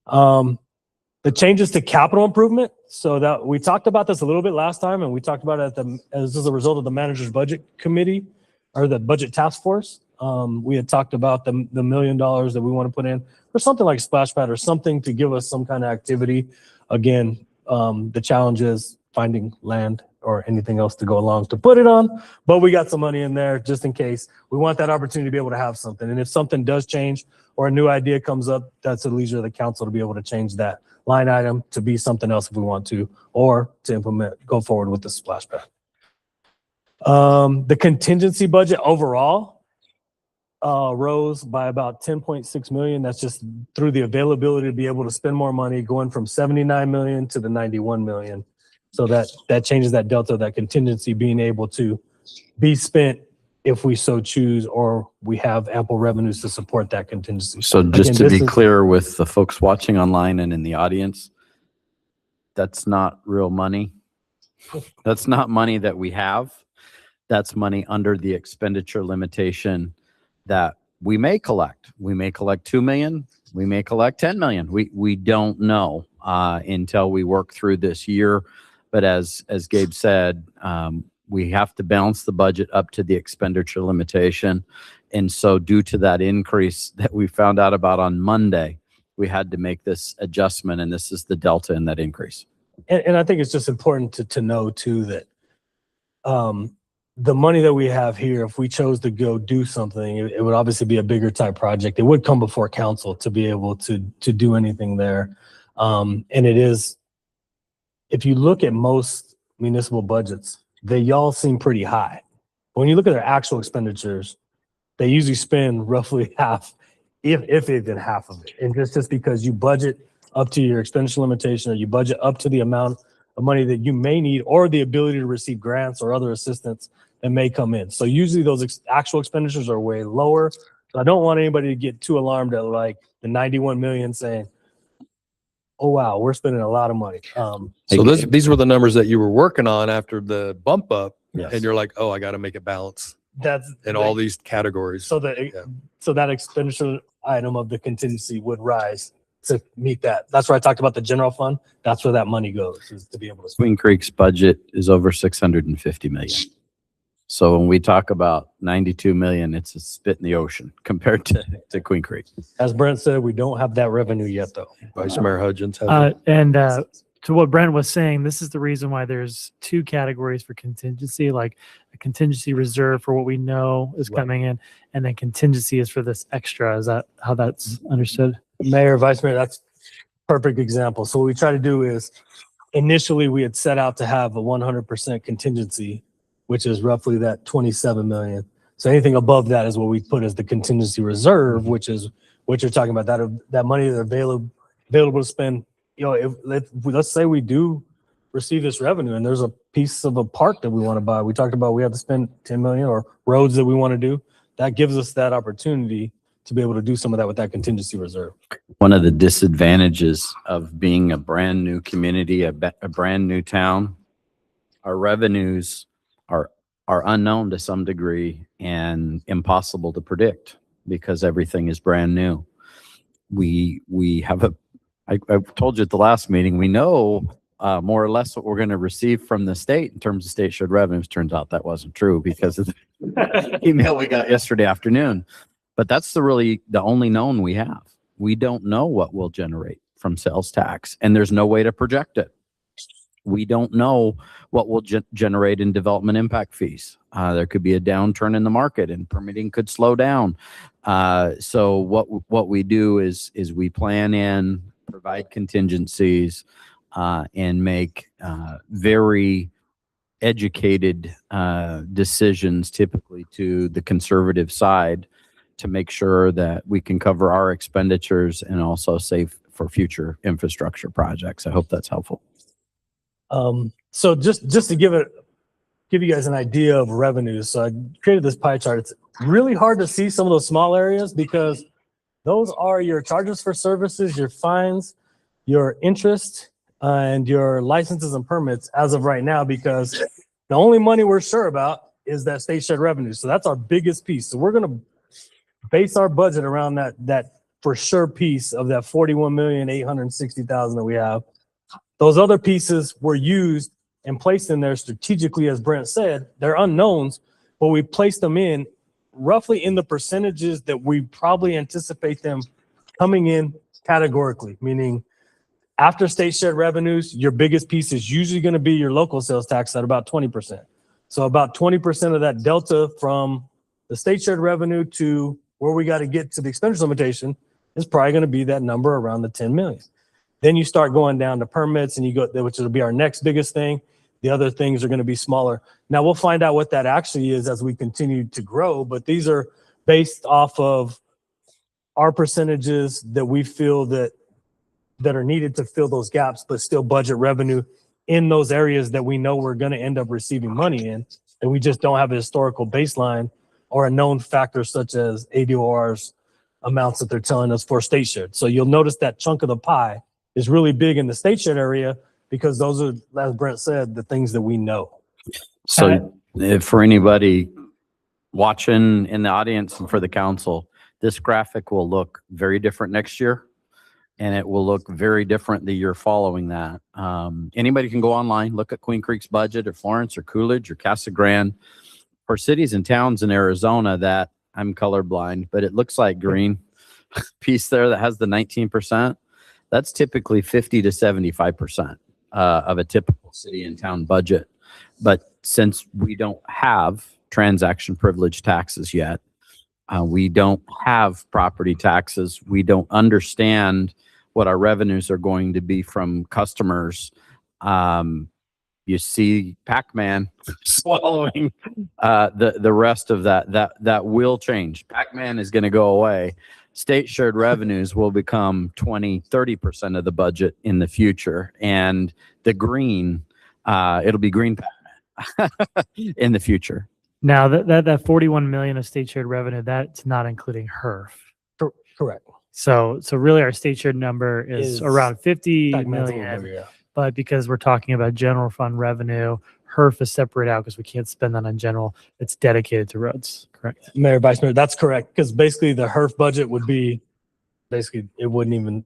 the changes to capital improvement. So that we talked about this a little bit last time, and we talked about it as a result of the manager's budget committee or the budget task force. We had talked about the $1 million that we want to put in for something like splash pad or something to give us some kind of activity. Again, the challenge is finding land or anything else to go along to put it on, but we got some money in there just in case. We want that opportunity to be able to have something. And if something does change or a new idea comes up, that's at leisure of the council to be able to change that line item to be something else if we want to, or to go forward with the splash pad. The contingency budget overall rose by about 10.6 million. That's just through the availability to be able to spend more money, going from 79 million to the 91 million. So that changes that delta, that contingency being able to be spent if we so choose, or we have ample revenues to support that contingency. So just Again, to be clear with the folks watching online and in the audience, that's not real money. That's not money that we have. That's money under the expenditure limitation that we may collect. We may collect 2 million. We may collect 10 million. We don't know until we work through this year. But as Gabe said, we have to balance the budget up to the expenditure limitation. And so due to that increase that we found out about on Monday, we had to make this adjustment, and this is the delta in that increase. And I think it's just important to know too that the money that we have here, if we chose to go do something, it would obviously be a bigger type project. It would come before council to be able to do anything there. And it is, if you look at most municipal budgets, they all seem pretty high. When you look at their actual expenditures, they usually spend roughly half, if even half of it. And just because you budget up to your expenditure limitation, or you budget up to the amount of money that you may need, or the ability to receive grants or other assistance that may come in. So usually those actual expenditures are way lower. So I don't want anybody to get too alarmed at like the 91 million saying, oh, wow, we're spending a lot of money. So these were the numbers that you were working on after the bump up, Yes. and you're like, oh, I got to make it balance That's in all these categories. So that expenditure item of the contingency would rise to meet that. That's where I talked about the general fund. That's where that money goes, is to be able to spend. Queen Creek's budget is over 650 million. So when we talk about 92 million, it's a spit in the ocean compared to Queen Creek. As Brent said, we don't have that revenue yet, though. Vice Mayor Hudgens has it. And to what Brent was saying, this is the reason why there's two categories for contingency, like a contingency reserve for what we know is coming in, and then contingency is for this extra. Is that how that's understood? Mayor, Vice Mayor, that's a perfect example. So what we try to do is, initially we had set out to have a 100% contingency, which is roughly that 27 million. So anything above that is what we put as the contingency reserve, which is what you're talking about, that money that's available to spend. You know, let's say we do receive this revenue and there's a piece of a park that we want to buy. We talked about we have to spend 10 million or roads that we want to do. That gives us that opportunity to be able to do some of that with that contingency reserve. One of the disadvantages of being a brand new community, a brand new town, our revenues are unknown to some degree and impossible to predict because everything is brand new. We have I told you at the last meeting, we know more or less what we're going to receive from the state in terms of state shared revenues. Turns out that wasn't true because of the email we got yesterday afternoon. But that's the only known we have. We don't know what we'll generate from sales tax, and there's no way to project it. We don't know what will generate in development impact fees. There could be a downturn in the market and permitting could slow down. So what we do is we plan in, provide contingencies, and make very educated decisions, typically to the conservative side, to make sure that we can cover our expenditures and also save for future infrastructure projects. I hope that's helpful. So just to give you guys an idea of revenues. So I created this pie chart. It's really hard to see some of those small areas because those are your charges for services, your fines, your interest, and your licenses and permits as of right now, because the only money we're sure about is that state shared revenue. So that's our biggest piece. So we're going to base our budget around that for sure piece of that 41,860,000 that we have. Those other pieces were used and placed in there strategically, as Brent said. They're unknowns, but we placed them in roughly in the percentages that we probably anticipate them coming in categorically, meaning after state shared revenues, your biggest piece is usually going to be your local sales tax at about 20%. So about 20% of that delta from the state shared revenue to where we got to get to the expenditure limitation is probably going to be that number around the 10 million. Then you start going down to permits and you go, which will be our next biggest thing. The other things are going to be smaller. Now we'll find out what that actually is as we continue to grow, but these are based off of our percentages that we feel that are needed to fill those gaps, but still budget revenue in those areas that we know we're going to end up receiving money in, and we just don't have a historical baseline or a known factor such as ADOR's amounts that they're telling us for state shared. So you'll notice that chunk of the pie is really big in the state shared area because those are, as Brent said, the things that we know. So if for anybody watching in the audience and for the council, this graphic will look very different next year, and it will look very different the year following that. Anybody can go online, look at Queen Creek's budget, or Florence, or Coolidge, or Casa Grande, for cities and towns in Arizona that, I'm colorblind, but it looks like green piece there that has the 19%. That's typically 50 to 75% of a typical city and town budget. But since we don't have transaction privilege taxes yet, we don't have property taxes, we don't understand what our revenues are going to be from customers. You see Pac-Man swallowing the rest of that will change. Pac-Man is going to go away. State shared revenues will become 20-30% of the budget in the future, and the green, it'll be green Pac-Man in the future. Now that 41 million of state shared revenue, that's not including HERF. Correct. So really our state shared number is around 50 Pac-Man's a little million. bigger, yeah. But because we're talking about general fund revenue, HERF is separate out because we can't spend that on general. It's dedicated to roads, correct? Mayor, Vice Mayor, that's correct. Because basically the HERF budget would be, it wouldn't even,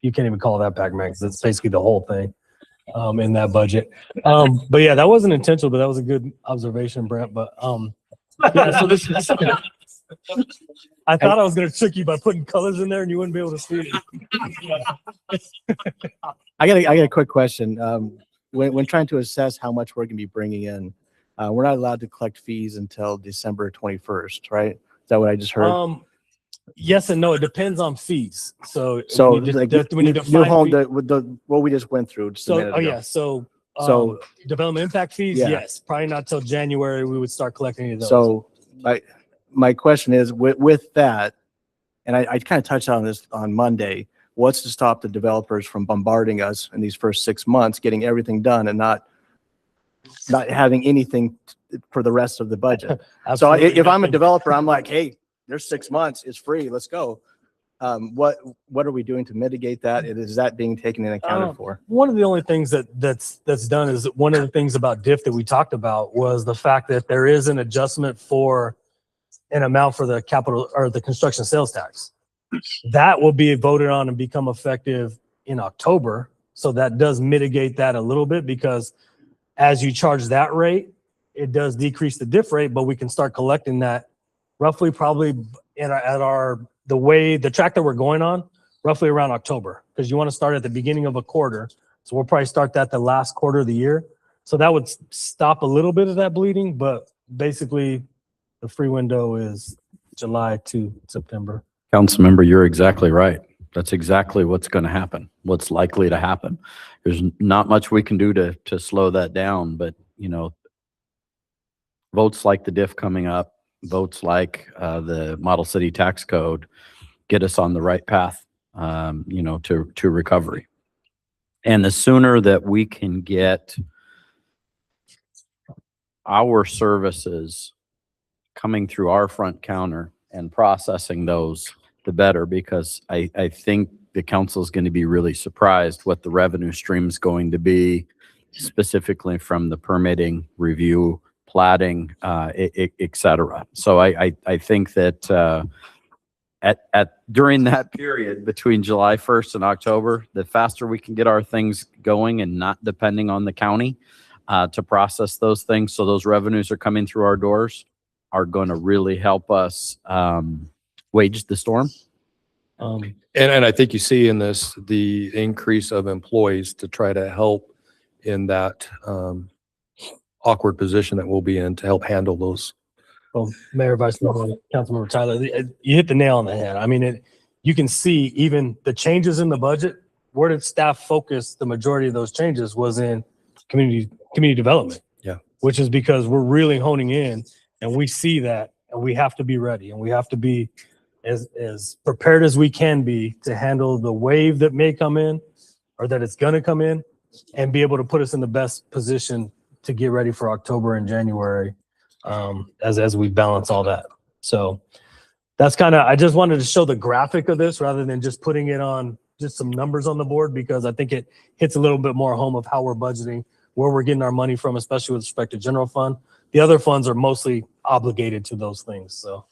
you can't even call that Pac-Man because it's basically the whole thing in that budget. But yeah, that wasn't intentional, but that was a good observation, Brent. But yeah, so this I thought I was going to trick you by putting colors in there and you wouldn't be able to see it. I got a quick question. When trying to assess how much we're going to be bringing in, we're not allowed to collect fees until December 21st, right? Is that what I just heard? Yes and no. It depends on fees. So So when like you new define home, fee- what we just went through. Just a minute ago. So development impact fees, Yeah. yes, probably not till January we would start collecting any of those. So my question is with that, and I kind of touched on this on Monday, what's to stop the developers from bombarding us in these first 6 months, getting everything done and not having anything for the rest of the budget? So Absolutely. if I'm a developer, I'm like, hey, there's 6 months, it's free, let's go. What are we doing to mitigate that? Is that being taken and accounted for? One of the only things that's done is one of the things about DIF that we talked about was the fact that there is an adjustment for an amount for the capital or the construction sales tax. That will be voted on and become effective in October. So that does mitigate that a little bit because as you charge that rate, it does decrease the DIF rate, but we can start collecting that roughly probably the track that we're going on, roughly around October, because you want to start at the beginning of a quarter. So we'll probably start that the last quarter of the year. So that would stop a little bit of that bleeding, but basically the free window is July to September. Councilmember, you're exactly right. That's exactly what's going to happen, what's likely to happen. There's not much we can do to slow that down, but votes like the DIF coming up, votes like the Model City Tax Code get us on the right path, to recovery. And the sooner that we can get our services coming through our front counter and processing those, the better, because I think the council is going to be really surprised what the revenue stream is going to be, specifically from the permitting, review, platting, et cetera. So I think that during that period between July 1st and October, the faster we can get our things going and not depending on the county to process those things, so those revenues are coming through our doors, are going to really help us wage the storm. And I think you see in this the increase of employees to try to help in that awkward position that we'll be in to help handle those. Well, Mayor, Vice Mayor, Councilmember Tyler, you hit the nail on the head. I mean, you can see even the changes in the budget. Where did staff focus? The majority of those changes was in community development. Yeah. Which is because we're really honing in and we see that and we have to be ready and we have to be as prepared as we can be to handle the wave that may come in or that it's going to come in and be able to put us in the best position to get ready for October and January as we balance all that. So that's I just wanted to show the graphic of this rather than just putting it on just some numbers on the board, because I think it hits a little bit more home of how we're budgeting, where we're getting our money from, especially with respect to general fund. The other funds are mostly obligated to those things. So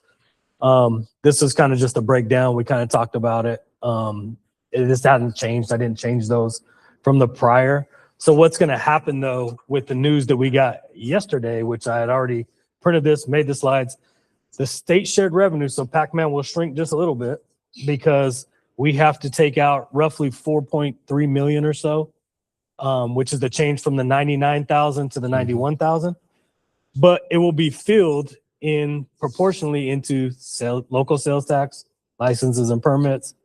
this is kind of just a breakdown. We kind of talked about it. It just hadn't changed. I didn't change those from the prior. So what's going to happen though with the news that we got yesterday, which I had already printed this, made the slides, the state shared revenue. So Pac-Man will shrink just a little bit because we have to take out roughly 4.3 million or so, which is the change from the 99,000 to the 91,000. But it will be filled in proportionally into local sales tax, licenses and permits,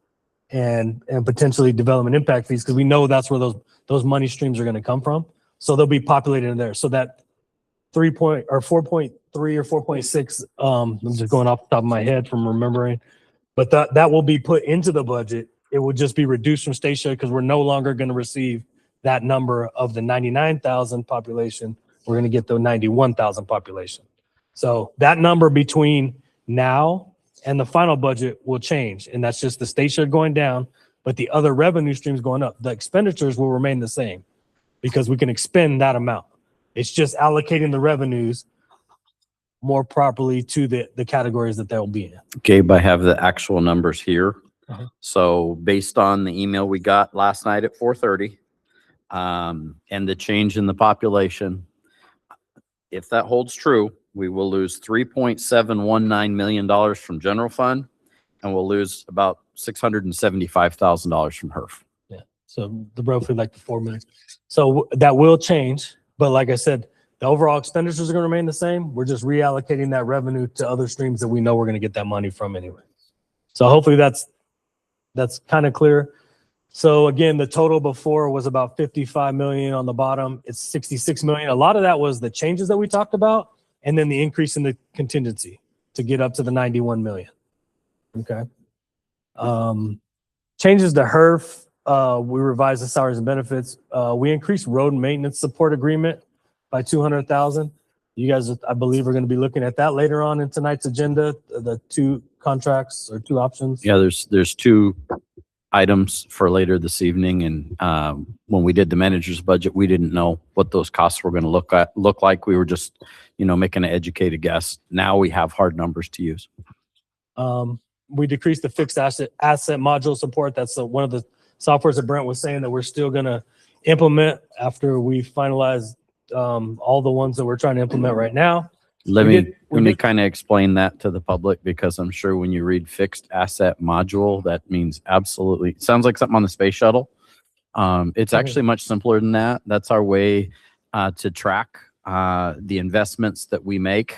and potentially development impact fees, because we know that's where those money streams are going to come from. So they'll be populated in there. So that 4.3 or 4.6, I'm just going off the top of my head from remembering, but that will be put into the budget. It will just be reduced from state share because we're no longer going to receive that number of the 99,000 population. We're going to get the 91,000 population. So that number between now and the final budget will change. And that's just the state share going down, but the other revenue streams going up. The expenditures will remain the same because we can expend that amount. It's just allocating the revenues more properly to the categories that they'll be in. Gabe, I have the actual numbers here. Uh-huh. So based on the email we got last night at 4:30, and the change in the population, if that holds true, we will lose $3.719 million from general fund, and we'll lose about $675,000 from HERF. Yeah. So the roughly like the 4 million. So that will change. But like I said, the overall expenditures are going to remain the same. We're just reallocating that revenue to other streams that we know we're going to get that money from anyway. So hopefully that's kind of clear. So again, the total before was about 55 million on the bottom. It's 66 million. A lot of that was the changes that we talked about, and then the increase in the contingency to get up to the 91 million. Okay. Changes to HERF. We revised the salaries and benefits. We increased road maintenance support agreement by 200,000. You guys, I believe, are going to be looking at that later on in tonight's agenda. The two contracts or two options? Yeah, there's two items for later this evening. And when we did the manager's budget, we didn't know what those costs were going to look like. We were just, making an educated guess. Now we have hard numbers to use. We decreased the fixed asset module support. That's one of the softwares that Brent was saying that we're still going to implement after we finalize all the ones that we're trying to implement right now. Let me kind of explain that to the public, because I'm sure when you read fixed asset module, that means absolutely, sounds like something on the space shuttle. It's actually much simpler than that. That's our way to track the investments that we make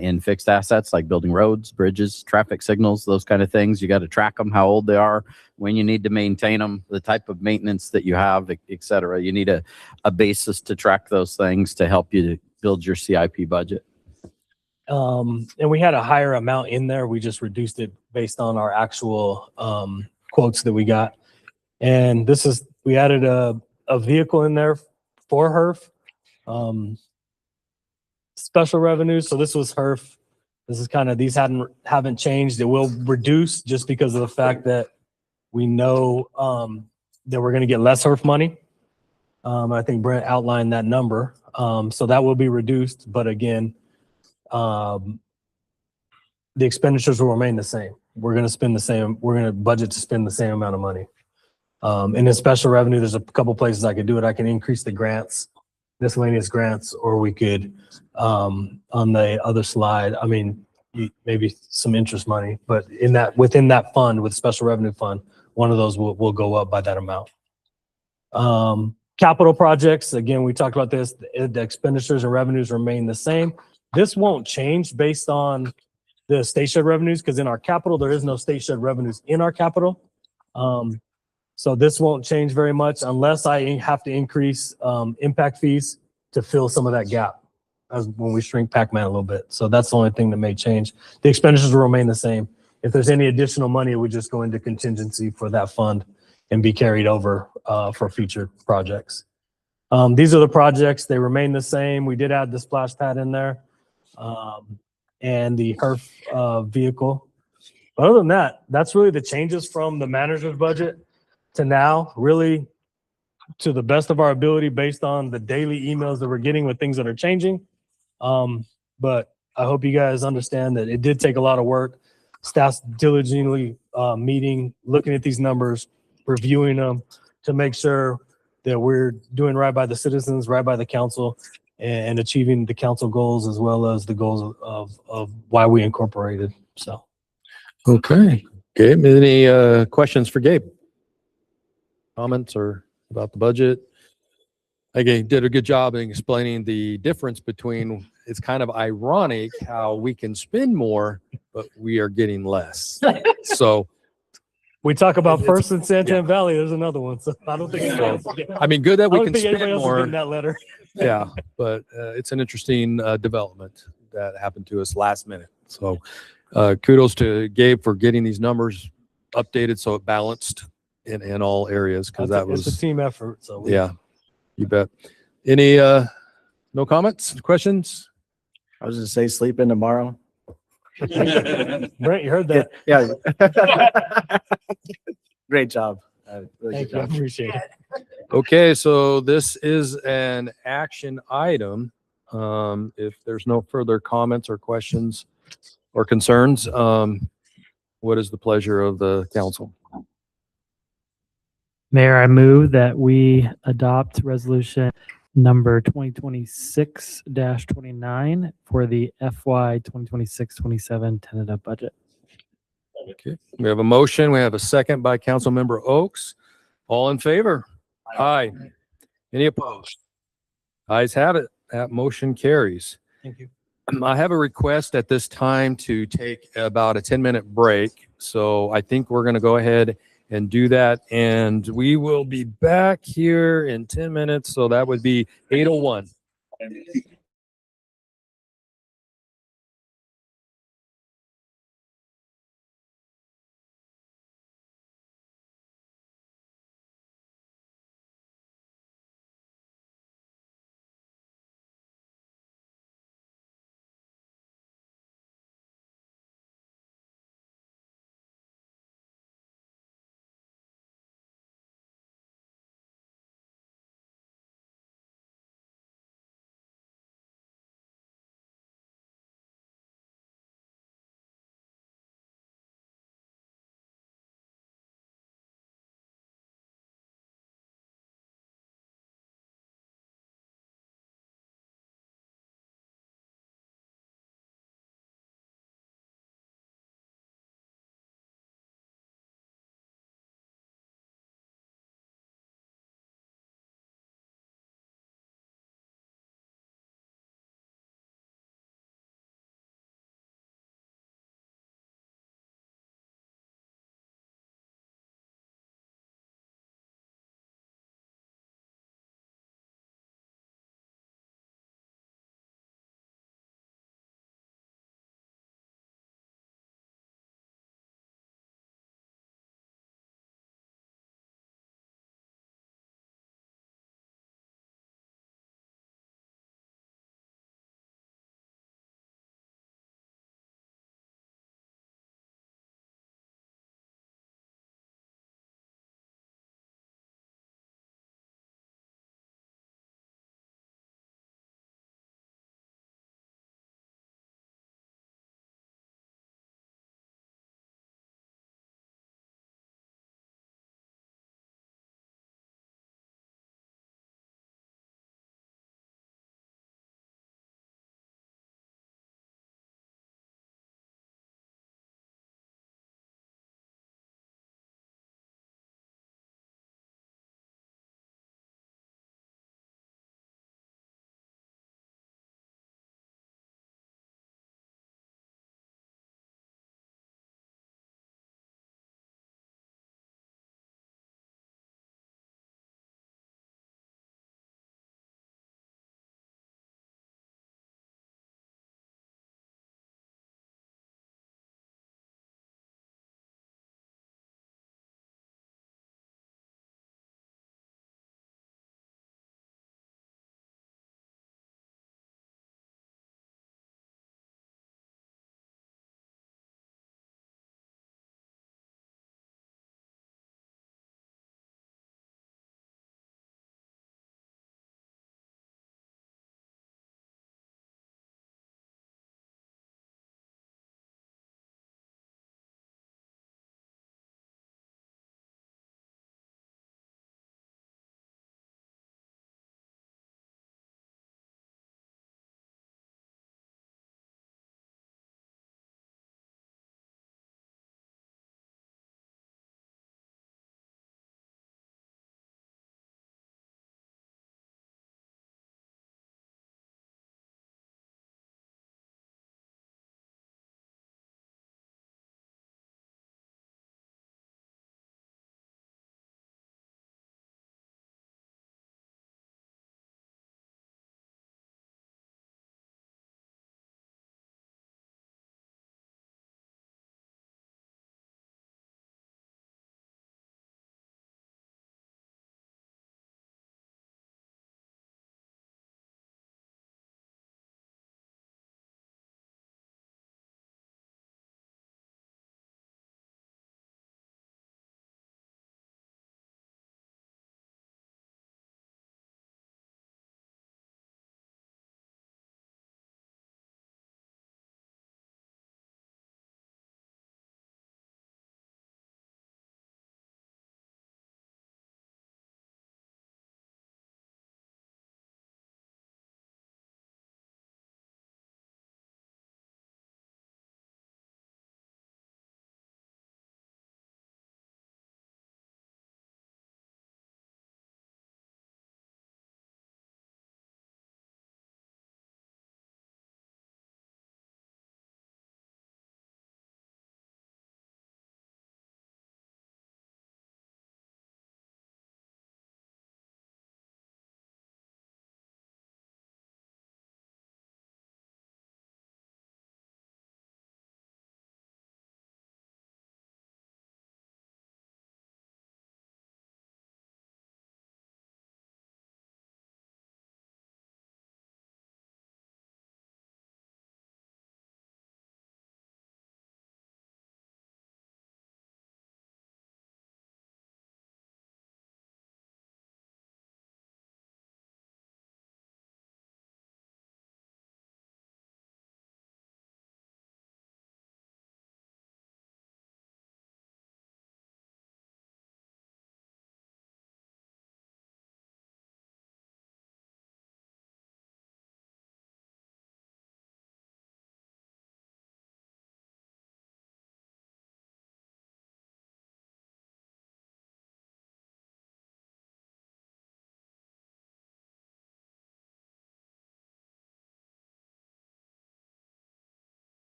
in fixed assets, like building roads, bridges, traffic signals, those kind of things. You got to track them, how old they are, when you need to maintain them, the type of maintenance that you have, et cetera. You need a basis to track those things to help you build your CIP budget. And we had a higher amount in there. We just reduced it based on our actual quotes that we got. And we added a vehicle in there for HERF. Special revenues. So this was HERF. This is these haven't changed. It will reduce just because of the fact that we know that we're going to get less HERF money. I think Brent outlined that number. So that will be reduced. But again, the expenditures will remain the same. We're going to spend the same. We're going to budget to spend the same amount of money. And in special revenue, there's a couple places I could do it. I can increase the grants, miscellaneous grants, or we could, on the other slide, maybe some interest money, but within that fund, with special revenue fund, one of those will go up by that amount. Capital projects, again, we talked about this, the expenditures and revenues remain the same. This won't change based on the state shed revenues, because in our capital, there is no state shed revenues in our capital. So this won't change very much unless I have to increase impact fees to fill some of that gap as when we shrink Pac-Man a little bit. So that's the only thing that may change. The expenditures will remain the same. If there's any additional money, it would just go into contingency for that fund and be carried over for future projects. These are the projects. They remain the same. We did add the splash pad in there and the HERF vehicle. But other than that, that's really the changes from the manager's budget to now, really to the best of our ability based on the daily emails that we're getting with things that are changing. But I hope you guys understand that it did take a lot of work. Staff's diligently meeting, looking at these numbers, reviewing them to make sure that we're doing right by the citizens, right by the council, and achieving the council goals as well as the goals of why we incorporated. So. Okay. Gabe, any questions for Gabe? Comments or about the budget? Again, did a good job in explaining the difference between, it's kind of ironic how we can spend more, but we are getting less. So we talk about First and Santan Valley. There's another one. So I don't think good that we can spend else is more. getting that letter. Yeah, but it's an interesting development that happened to us last minute. So kudos to Gabe for getting these numbers updated so it balanced in all areas, because that was a team effort. So yeah, you bet. Any no comments, questions? I was going to say sleep in tomorrow. Brent, you heard that? Yeah. Great job. Really Thank good you. I job. appreciate it. Okay, so this is an action item. If there's no further comments or questions or concerns, what is the pleasure of the council? Mayor, I move that we adopt resolution number 2026-29 for the FY 2026-27 tentative budget. Okay, we have a motion. We have a second by Councilmember Oaks. All in favor? Aye. Any opposed? Ayes have it. That motion carries. Thank you. I have a request at this time to take about a 10-minute break. So I think we're going to go ahead and do that. And we will be back here in 10 minutes. So that would be 8:01.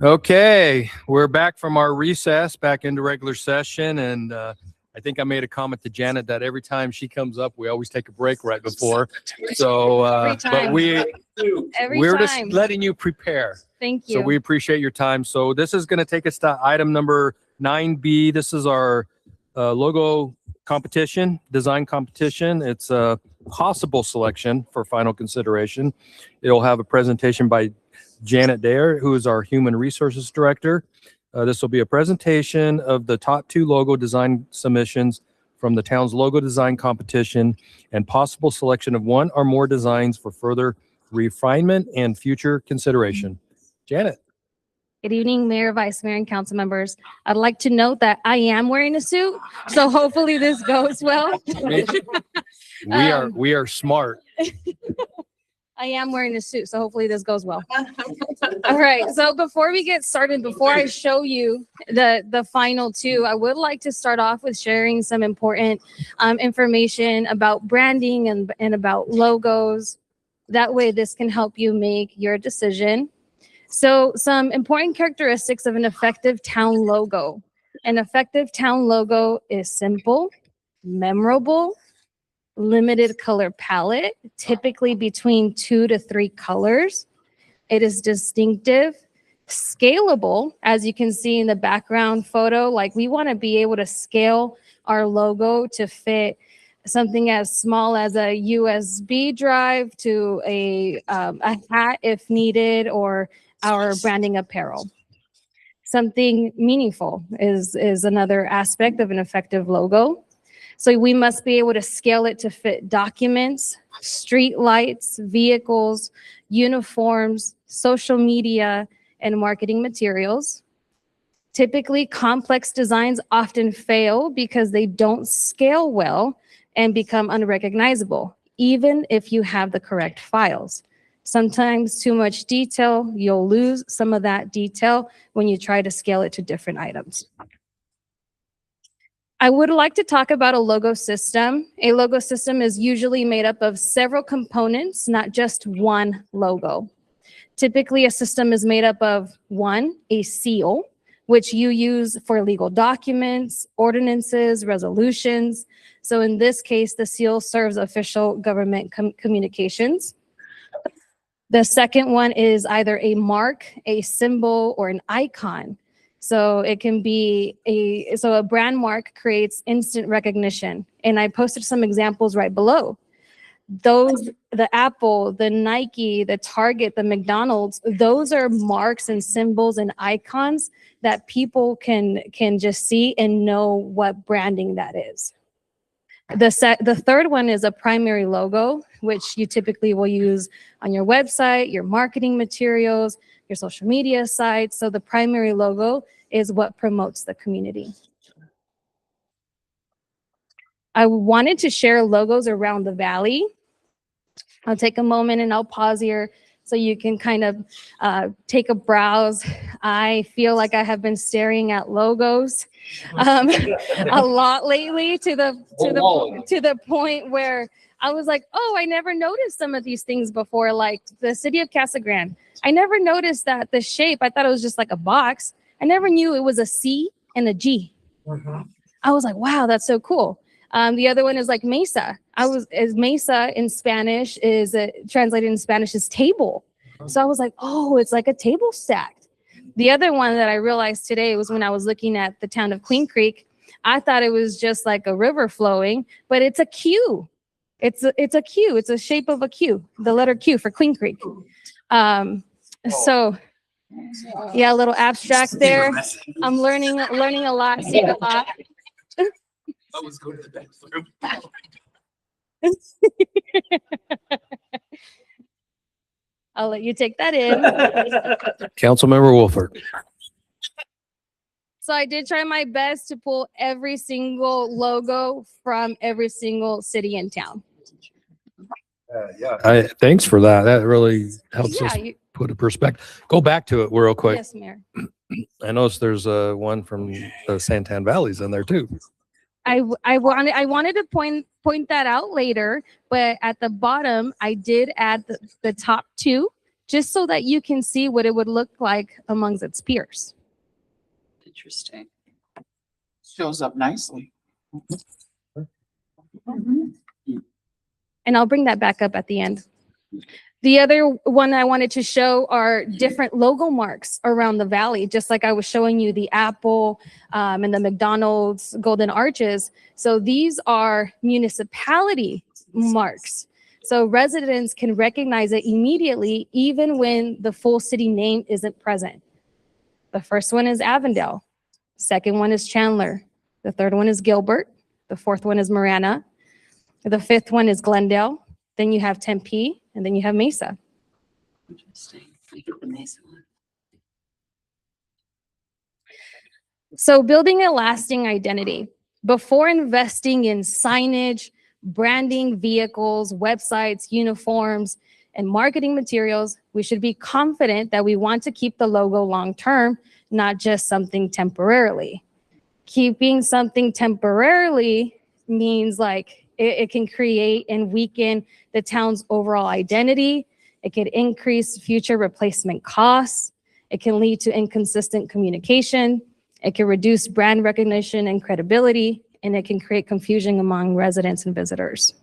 Okay, we're back from our recess, back into regular session, and I think I made a comment to Janet that every time she comes up, we always take a break right before. So, Every but time. Every we're time. just letting you prepare. Thank you. So we appreciate your time. So this is going to take us to item number 9B. This is our logo competition, design competition. It's a possible selection for final consideration. It'll have a presentation by Janet Dare, who is our Human Resources Director. This will be a presentation of the top 2 logo design submissions from the town's logo design competition and possible selection of 1 or more designs for further refinement and future consideration. Janet. Good evening, Mayor, Vice Mayor, and council members. I'd like to note that I am wearing a suit, so hopefully this goes well. We are smart. I am wearing a suit, so hopefully this goes well. All right, so before we get started, before I show you the final 2, I would like to start off with sharing some important information about branding and about logos. That way this can help you make your decision. So some important characteristics of an effective town logo. An effective town logo is simple, memorable, limited color palette, typically between 2 to 3 colors. It is distinctive, scalable, as you can see in the background photo. Like, we want to be able to scale our logo to fit something as small as a USB drive to a hat if needed, or our branding apparel. Something meaningful is another aspect of an effective logo. So we must be able to scale it to fit documents, street lights, vehicles, uniforms, social media, and marketing materials. Typically, complex designs often fail because they don't scale well and become unrecognizable, even if you have the correct files. Sometimes too much detail, you'll lose some of that detail when you try to scale it to different items. I would like to talk about a logo system. A logo system is usually made up of several components, not just one logo. Typically, a system is made up of 1, a seal, which you use for legal documents, ordinances, resolutions. So in this case, the seal serves official government communications. The second one is either a mark, a symbol, or an icon. So it can be a brand mark creates instant recognition. And I posted some examples right below. Those, the Apple, the Nike, the Target, the McDonald's, those are marks and symbols and icons that people can just see and know what branding that is. The third one is a primary logo, which you typically will use on your website, your marketing materials, your social media sites. So the primary logo is what promotes the community. I wanted to share logos around the valley. I'll take a moment and I'll pause here so you can kind of take a browse. I feel like I have been staring at logos a lot lately to the point where I was like, oh, I never noticed some of these things before, like the city of Casa Grande. I never noticed that the shape, I thought it was just like a box. I never knew it was a C and a G. I was like, wow, that's so cool. The other one is like mesa. Mesa in Spanish is translated in Spanish is table. So I was like, oh, it's like a table stacked. The other one that I realized today was when I was looking at the town of Queen Creek. I thought it was just like a river flowing, but it's a Q. It's a Q. It's a shape of a Q, the letter Q for Queen Creek. So yeah, a little abstract there. I'm learning a lot, seeing a lot. Always go to the bathroom. I'll let you take that in. Councilmember Wolford. So I did try my best to pull every single logo from every single city in town. Thanks for that. That really helps Yeah, us put a perspective. Go back to it real quick. Yes, Mayor. I noticed there's one from the Santan Valleys in there too. I wanted to point that out later, but at the bottom, I did add the top two, just so that you can see what it would look like amongst its peers. Interesting. Shows up nicely. And I'll bring that back up at the end. The other one I wanted to show are different logo marks around the valley, just like I was showing you the Apple and the McDonald's Golden Arches. So these are municipality marks. So residents can recognize it immediately, even when the full city name isn't present. The first one is Avondale. Second one is Chandler. The third one is Gilbert. The fourth one is Marana. The fifth one is Glendale. Then you have Tempe, and then you have Mesa. Interesting. I get the Mesa one. So building a lasting identity. Before investing in signage, branding, vehicles, websites, uniforms, and marketing materials, we should be confident that we want to keep the logo long-term, not just something temporarily. Keeping something temporarily means like it can create and weaken the town's overall identity. It could increase future replacement costs. It can lead to inconsistent communication. It can reduce brand recognition and credibility, and it can create confusion among residents and visitors.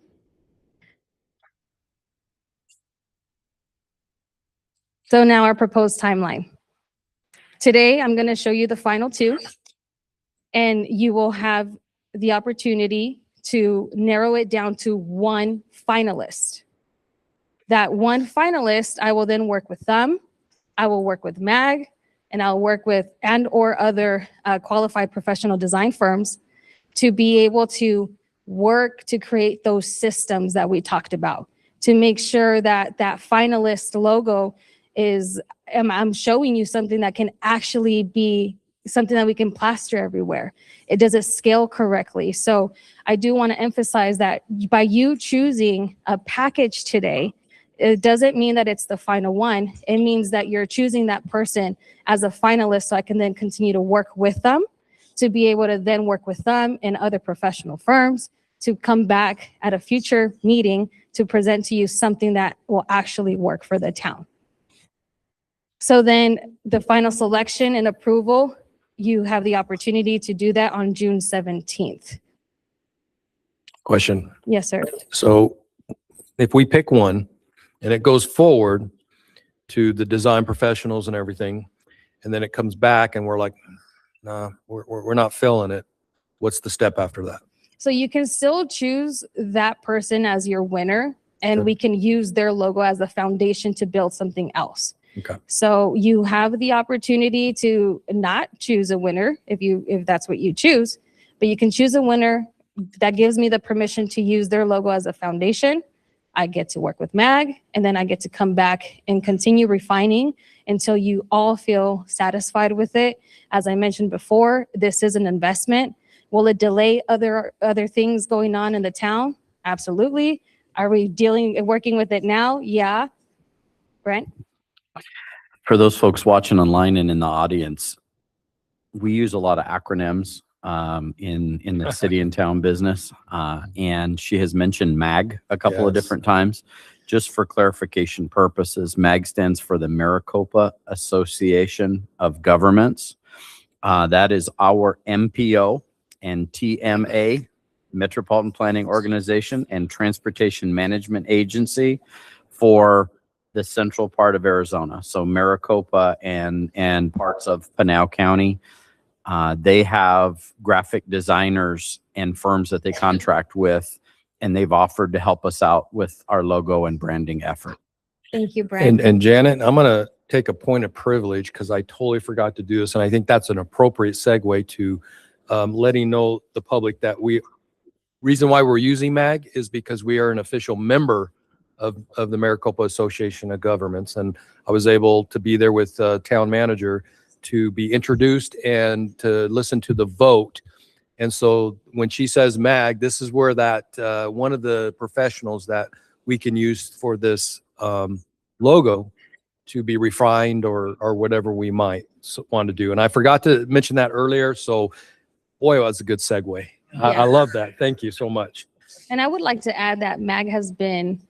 So now our proposed timeline. Today, I'm going to show you the final two, and you will have the opportunity to narrow it down to one finalist. That one finalist, I will then work with them, I will work with MAG, and I'll work with and/or other qualified professional design firms to be able to work to create those systems that we talked about, to make sure that that finalist logo is, I'm showing you something that can actually be something that we can plaster everywhere. It does it scale correctly. So I do want to emphasize that by you choosing a package today, it doesn't mean that it's the final one. It means that you're choosing that person as a finalist, so I can then continue to work with them, to be able to then work with them and other professional firms to come back at a future meeting to present to you something that will actually work for the town. So then the final selection and approval, you have the opportunity to do that on June 17th. Question. Yes, sir. So if we pick one and it goes forward to the design professionals and everything, and then it comes back and we're like, nah, we're not filling it, what's the step after that? So you can still choose that person as your winner, and we can use their logo as the foundation to build something else. Okay. So you have the opportunity to not choose a winner if that's what you choose, but you can choose a winner. That gives me the permission to use their logo as a foundation. I get to work with MAG, and then I get to come back and continue refining until you all feel satisfied with it. As I mentioned before, this is an investment. Will it delay other things going on in the town? Absolutely. Are we working with it now? Yeah. Brent? For those folks watching online and in the audience, we use a lot of acronyms in the city and town business. And she has mentioned MAG a couple of different times. Just for clarification purposes, MAG stands for the Maricopa Association of Governments. That is our MPO and TMA, Metropolitan Planning Organization and Transportation Management Agency for the central part of Arizona. So Maricopa and parts of Pinal County. They have graphic designers and firms that they contract with, and they've offered to help us out with our logo and branding effort. Thank you, Brent. And Janet, I'm going to take a point of privilege because I totally forgot to do this. And I think that's an appropriate segue to letting know the public that reason why we're using MAG is because we are an official member of the Maricopa Association of Governments. And I was able to be there with town manager to be introduced and to listen to the vote. And so when she says MAG, this is where that one of the professionals that we can use for this logo to be refined or whatever we might want to do. And I forgot to mention that earlier. So boy, that was a good segue. I love that. Thank you so much. And I would like to add that MAG has been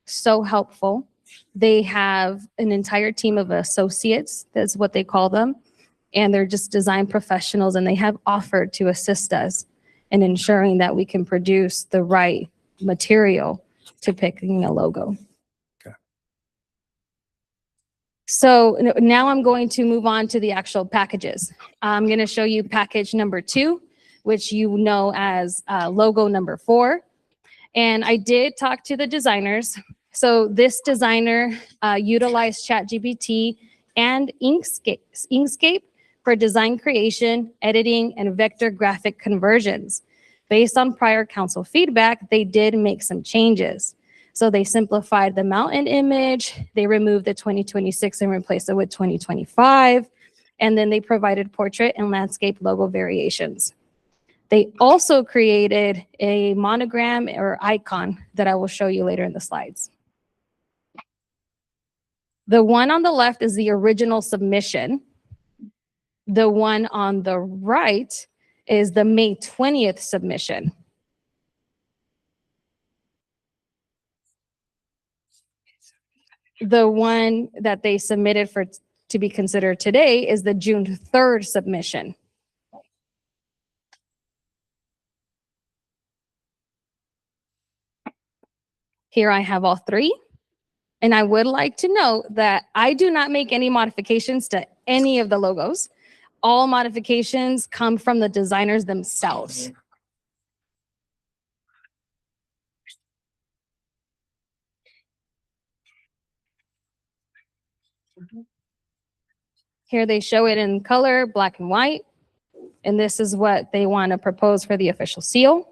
so helpful. They have an entire team of associates, that's what they call them. And they're just design professionals, and they have offered to assist us in ensuring that we can produce the right material to picking a logo. Okay. So now I'm going to move on to the actual packages. I'm going to show you package number 2, which you know as logo number 4. And I did talk to the designers. So this designer utilized ChatGPT and Inkscape for design creation, editing, and vector graphic conversions. Based on prior council feedback, they did make some changes. So they simplified the mountain image, they removed the 2026 and replaced it with 2025, and then they provided portrait and landscape logo variations. They also created a monogram or icon that I will show you later in the slides. The one on the left is the original submission. The one on the right is the May 20th submission. The one that they submitted for to be considered today is the June 3rd submission. Here I have all 3. And I would like to note that I do not make any modifications to any of the logos. All modifications come from the designers themselves. Here they show it in color, black and white. And this is what they want to propose for the official seal.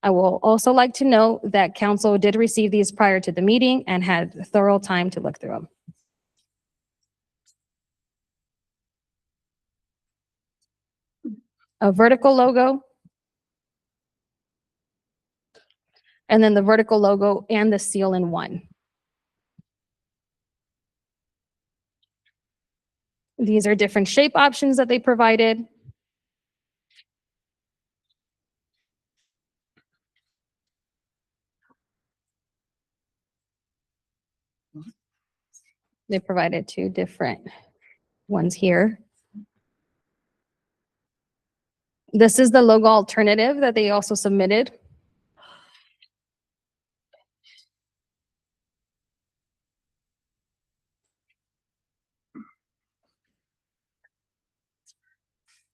I will also like to note that council did receive these prior to the meeting and had thorough time to look through them. A vertical logo. And then the vertical logo and the seal in one. These are different shape options that they provided. They provided 2 different ones here. This is the logo alternative that they also submitted.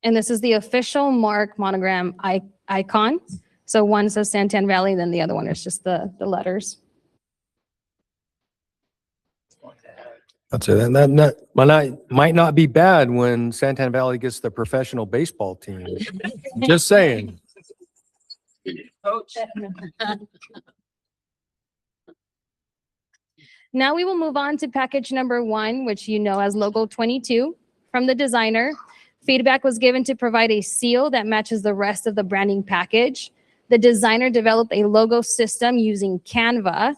And this is the official mark monogram icon. So one says Santan Valley, then the other one is just the letters. That's it. And that might not be bad when Santan Valley gets the professional baseball team. Just saying. Now we will move on to package number 1, which you know as logo 22 from the designer. Feedback was given to provide a seal that matches the rest of the branding package. The designer developed a logo system using Canva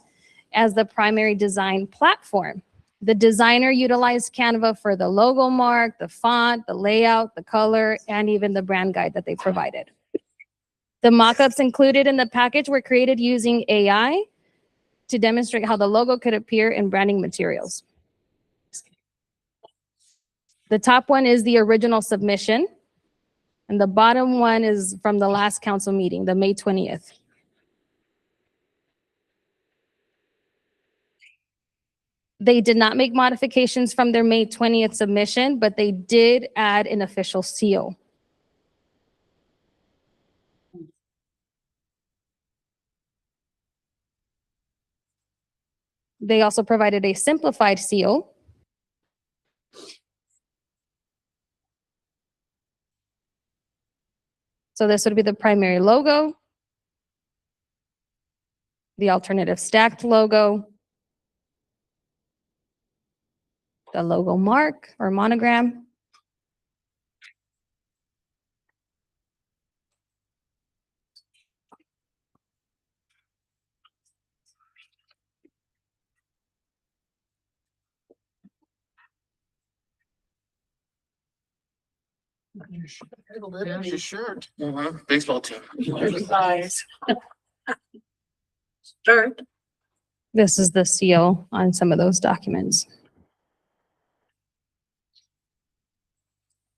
as the primary design platform. The designer utilized Canva for the logo mark, the font, the layout, the color, and even the brand guide that they provided. The mock-ups included in the package were created using AI to demonstrate how the logo could appear in branding materials. The top one is the original submission, and the bottom one is from the last council meeting, the May 20th. They did not make modifications from their May 20th submission, but they did add an official seal. They also provided a simplified seal. So this would be the primary logo, the alternative stacked logo, the logo mark or monogram, Your shirt. Baseball team. Shirt. This is the seal on some of those documents.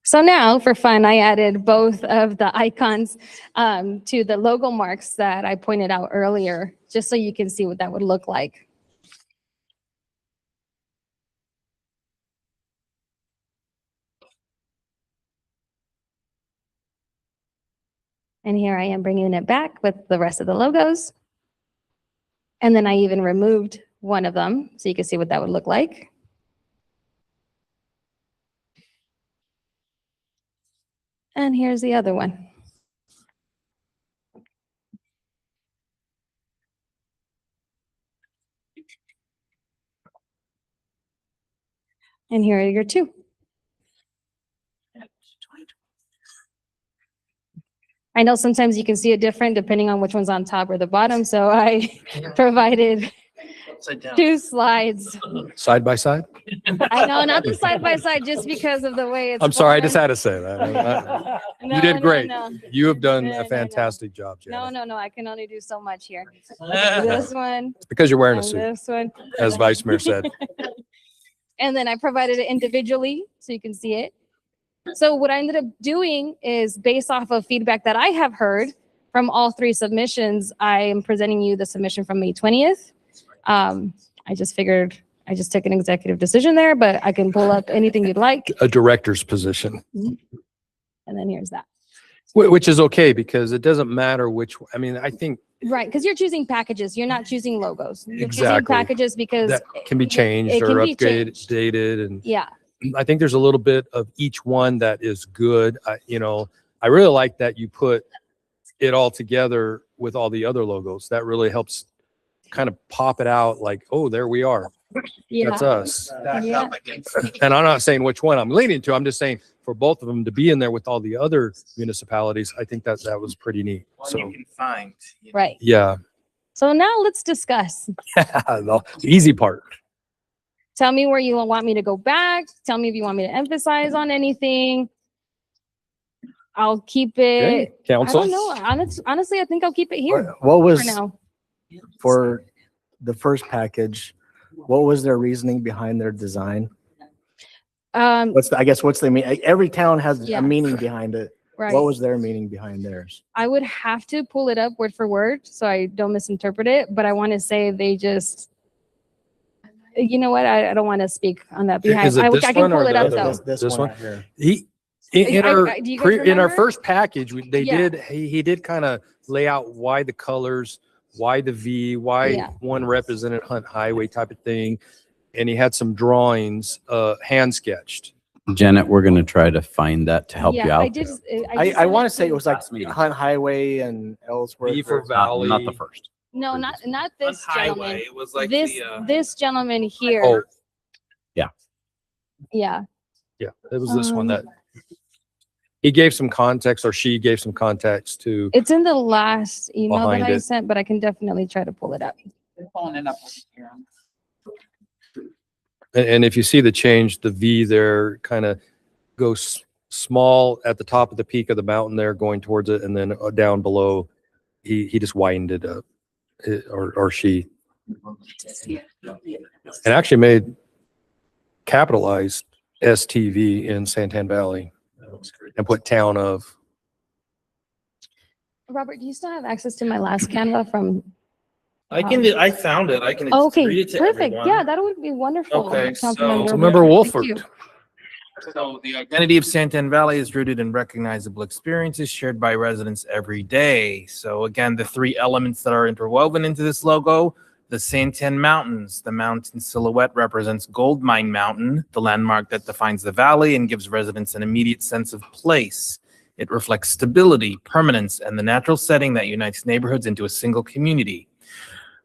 So now, for fun, I added both of the icons to the logo marks that I pointed out earlier, just so you can see what that would look like. And here I am bringing it back with the rest of the logos. And then I even removed one of them so you can see what that would look like. And here's the other one. And here are your two. I know sometimes you can see it different depending on which one's on top or the bottom, so I provided two slides. Side by side? I know, not the side by side, just because of the way it's. I'm sorry, I just formed. had to say that. No, You did no, great. no. You have done No, a no, fantastic job, Janet. No, I can only do so much here. This one. Because you're wearing a and suit, This one. as Vice Mayor said. And then I provided it individually so you can see it. So what I ended up doing is, based off of feedback that I have heard from all three submissions, I am presenting you the submission from May 20th. I just figured I just took an executive decision there, but I can pull up anything you'd like. A director's position, And then here's that. which is okay because it doesn't matter which, I mean, I think Right, because you're choosing packages. You're not choosing logos. You're choosing Exactly. packages because that can be changed it or can be updated and yeah. I think there's a little bit of each one that is good. I really like that you put it all together with all the other logos. That really helps kind of pop it out like, oh, there we are. That's us. Yeah. And I'm not saying which one I'm leaning to. I'm just saying for both of them to be in there with all the other municipalities, I think that was pretty neat. One So, you can find. Right. yeah, So now let's discuss. the easy part. Tell me where you want me to go back. Tell me if you want me to emphasize on anything. I'll keep Okay, it. council? I don't know. Honestly, I think I'll keep it here What was, for now. for the first package, what was their reasoning behind their design? What's the mean? Every town has Yeah. a meaning behind it. Right. What was their meaning behind theirs? I would have to pull it up word for word so I don't misinterpret it, but I want to say they just, you know what? I don't want to speak on that behalf. Is it I this can one or pull it the up other though. one? This This one one? right here. In I- our do you guys in our remember? first package, they Yeah. did, he did kind of lay out why the colors, why the V, why Yeah. one represented Hunt Highway type of thing. And he had some drawings, hand sketched. Janet, we're going to try to find that to help you Yeah, out. I did. I want to say it was like Hunt Highway and Ellsworth. V for or- Valley. Not the first. No, not this Highway, gentleman. it was like This the, this gentleman here. Oh, Yeah. yeah, it was this one Um, that he gave some context or she gave some context to. It's in the last email that Behind I it. sent, but I can definitely try to pull it up. Pulling it up here. And if you see the change, the V there kind of goes small at the top of the peak of the mountain there going towards it. And then down below, he just widened it up or she. And actually made capitalized STV in Santan Valley and put town of. Robert, do you still have access to my last Canva from? I found it. I can Okay, read it to perfect. everyone. Yeah, that would be wonderful. Okay, Councilmember. so- Member Thank Wolford. you. So the identity of Santan Valley is rooted in recognizable experiences shared by residents every day. So again, the three elements that are interwoven into this logo, the Santan Mountains. The mountain silhouette represents Gold Mine Mountain, the landmark that defines the valley and gives residents an immediate sense of place. It reflects stability, permanence, and the natural setting that unites neighborhoods into a single community.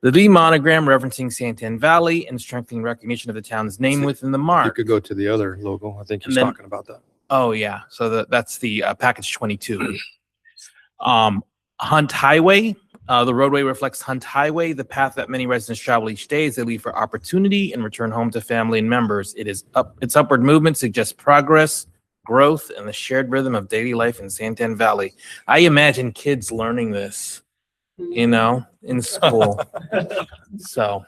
The V monogram referencing Santan Valley and strengthening recognition of the town's name within the You mark. could go to the other logo. I think he's And then- talking about that. Oh, yeah. So that's the package 22. Hunt Highway. The roadway reflects Hunt Highway, the path that many residents travel each day as they leave for opportunity and return home to family and members. Its upward movement suggests progress, growth, and the shared rhythm of daily life in Santan Valley. I imagine kids learning this, in school. So,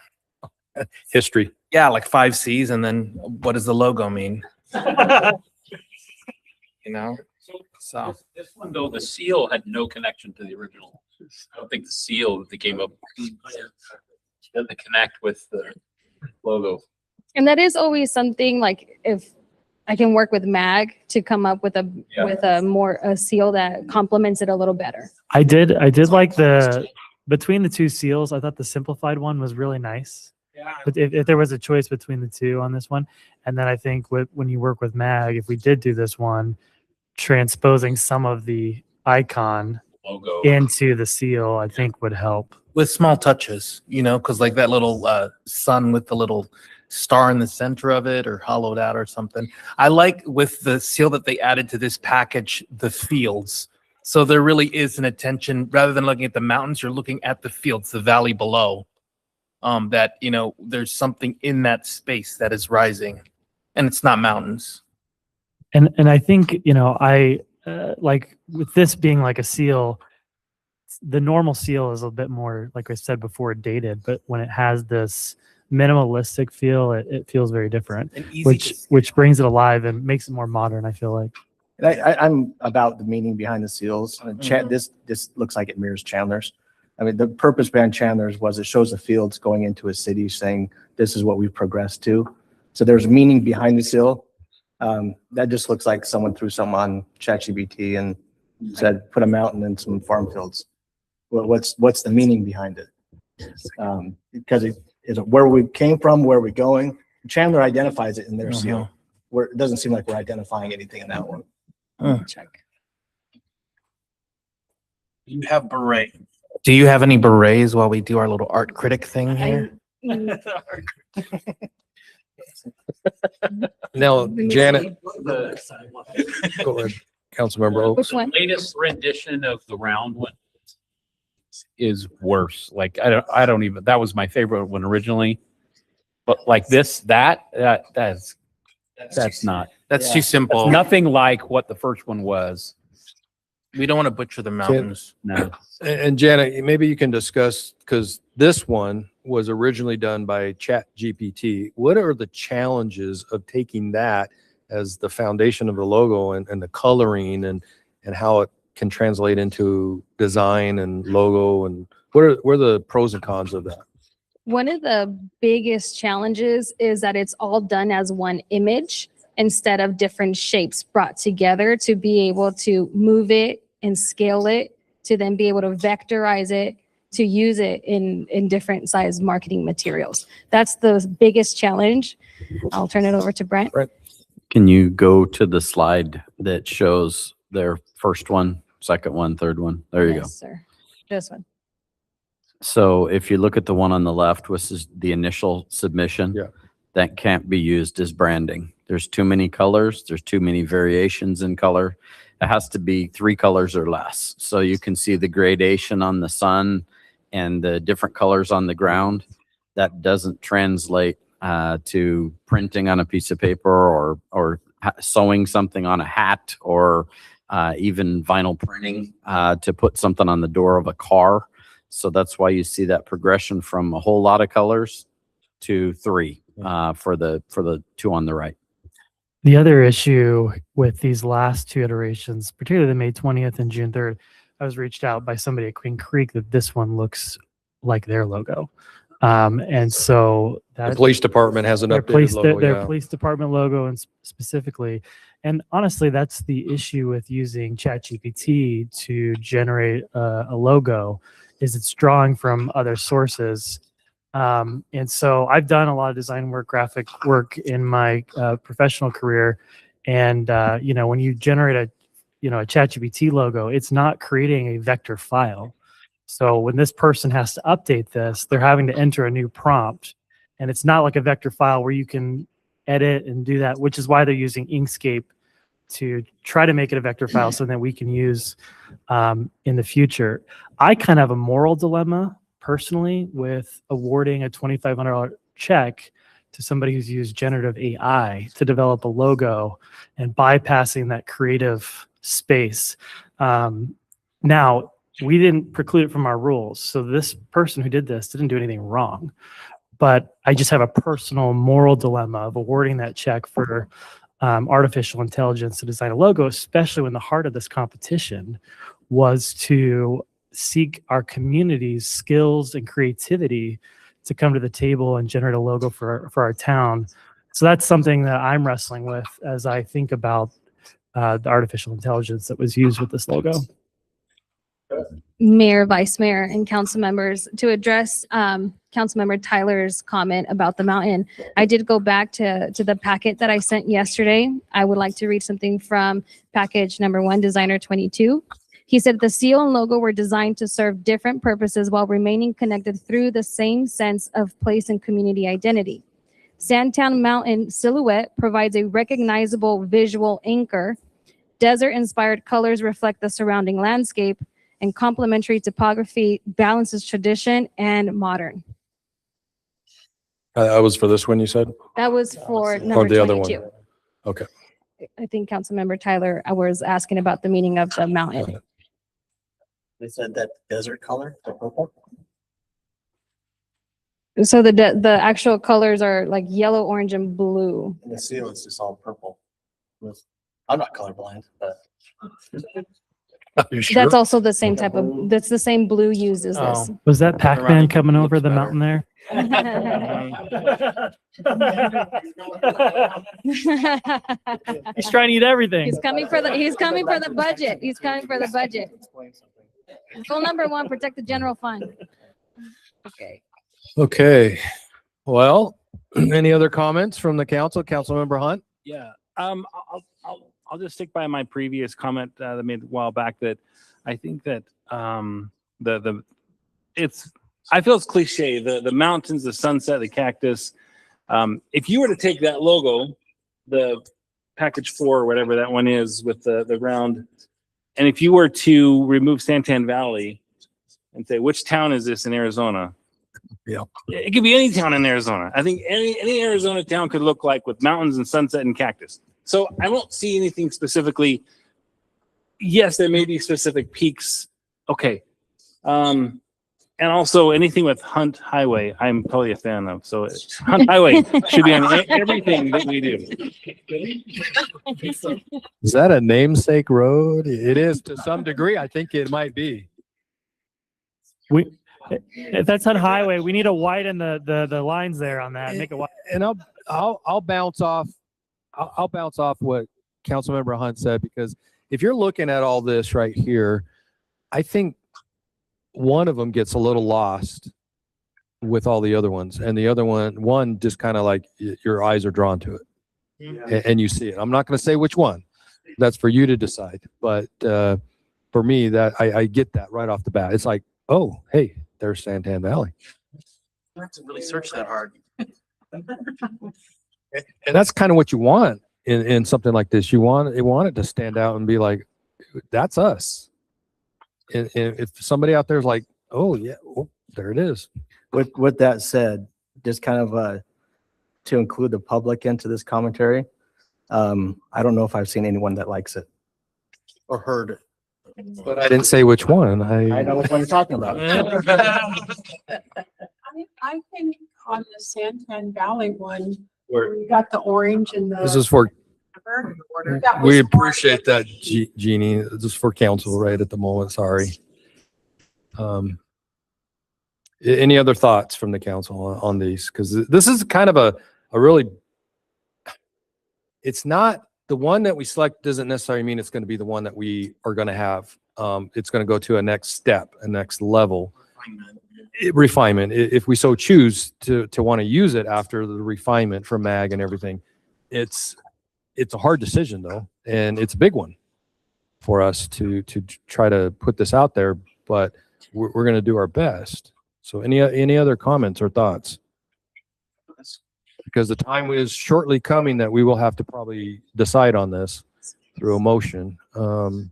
History. yeah, like 5 C's, and then what does the logo mean? So This one though, the seal had no connection to the original. I don't think the seal that came up doesn't connect with the logo. And that is always something like if I can work with MAG to come up with a seal that complements it a little better. I did like between the two seals, I thought the simplified one was really nice. Yeah. But if there was a choice between the two on this one, and then I think when you work with MAG, if we did do this one, transposing some of the icon Logo into the seal, I think would help. with small touches, because like that little sun with the little star in the center of it or hollowed out or something. I like with the seal that they added to this package, the fields. So there really is an attention, rather than looking at the mountains, you're looking at the fields, the valley below. That, there's something in that space that is rising, and it's not mountains. And I think, I like with this being like a seal, the normal seal is a bit more, like I said before, dated, but when it has this minimalistic feel, it feels very different, And easy which brings it alive and makes it more modern, I feel like. And I'm about the meaning behind the seals. This looks like it mirrors Chandler's. I mean, the purpose behind Chandler's was it shows the fields going into a city saying, this is what we've progressed to. So there's meaning behind the seal. That just looks like someone threw something on ChatGPT and said, put a mountain and some farm fields. Well, what's the meaning behind it? Because is it where we came from, where we're going? Chandler identifies it in their seal. Where it doesn't seem like we're identifying anything in that one. Check. You have beret. Do you have any berets while we do our little art critic thing here? Now, Janet. Go ahead, Councilmember Oaks. Which one? Latest rendition of the round one. Is worse. Like I don't even, that was my favorite one originally. But like that's not. That's too simple. That's nothing like what the first one was. We don't want to butcher the mountains. No. And Janet, maybe you can discuss, because this one was originally done by ChatGPT. What are the challenges of taking that as the foundation of the logo and the coloring and how it can translate into design and logo, and what are the pros and cons of that? One of the biggest challenges is that it's all done as one image instead of different shapes brought together to be able to move it and scale it, to then be able to vectorize it, to use it in different size marketing materials. That's the biggest challenge. I'll turn it over to Brent. Can you go to the slide that shows their first one, second one, third one? There you go. Yes, sir. This one. So if you look at the one on the left, which is the initial submission, that can't be used as branding. There's too many colors. There's too many variations in color. It has to be 3 colors or less. So you can see the gradation on the sun and the different colors on the ground. That doesn't translate to printing on a piece of paper or sewing something on a hat or even vinyl printing to put something on the door of a car. So that's why you see that progression from a whole lot of colors to 3 for the 2 on the right. The other issue with these last 2 iterations, particularly the May 20th and June 3rd, I was reached out by somebody at Queen Creek that this one looks like their logo. And so that The police department has an updated logo. their police department logo and specifically. And honestly, that's the issue with using ChatGPT to generate a logo, is it's drawing from other sources. And so I've done a lot of design work, graphic work in my professional career. And, when you generate a ChatGPT logo, it's not creating a vector file. So when this person has to update this, they're having to enter a new prompt. And it's not like a vector file where you can edit and do that, which is why they're using Inkscape to try to make it a vector file so that we can use in the future. I kind of have a moral dilemma personally with awarding a $2,500 check to somebody who's used generative AI to develop a logo and bypassing that creative space. Now, we didn't preclude it from our rules. So this person who did this didn't do anything wrong. But I just have a personal moral dilemma of awarding that check for artificial intelligence to design a logo, especially when the heart of this competition was to seek our community's skills and creativity to come to the table and generate a logo for our town. So that's something that I'm wrestling with as I think about the artificial intelligence that was used with this logo. Mayor, Vice Mayor, and council members, to address Councilmember Tyler's comment about the mountain. I did go back to the packet that I sent yesterday. I would like to read something from package number 1, Designer 22. He said the seal and logo were designed to serve different purposes while remaining connected through the same sense of place and community identity. Sandtown Mountain silhouette provides a recognizable visual anchor. Desert-inspired colors reflect the surrounding landscape, and complementary topography balances tradition and modern. That was for this one, you said? That was for Or number the other one? 22. Okay. I think Councilmember Tyler was asking about the meaning of the mountain. They said that desert color, the purple. So the actual colors are like yellow, orange, and blue. In the seal, it's just all purple. I'm not colorblind, but. That's also the same type of, that's the same blue used as this. Was that Pac-Man coming over the mountain there? He's trying to eat everything. He's coming for the budget. He's coming for the budget. Goal number 1, protect the general fund. Okay. Okay. Well, any other comments from the council? Councilmember Hunt? Yeah. I'll just stick by my previous comment that I made a while back, that I think that I feel it's cliche, the mountains, the sunset, the cactus. If you were to take that logo, the package 4 or whatever that one is with the round, and if you were to remove Santan Valley and say, which town is this in Arizona? Yeah. It could be any town in Arizona. I think any Arizona town could look like with mountains and sunset and cactus. So I don't see anything specifically. Yes, there may be specific peaks. Okay. And also anything with Hunt Highway, I'm totally a fan of. So Hunt Highway should be on everything that we do. Is that a namesake road? It is to some degree. I think it might be. If that's on highway, we need to widen the lines there on that. Make it wide. And I'll bounce off. I'll bounce off what Councilmember Hunt said, because if you're looking at all this right here, I think one of them gets a little lost with all the other ones, and the other one just kind of like your eyes are drawn to it, and you see it. I'm not going to say which one. That's for you to decide. But for me, that I get that right off the bat. It's like, oh, hey, there's Santan Valley. You have to really search that hard. And that's kind of what you want in something like this. You want it to stand out and be like, that's us. And if somebody out there is like, oh yeah, oh, there it is. With that said, just kind of to include the public into this commentary, I don't know if I've seen anyone that likes it or heard it. But I didn't say which one. I know which one you're talking about. I think on the Santan Valley one, Where- where you got the orange and the. This is for, That we was appreciate that, Jeannie. This is for council right at the moment. Sorry. Any other thoughts from the council on these? Because this is kind of a really, it's not, the one that we select doesn't necessarily mean it's going to be the one that we are going to have. It's going to go to a next step, a next level. Refinement. If we so choose to want to use it after the refinement from MAG and everything, it's a hard decision though, and it's a big one for us to try to put this out there, but we're going to do our best. So any other comments or thoughts? Because the time is shortly coming that we will have to probably decide on this through a motion. And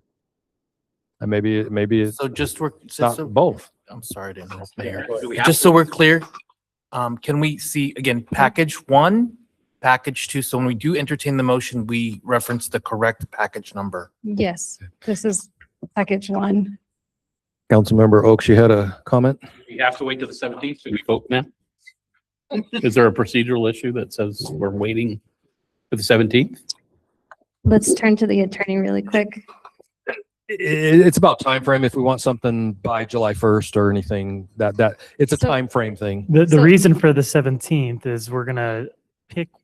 maybe it's So just not both. I'm sorry to interrupt, Mayor. Just so we're clear, Can we see again, package one, package two? So when we do entertain the motion, we reference the correct package number. Yes, this is package one. Councilmember Oaks, you had a comment? We have to wait till the 17th to vote now? Is there a procedural issue that says we're waiting for the 17th? Let's turn to the attorney really quick. It's about time frame. If we want something by July 1st or anything, that it's a So- time frame thing. The So- reason for the 17th is we're gonna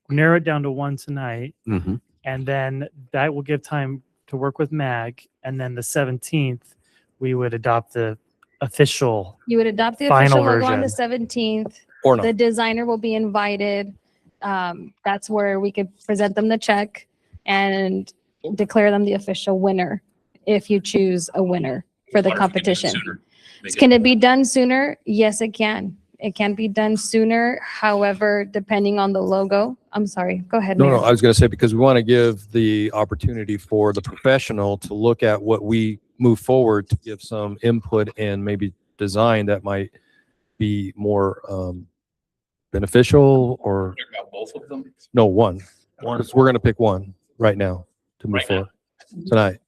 narrow it down to one tonight, Mhm. and then that will give time to work with MAG, and then the 17th, we would adopt the official. You would adopt the Final official logo on the version. 17th. Or not. The designer will be invited. That's where we could present them the check and declare them the official winner if you choose a winner for the competition. Can it be done sooner? Yes, it can. It can be done sooner. However, depending on the logo, I'm sorry, go ahead. No, Mayor. I was going to say, because we want to give the opportunity for the professional to look at what we move forward to give some input and maybe design that might be more beneficial or About both of them? no, one. Because we're going to pick one right now to move Right now. forward tonight.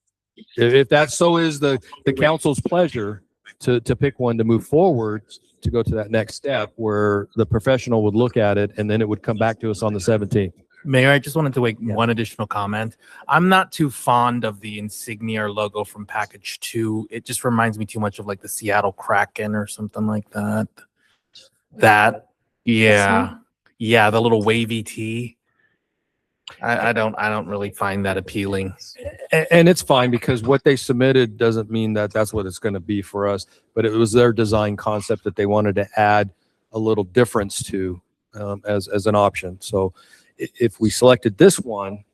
If that so is the council's pleasure to pick one to move forward, to go to that next step where the professional would look at it and then it would come back to us on the 17th. Mayor, I just wanted to make one additional comment. I'm not too fond of the insignia or logo from package two. It just reminds me too much of like the Seattle Kraken or something like that. Yeah, the little wavy T. I don't really find that appealing. And it's fine because what they submitted doesn't mean that that's what it's going to be for us, but it was their design concept that they wanted to add a little difference to as an option. So if we selected this one,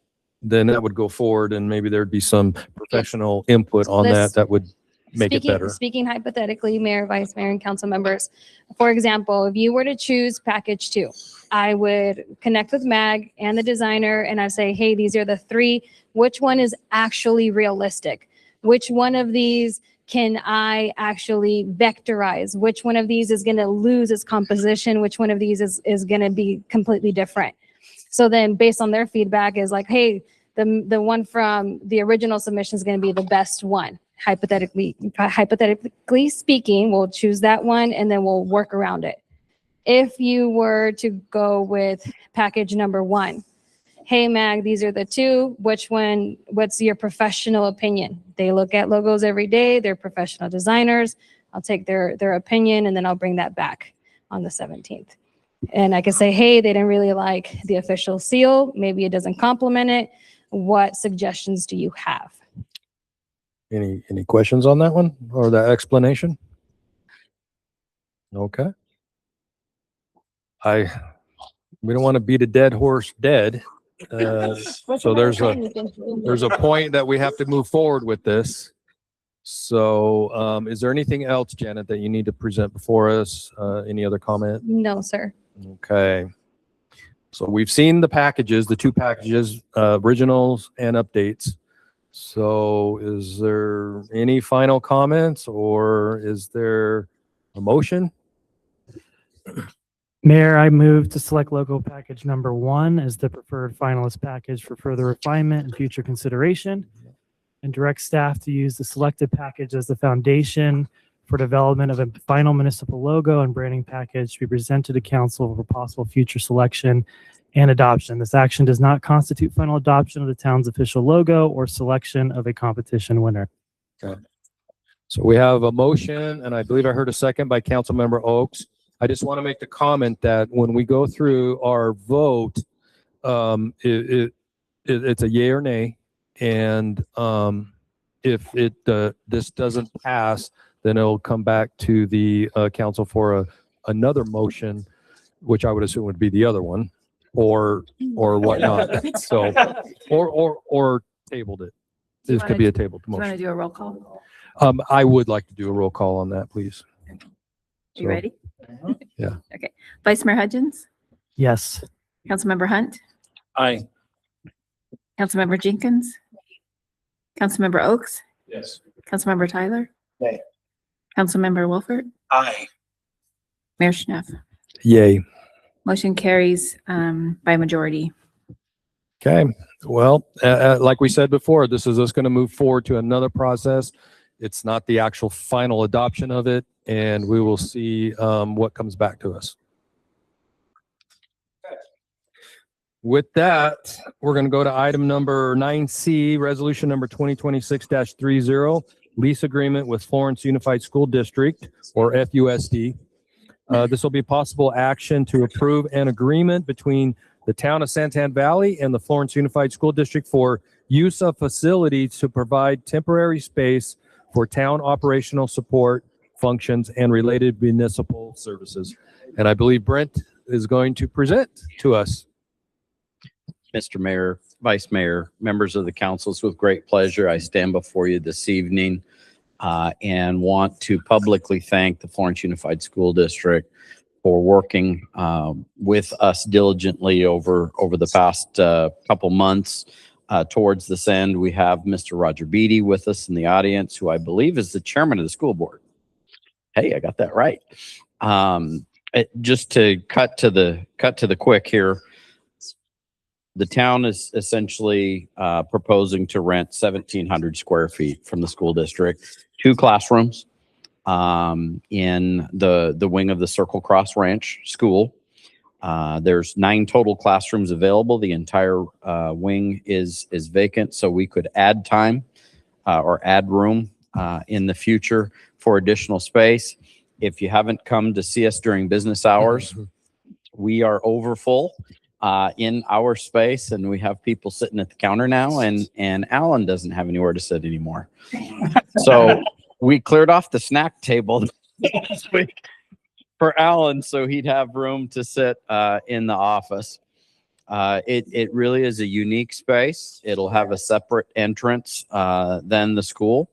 then that would go forward and maybe there'd be some professional input on Let's- that would make it better. Speaking hypothetically, Mayor, Vice Mayor, and council members, for example, if you were to choose package two, I would connect with MAG and the designer and I say, hey, these are the three. Which one is actually realistic? Which one of these can I actually vectorize? Which one of these is going to lose its composition? Which one of these is going to be completely different? So then based on their feedback is like, hey, the one from the original submission is going to be the best one. Hypothetically speaking, we'll choose that one and then we'll work around it. If you were to go with package number one, hey MAG, these are the two, which one, what's your professional opinion? They look at logos every day, they're professional designers. I'll take their opinion and then I'll bring that back on the 17th. And I can say, hey, they didn't really like the official seal, maybe it doesn't complement it. What suggestions do you have? Any questions on that one or that explanation? Okay. We don't want to beat a dead horse dead. So there's a point that we have to move forward with this. So is there anything else, Janet, that you need to present before us? Any other comment? No, sir. Okay. So we've seen the packages, the two packages, originals and updates. So is there any final comments or is there a motion? Mayor, I move to select logo package number one as the preferred finalist package for further refinement and future consideration, and direct staff to use the selected package as the foundation for development of a final municipal logo and branding package to be presented to council for possible future selection and adoption. This action does not constitute final adoption of the town's official logo or selection of a competition winner. Okay. So we have a motion, and I believe I heard a second by Councilmember Oaks. I just want to make the comment that when we go through our vote, it's a yay or nay. And if this doesn't pass, then it'll come back to the council for another motion, which I would assume would be the other one, or whatnot. So, or tabled it. This could be a tabled Do you want motion. to do a roll call? I would like to do a roll call on that, please. You So, ready? Yeah. Okay. Vice Mayor Hudgens, Yes. Councilmember Hunt, Aye. Councilmember Jenkins, Councilmember Oaks, Yes. Councilmember Tyler, Nay. Councilmember Wolford, Aye. Mayor Schneff. Yay. Motion carries by majority. Okay, well, like we said before, this is just going to move forward to another process. It's not the actual final adoption of it, and we will see what comes back to us. With that, we're going to go to item number 9C, resolution number 2026-30, lease agreement with Florence Unified School District, or FUSD. This will be possible action to approve an agreement between the town of Santan Valley and the Florence Unified School District for use of facilities to provide temporary space for town operational support functions and related municipal services. And I believe Brent is going to present to us. Mr. Mayor, Vice Mayor, members of the council, it's with great pleasure I stand before you this evening and want to publicly thank the Florence Unified School District for working with us diligently over the past couple months towards this end. We have Mr. Roger Beatty with us in the audience, who I believe is the chairman of the school board. Hey, I got that right. Just to cut to the quick here. The town is essentially proposing to rent 1,700 square feet from the school district, 2 classrooms in the wing of the Circle Cross Ranch School. There's 9 total classrooms available. The entire wing is vacant, so we could add time or add room in the future for additional space. If you haven't come to see us during business hours, we are over full in our space, and we have people sitting at the counter now, and Alan doesn't have anywhere to sit anymore. So we cleared off the snack table this week for Alan, so he'd have room to sit in the office. It really is a unique space. It'll have a separate entrance than the school,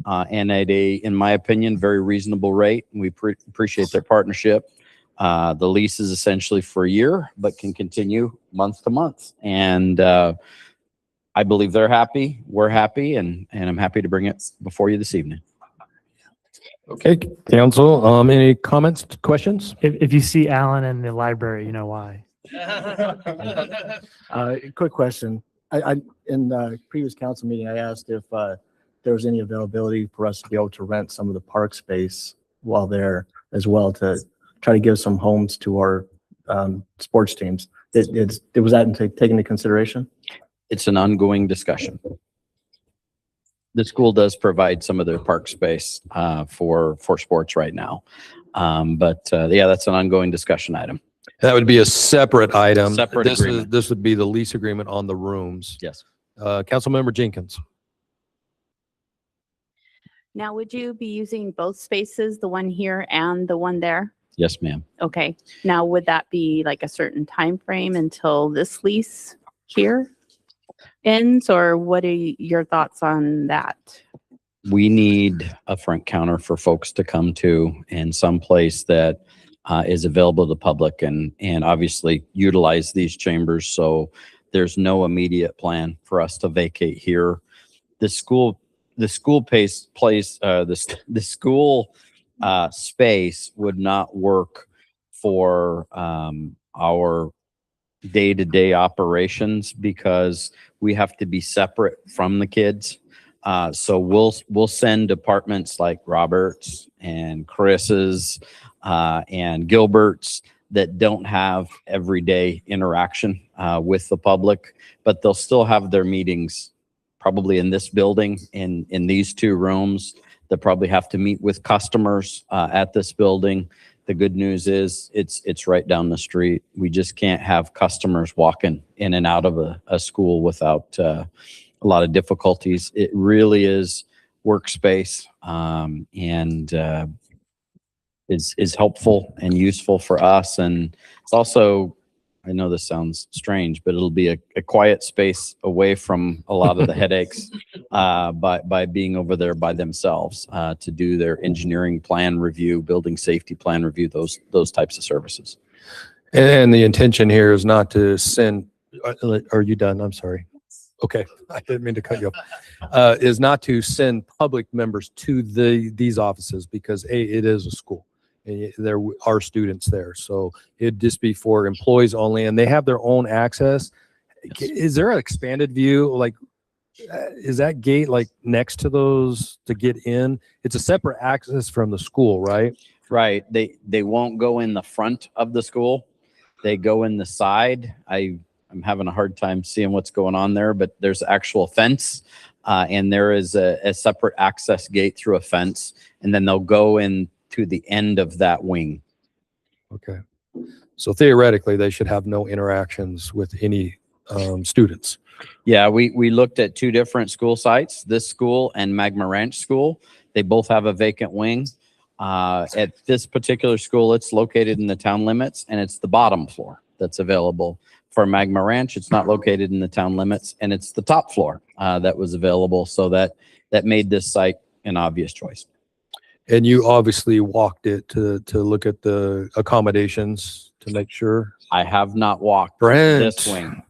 and at a, in my opinion, very reasonable rate. We appreciate their partnership. The lease is essentially for a year, but can continue month to month. And I believe they're happy, we're happy, and I'm happy to bring it before you this evening. Okay, council, any comments, questions? If you see Alan in the library, you know why. Quick question. In the previous council meeting, I asked if there was any availability for us to be able to rent some of the park space while there as well, to try to give some homes to our sports teams. Was that taken into consideration? It's an ongoing discussion. The school does provide some of their park space for sports right now. But yeah, that's an ongoing discussion item. That would be a separate item. Separate agreement. This would be the lease agreement on the rooms. Yes. Councilmember Jenkins. Now, would you be using both spaces, the one here and the one there? Yes, ma'am. Okay. Now, would that be like a certain time frame until this lease here ends, or what are your thoughts on that? We need a front counter for folks to come to, and someplace that is available to the public, and obviously utilize these chambers. So there's no immediate plan for us to vacate here. The school space would not work for our day-to-day operations, because we have to be separate from the kids. So we'll send departments like Roberts and Chris's and Gilbert's that don't have everyday interaction with the public, but they'll still have their meetings probably in this building, in these 2 rooms. They'll probably have to meet with customers at this building. The good news is it's right down the street. We just can't have customers walking in and out of a school without a lot of difficulties. It really is workspace, and is helpful and useful for us. And it's also, I know this sounds strange, but it'll be a quiet space away from a lot of the headaches by being over there by themselves to do their engineering plan review, building safety plan review, those types of services. And the intention here is not to send, are you done? I'm sorry. Okay, I didn't mean to cut you off. Is not to send public members to these offices, because it is a school. There are students there, so it'd just be for employees only, and they have their own access. Is there an expanded view? Like, is that gate like next to those to get in? It's a separate access from the school, right? Right. They won't go in the front of the school. They go in the side. I'm having a hard time seeing what's going on there, but there's actual fence, and there is a separate access gate through a fence, and then they'll go in to the end of that wing. Okay. So theoretically, they should have no interactions with any students. Yeah, we looked at two different school sites, this school and Magma Ranch School. They both have a vacant wing. At this particular school, it's located in the town limits, and it's the bottom floor that's available. For Magma Ranch, it's not located in the town limits, and it's the top floor that was available. So that made this site an obvious choice. And you obviously walked it to look at the accommodations to make sure. I have not walked Brent. this wing.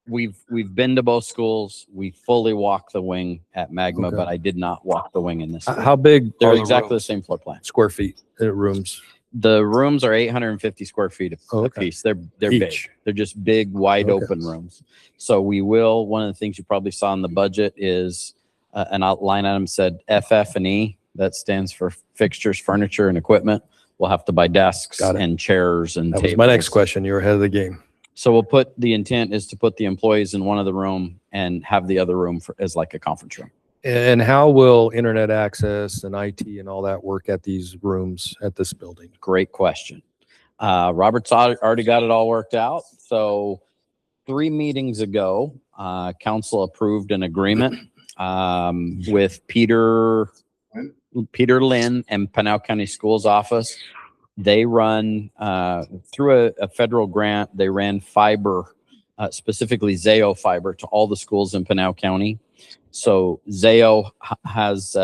We've been to both schools. We fully walked the wing at Magma, Okay. but I did not walk the wing in this. How big They're are the exactly the rooms? same floor plan. Square feet, rooms. The rooms are 850 square feet Oh, okay. apiece. They're big. Each. They're just big, wide Okay. open rooms. So one of the things you probably saw in the budget is an outline item said FF&E. That stands for fixtures, furniture, and equipment. We'll have to buy desks Got it. and chairs and That tables. was my next question. You're ahead of the game. So the intent is to put the employees in one of the room and have the other room as like a conference room. And how will internet access and IT and all that work at these rooms at this building? Great question. Robert's already got it all worked out. So 3 meetings ago, council approved an agreement with Peter Lynn and Pinal County Schools Office. They run through a federal grant. They ran fiber, specifically Zayo fiber, to all the schools in Pinal County. So Zayo has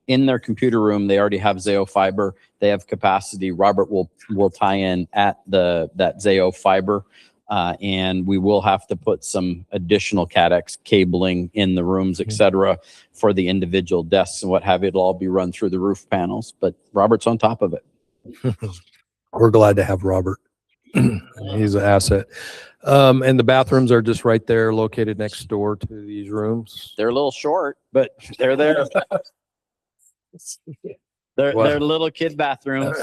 in their computer room, they already have Zayo fiber. They have capacity. Robert will tie in at that Zayo fiber. And we will have to put some additional CADX cabling in the rooms, et cetera, for the individual desks and what have you. It'll all be run through the roof panels, but Robert's on top of it. We're glad to have Robert. He's an asset. And the bathrooms are just right there, located next door to these rooms. They're a little short, but they're there. They're little kid bathrooms,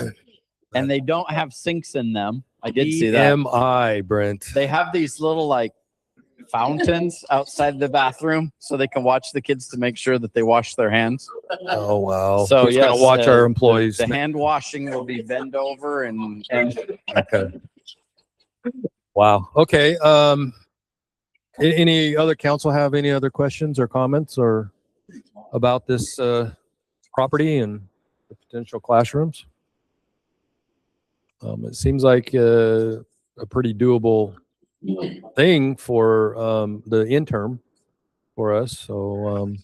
and they don't have sinks in them. I did see that. BMI, Brent. They have these little like fountains outside the bathroom so they can watch the kids to make sure that they wash their hands. Oh, wow. So Who's gonna watch our employees? The hand washing will be bend over and Okay. Wow. Okay. Any other council have any other questions or comments or about this property and the potential classrooms? It seems like a pretty doable thing for the interim for us. So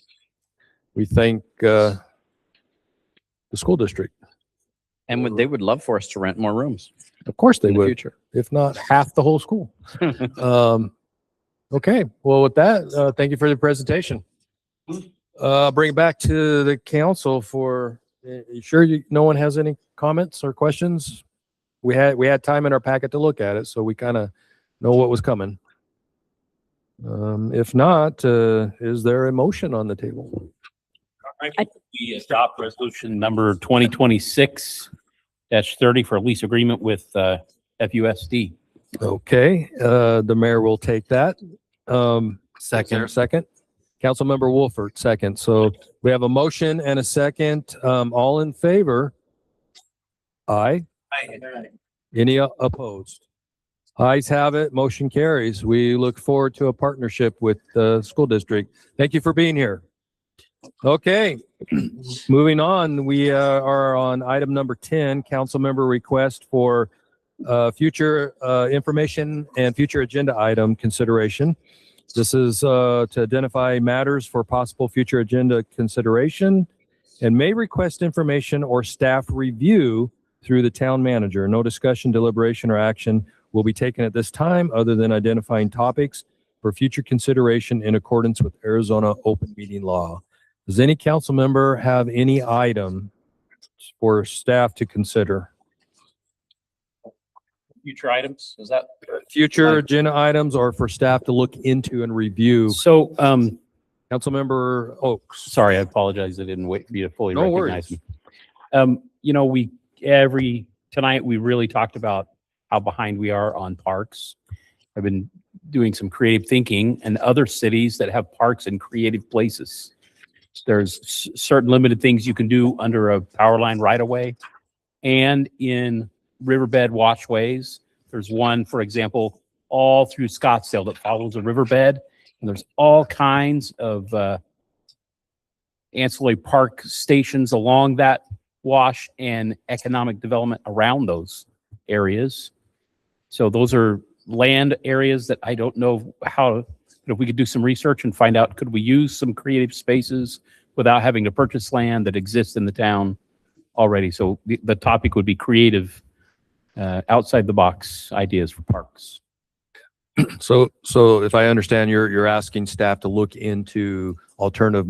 we thank the school district. And they would love for us to rent more rooms. Of course they in the would, future. if not half the whole school. Okay, well, with that, thank you for the presentation. Bring it back to the council for, you sure no one has any comments or questions? We had time in our packet to look at it, so we kind of know what was coming. If not, is there a motion on the table? We adopt resolution number 2026-30 for a lease agreement with FUSD. Okay, the mayor will take that. Second. Councilmember Wolfert, second. So we have a motion and a second. All in favor? Aye. Any opposed? Ayes have it. Motion carries. We look forward to a partnership with the school district. Thank you for being here. Okay, moving on. We are on item number 10, council member request for future information and future agenda item consideration. This is to identify matters for possible future agenda consideration and may request information or staff review through the town manager. No discussion, deliberation, or action will be taken at this time other than identifying topics for future consideration in accordance with Arizona open meeting law. Does any council member have any item for staff to consider? Future items, is that? Future agenda items or for staff to look into and review? So, Councilmember Oaks. sorry, I apologize. I didn't wait for you to fully No recognize worries. me. You know, tonight we really talked about how behind we are on parks. I've been doing some creative thinking and other cities that have parks in creative places. There's certain limited things you can do under a power line right away and in riverbed watchways. There's one, for example, all through Scottsdale that follows a riverbed. And there's all kinds of ancillary park stations along that wash and economic development around those areas. So those are land areas that I don't know how, if we could do some research and find out, could we use some creative spaces without having to purchase land that exists in the town already? So the topic would be creative, outside the box ideas for parks. So if I understand, you're asking staff to look into alternative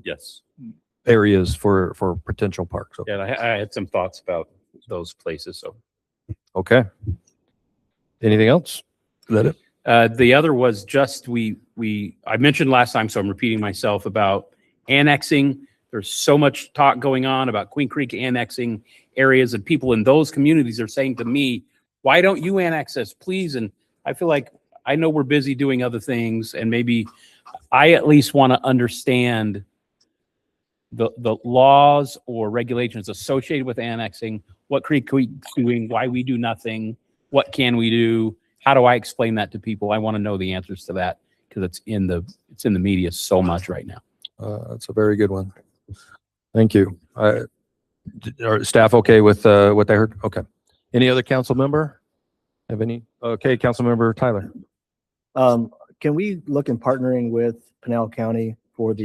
Yes. areas for potential parks. Yeah, I had some thoughts about those places. So, Okay. Anything else? Is that it? the other was just I mentioned last time, so I'm repeating myself about annexing. There's so much talk going on about Queen Creek annexing areas, and people in those communities are saying to me, "Why don't you annex us, please?" And I feel like I know we're busy doing other things, and maybe I at least want to understand the laws or regulations associated with annexing, what Creek Creek doing, why we do nothing, what can we do, how do I explain that to people? I want to know the answers to that because it's in the media so much right now. That's a very good one. Thank you. Are staff okay with what they heard? Okay. Any other council member have any? Okay, council member Tyler. Can we look in partnering with Pinal County for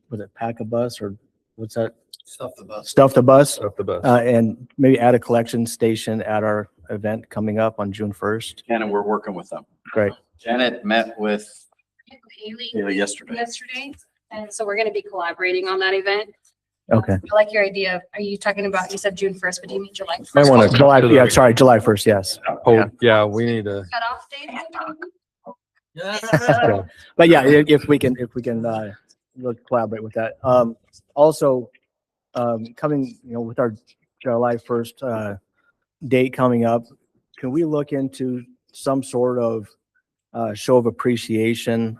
was it Pack a Bus or what's that? Stuff the bus. Stuff the Bus. Stuff the Bus. And maybe add a collection station at our event coming up on June 1st. And we're working with them. Great. Janet met with Haley yesterday. And so we're going to be collaborating on that event. Okay. I like your idea. Are you talking about, you said June 1st, but do you mean July 1st? I want to July 1st, yes. Yeah, we need to. Cutoff date? But yeah, if we can collaborate with that. Also, coming, with our July 1st date coming up, can we look into some sort of show of appreciation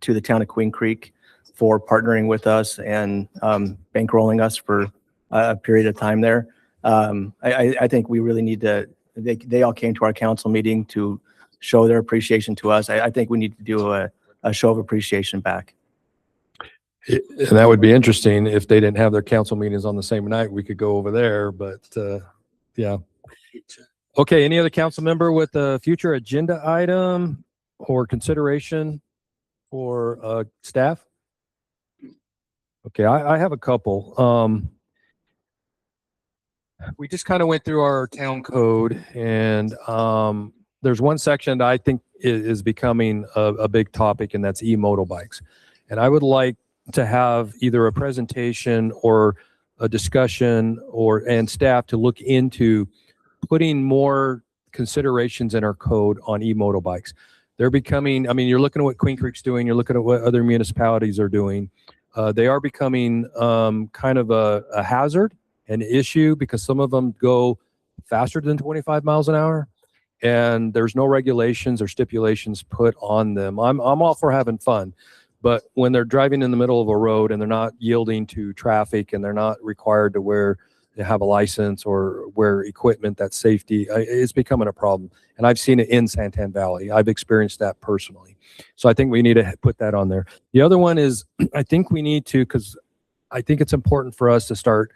to the town of Queen Creek for partnering with us and bankrolling us for a period of time there? I think we really need to, they all came to our council meeting to show their appreciation to us. I think we need to do a show of appreciation back. And that would be interesting if they didn't have their council meetings on the same night. We could go over there, but yeah. Okay, any other council member with a future agenda item or consideration for staff? Okay, I have a couple. We just kind of went through our town code, and there's one section that I think is becoming a big topic, and that's e-motorbikes. And I would like to have either a presentation or a discussion and staff to look into putting more considerations in our code on e-motorbikes. They're becoming, I mean, you're looking at what Queen Creek's doing, you're looking at what other municipalities are doing. They are becoming kind of a hazard, an issue, because some of them go faster than 25 miles an hour, and there's no regulations or stipulations put on them. I'm all for having fun, but when they're driving in the middle of a road and they're not yielding to traffic and they're not required to have a license or wear equipment that's safety, it's becoming a problem. And I've seen it in Santan Valley. I've experienced that personally. So I think we need to put that on there. The other one is, I think we need to, because I think it's important for us to start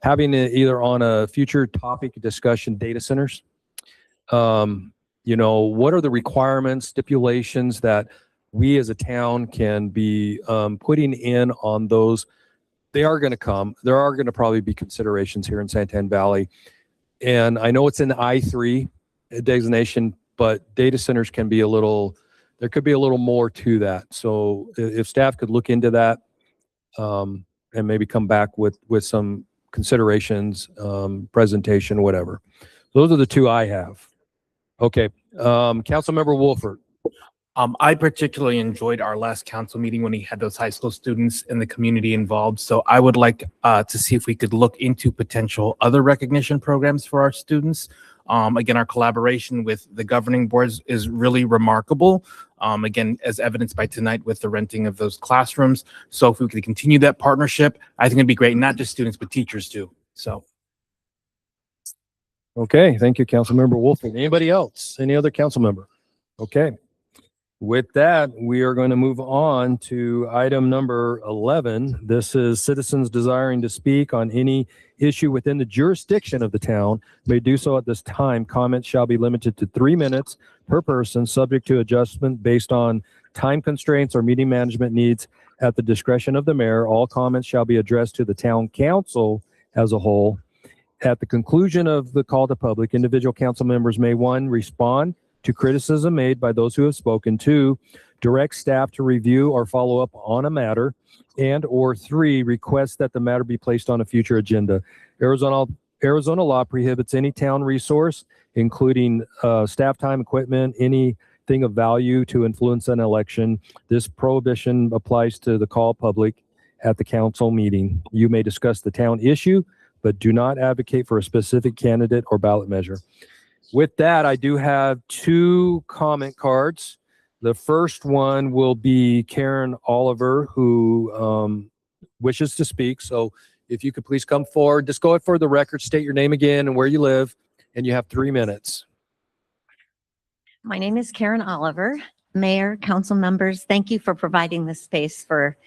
having it either on a future topic discussion, data centers. What are the requirements, stipulations that we as a town can be putting in on those? They are going to come. There are going to probably be considerations here in Santan Valley. And I know it's in the I3 designation, but data centers can be there could be a little more to that. So if staff could look into that, and maybe come back with some considerations, presentation, whatever. Those are the two I have. Okay, Councilmember Wolford. I particularly enjoyed our last council meeting when he had those high school students and the community involved. So I would like to see if we could look into potential other recognition programs for our students. Again, our collaboration with the governing boards is really remarkable. Again, as evidenced by tonight with the renting of those classrooms. So if we could continue that partnership, I think it'd be great, not just students, but teachers too. So. Okay, thank you, Councilmember Wolford. Anybody else? Any other council member? Okay. With that, we are going to move on to item number 11. This is citizens desiring to speak on any issue within the jurisdiction of the town may do so at this time. Comments shall be limited to 3 minutes per person, subject to adjustment based on time constraints or meeting management needs at the discretion of the mayor. All comments shall be addressed to the town council as a whole. At the conclusion of the call to public, individual council members may, 1, respond to criticism made by those who have spoken, 2, direct staff to review or follow up on a matter, and or 3, request that the matter be placed on a future agenda. Arizona law prohibits any town resource, including staff time, equipment, anything of value to influence an election. This prohibition applies to the call public at the council meeting. You may discuss the town issue, but do not advocate for a specific candidate or ballot measure. With that, I do have 2 comment cards. The first one will be Karen Oliver, who wishes to speak. So if you could please come forward, just go ahead for the record, state your name again and where you live, and you have 3 minutes. My name is Karen Oliver. Mayor, council members, thank you for providing this space for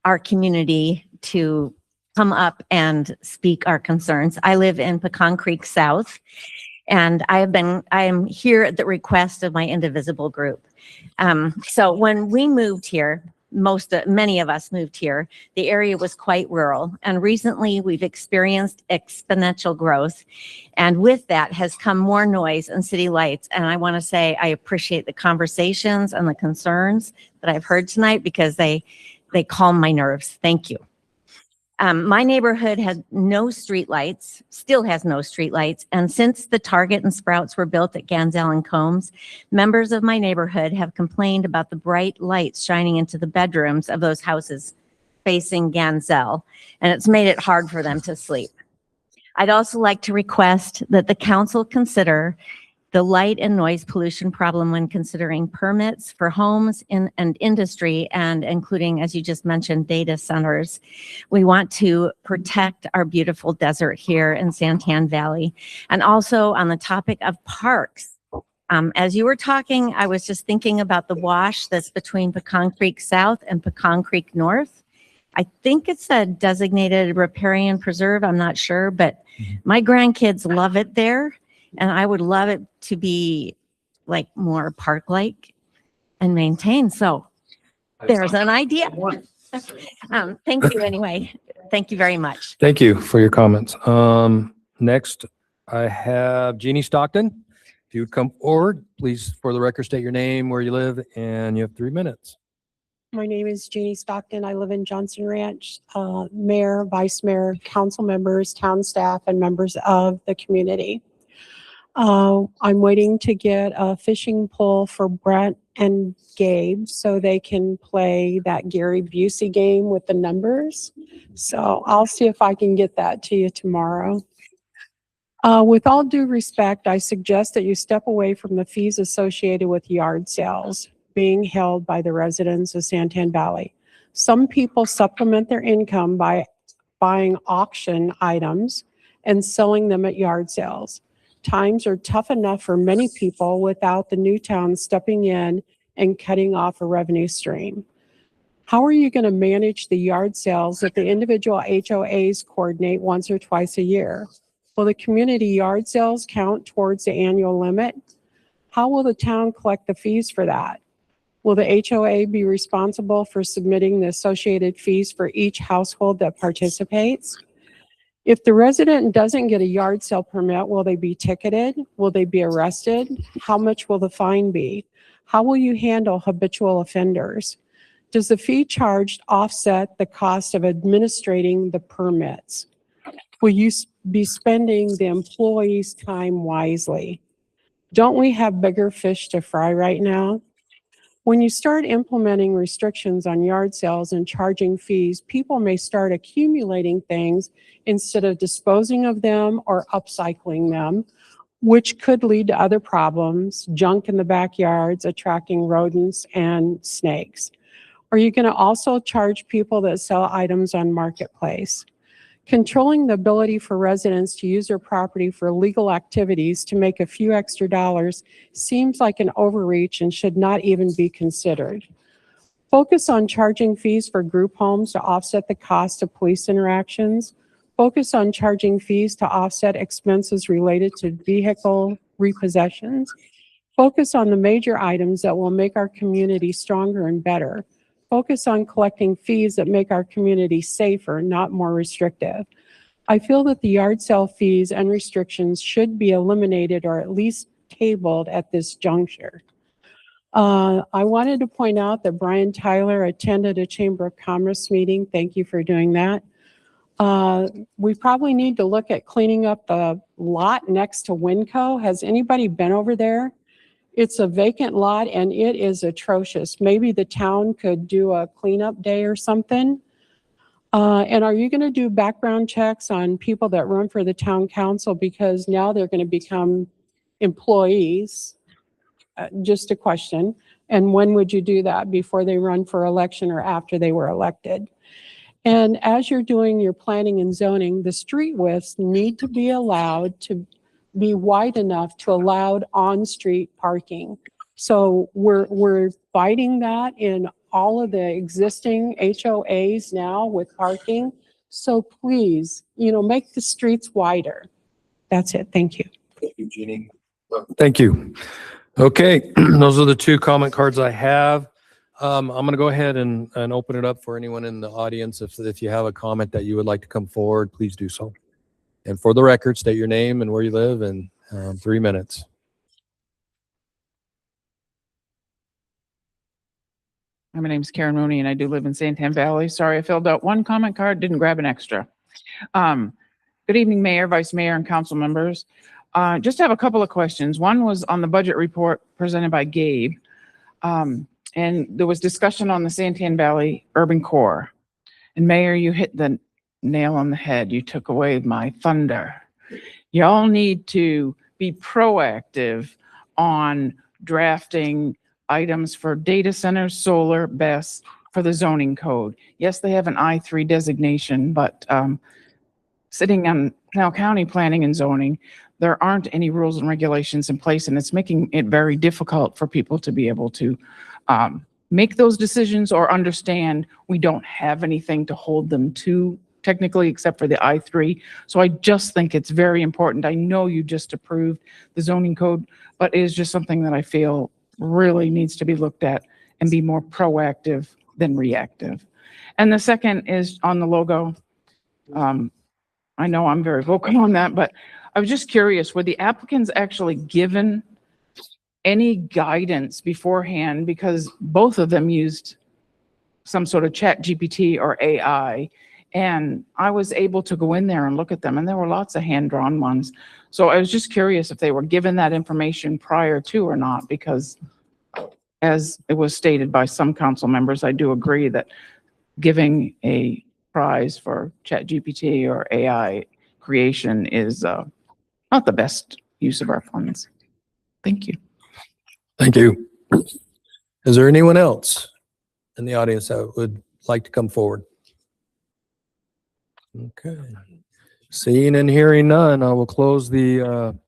our community to come up and speak our concerns. I live in Pecan Creek South. And I am here at the request of my indivisible group. So when we moved here, many of us moved here, the area was quite rural. And recently we've experienced exponential growth. And with that has come more noise and city lights. And I want to say I appreciate the conversations and the concerns that I've heard tonight because they calm my nerves. Thank you. My neighborhood had no streetlights, still has no streetlights. And since the Target and Sprouts were built at Ganzel and Combs, members of my neighborhood have complained about the bright lights shining into the bedrooms of those houses facing Ganzel, and it's made it hard for them to sleep. I'd also like to request that the council consider the light and noise pollution problem when considering permits for homes and industry, and including, as you just mentioned, data centers. We want to protect our beautiful desert here in Santan Valley. And also on the topic of parks, as you were talking, I was just thinking about the wash that's between Pecan Creek South and Pecan Creek North. I think it's a designated riparian preserve, I'm not sure, but my grandkids love it there. And I would love it to be like more park-like and maintained. So there's an idea. Thank you anyway. Thank you very much. Thank you for your comments. Next, I have Jeannie Stockton. If you would come forward, please, for the record, state your name, where you live, and you have 3 minutes. My name is Jeannie Stockton. I live in Johnson Ranch. Mayor, vice mayor, council members, town staff, and members of the community. I'm waiting to get a fishing pole for Brett and Gabe so they can play that Gary Busey game with the numbers. So I'll see if I can get that to you tomorrow. With all due respect, I suggest that you step away from the fees associated with yard sales being held by the residents of Santan Valley. Some people supplement their income by buying auction items and selling them at yard sales. Times are tough enough for many people without the new town stepping in and cutting off a revenue stream. How are you going to manage the yard sales if the individual HOAs coordinate once or twice a year? Will the community yard sales count towards the annual limit? How will the town collect the fees for that? Will the HOA be responsible for submitting the associated fees for each household that participates? If the resident doesn't get a yard sale permit, will they be ticketed? Will they be arrested? How much will the fine be? How will you handle habitual offenders? Does the fee charged offset the cost of administrating the permits? Will you be spending the employees' time wisely? Don't we have bigger fish to fry right now? When you start implementing restrictions on yard sales and charging fees, people may start accumulating things instead of disposing of them or upcycling them, which could lead to other problems, junk in the backyards, attracting rodents and snakes. Are you going to also charge people that sell items on Marketplace? Controlling the ability for residents to use their property for legal activities to make a few extra dollars seems like an overreach and should not even be considered. Focus on charging fees for group homes to offset the cost of police interactions. Focus on charging fees to offset expenses related to vehicle repossessions. Focus on the major items that will make our community stronger and better. Focus on collecting fees that make our community safer, not more restrictive. I feel that the yard sale fees and restrictions should be eliminated or at least tabled at this juncture. I wanted to point out that Brian Tyler attended a Chamber of Commerce meeting. Thank you for doing that. We probably need to look at cleaning up the lot next to Winco. Has anybody been over there? It's a vacant lot and it is atrocious. Maybe the town could do a cleanup day or something. And are you going to do background checks on people that run for the town council because now they're going to become employees? Just a question. And when would you do that? Before they run for election or after they were elected? And as you're doing your planning and zoning, the street widths need to be allowed to be wide enough to allow on-street parking. So we're fighting that in all of the existing HOAs now with parking. So please, make the streets wider. That's it. Thank you. Thank you, Jeannie. Thank you. Okay, those are the two comment cards I have. I'm going to go ahead and open it up for anyone in the audience. If you have a comment that you would like to come forward, please do so. And for the record, state your name and where you live in 3 minutes. My name's Karen Mooney and I do live in Santan Valley. Sorry, I filled out one comment card, didn't grab an extra. Good evening, Mayor, Vice Mayor, and council members. Just have a couple of questions. One was on the budget report presented by Gabe. And there was discussion on the Santan Valley Urban Core. And Mayor, you hit the nail on the head. You took away my thunder. Y'all need to be proactive on drafting items for data centers, solar, BESS for the zoning code. Yes, they have an I3 designation, but sitting on Pinal County Planning and Zoning, there aren't any rules and regulations in place, and it's making it very difficult for people to be able to make those decisions or understand we don't have anything to hold them to technically except for the I3. So I just think it's very important. I know you just approved the zoning code, but it is just something that I feel really needs to be looked at and be more proactive than reactive. And the second is on the logo. I know I'm very vocal on that, but I was just curious, were the applicants actually given any guidance beforehand? Because both of them used some sort of chat GPT or AI. And I was able to go in there and look at them, and there were lots of hand-drawn ones. So I was just curious if they were given that information prior to or not, because as it was stated by some council members, I do agree that giving a prize for ChatGPT or AI creation is not the best use of our funds. Thank you. Thank you. Is there anyone else in the audience that would like to come forward? Okay. Seeing and hearing none, I will close the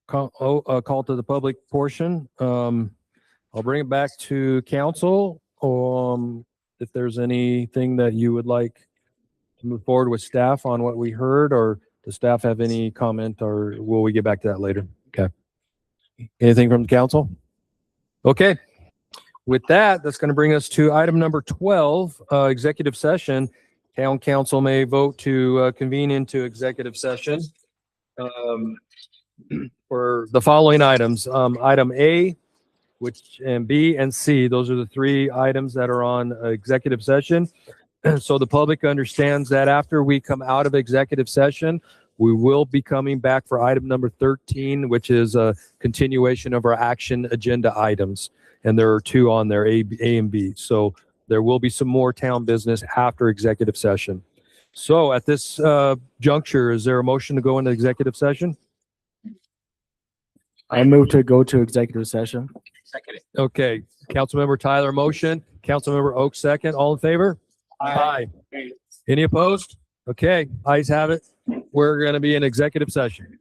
call to the public portion. I'll bring it back to council. If there's anything that you would like to move forward with staff on what we heard, or does staff have any comment, or will we get back to that later? Okay. Anything from the council? Okay. With that, that's going to bring us to item number 12, executive session. Town council may vote to convene into executive session for the following items. Item A, which, and B and C, those are the three items that are on executive session. So the public understands that after we come out of executive session, we will be coming back for item number 13, which is a continuation of our action agenda items. And there are two on there, A and B. So there will be some more town business after executive session. So at this juncture, is there a motion to go into executive session? I move to go to executive session. Okay, Councilmember Tyler motion, Councilmember Oaks second, all in favor? Aye. Any opposed? Okay, ayes have it. We're going to be in executive session.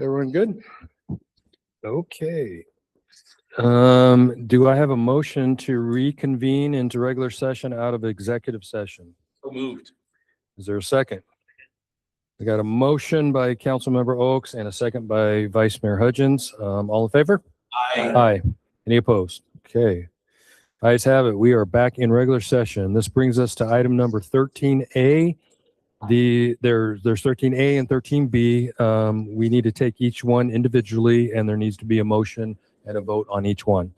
Everyone good? Okay. Do I have a motion to reconvene into regular session out of executive session? So moved. Is there a second? I got a motion by Councilmember Oaks and a second by Vice Mayor Hudgens. All in favor? Aye. Aye. Any opposed? Okay. Ayes have it. We are back in regular session. This brings us to item number 13A. There's 13A and 13B. We need to take each one individually, and there needs to be a motion and a vote on each one.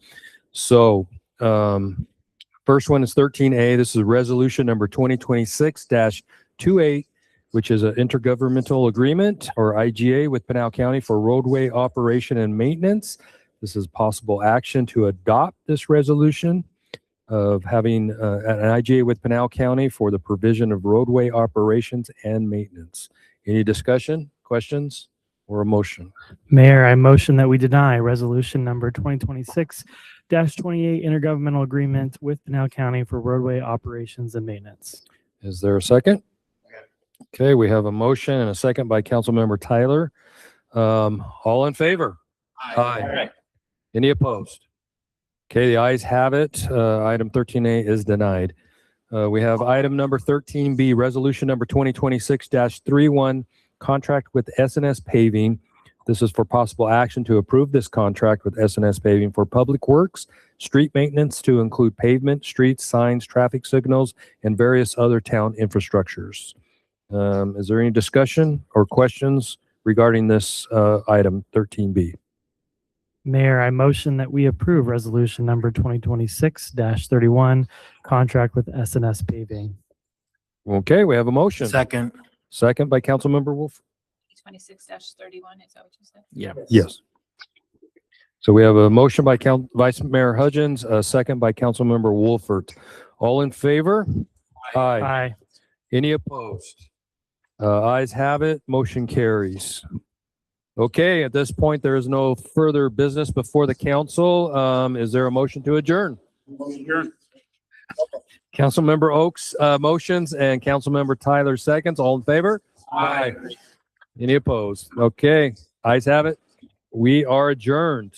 So, first one is 13A. This is resolution number 2026-28, which is an intergovernmental agreement or IGA with Pinal County for roadway operation and maintenance. This is possible action to adopt this resolution of having an IGA with Pinal County for the provision of roadway operations and maintenance. Any discussion, questions, or a motion? Mayor, I motion that we deny resolution number 2026-28 intergovernmental agreement with Pinal County for roadway operations and maintenance. Is there a second? Okay, we have a motion and a second by Councilmember Tyler. All in favor? Aye. Any opposed? Okay, the ayes have it. Item 13A is denied. We have item number 13B, resolution number 2026-31, contract with SNS Paving. This is for possible action to approve this contract with SNS Paving for public works, street maintenance to include pavement, streets, signs, traffic signals, and various other town infrastructures. Is there any discussion or questions regarding this item 13B? Mayor, I motion that we approve resolution number 2026-31, contract with SNS Paving. Okay, we have a motion. Second. Second by Councilmember Wolf. 26-31, is that what you said? Yeah. Yes. So we have a motion by Vice Mayor Hudgens, a second by Councilmember Wolfert. All in favor? Aye. Aye. Any opposed? Ayes have it. Motion carries. Okay, at this point, there is no further business before the council. Is there a motion to adjourn? Adjourn. Councilmember Oaks motions and Councilmember Tyler seconds. All in favor? Aye. Any opposed? Okay, ayes have it. We are adjourned.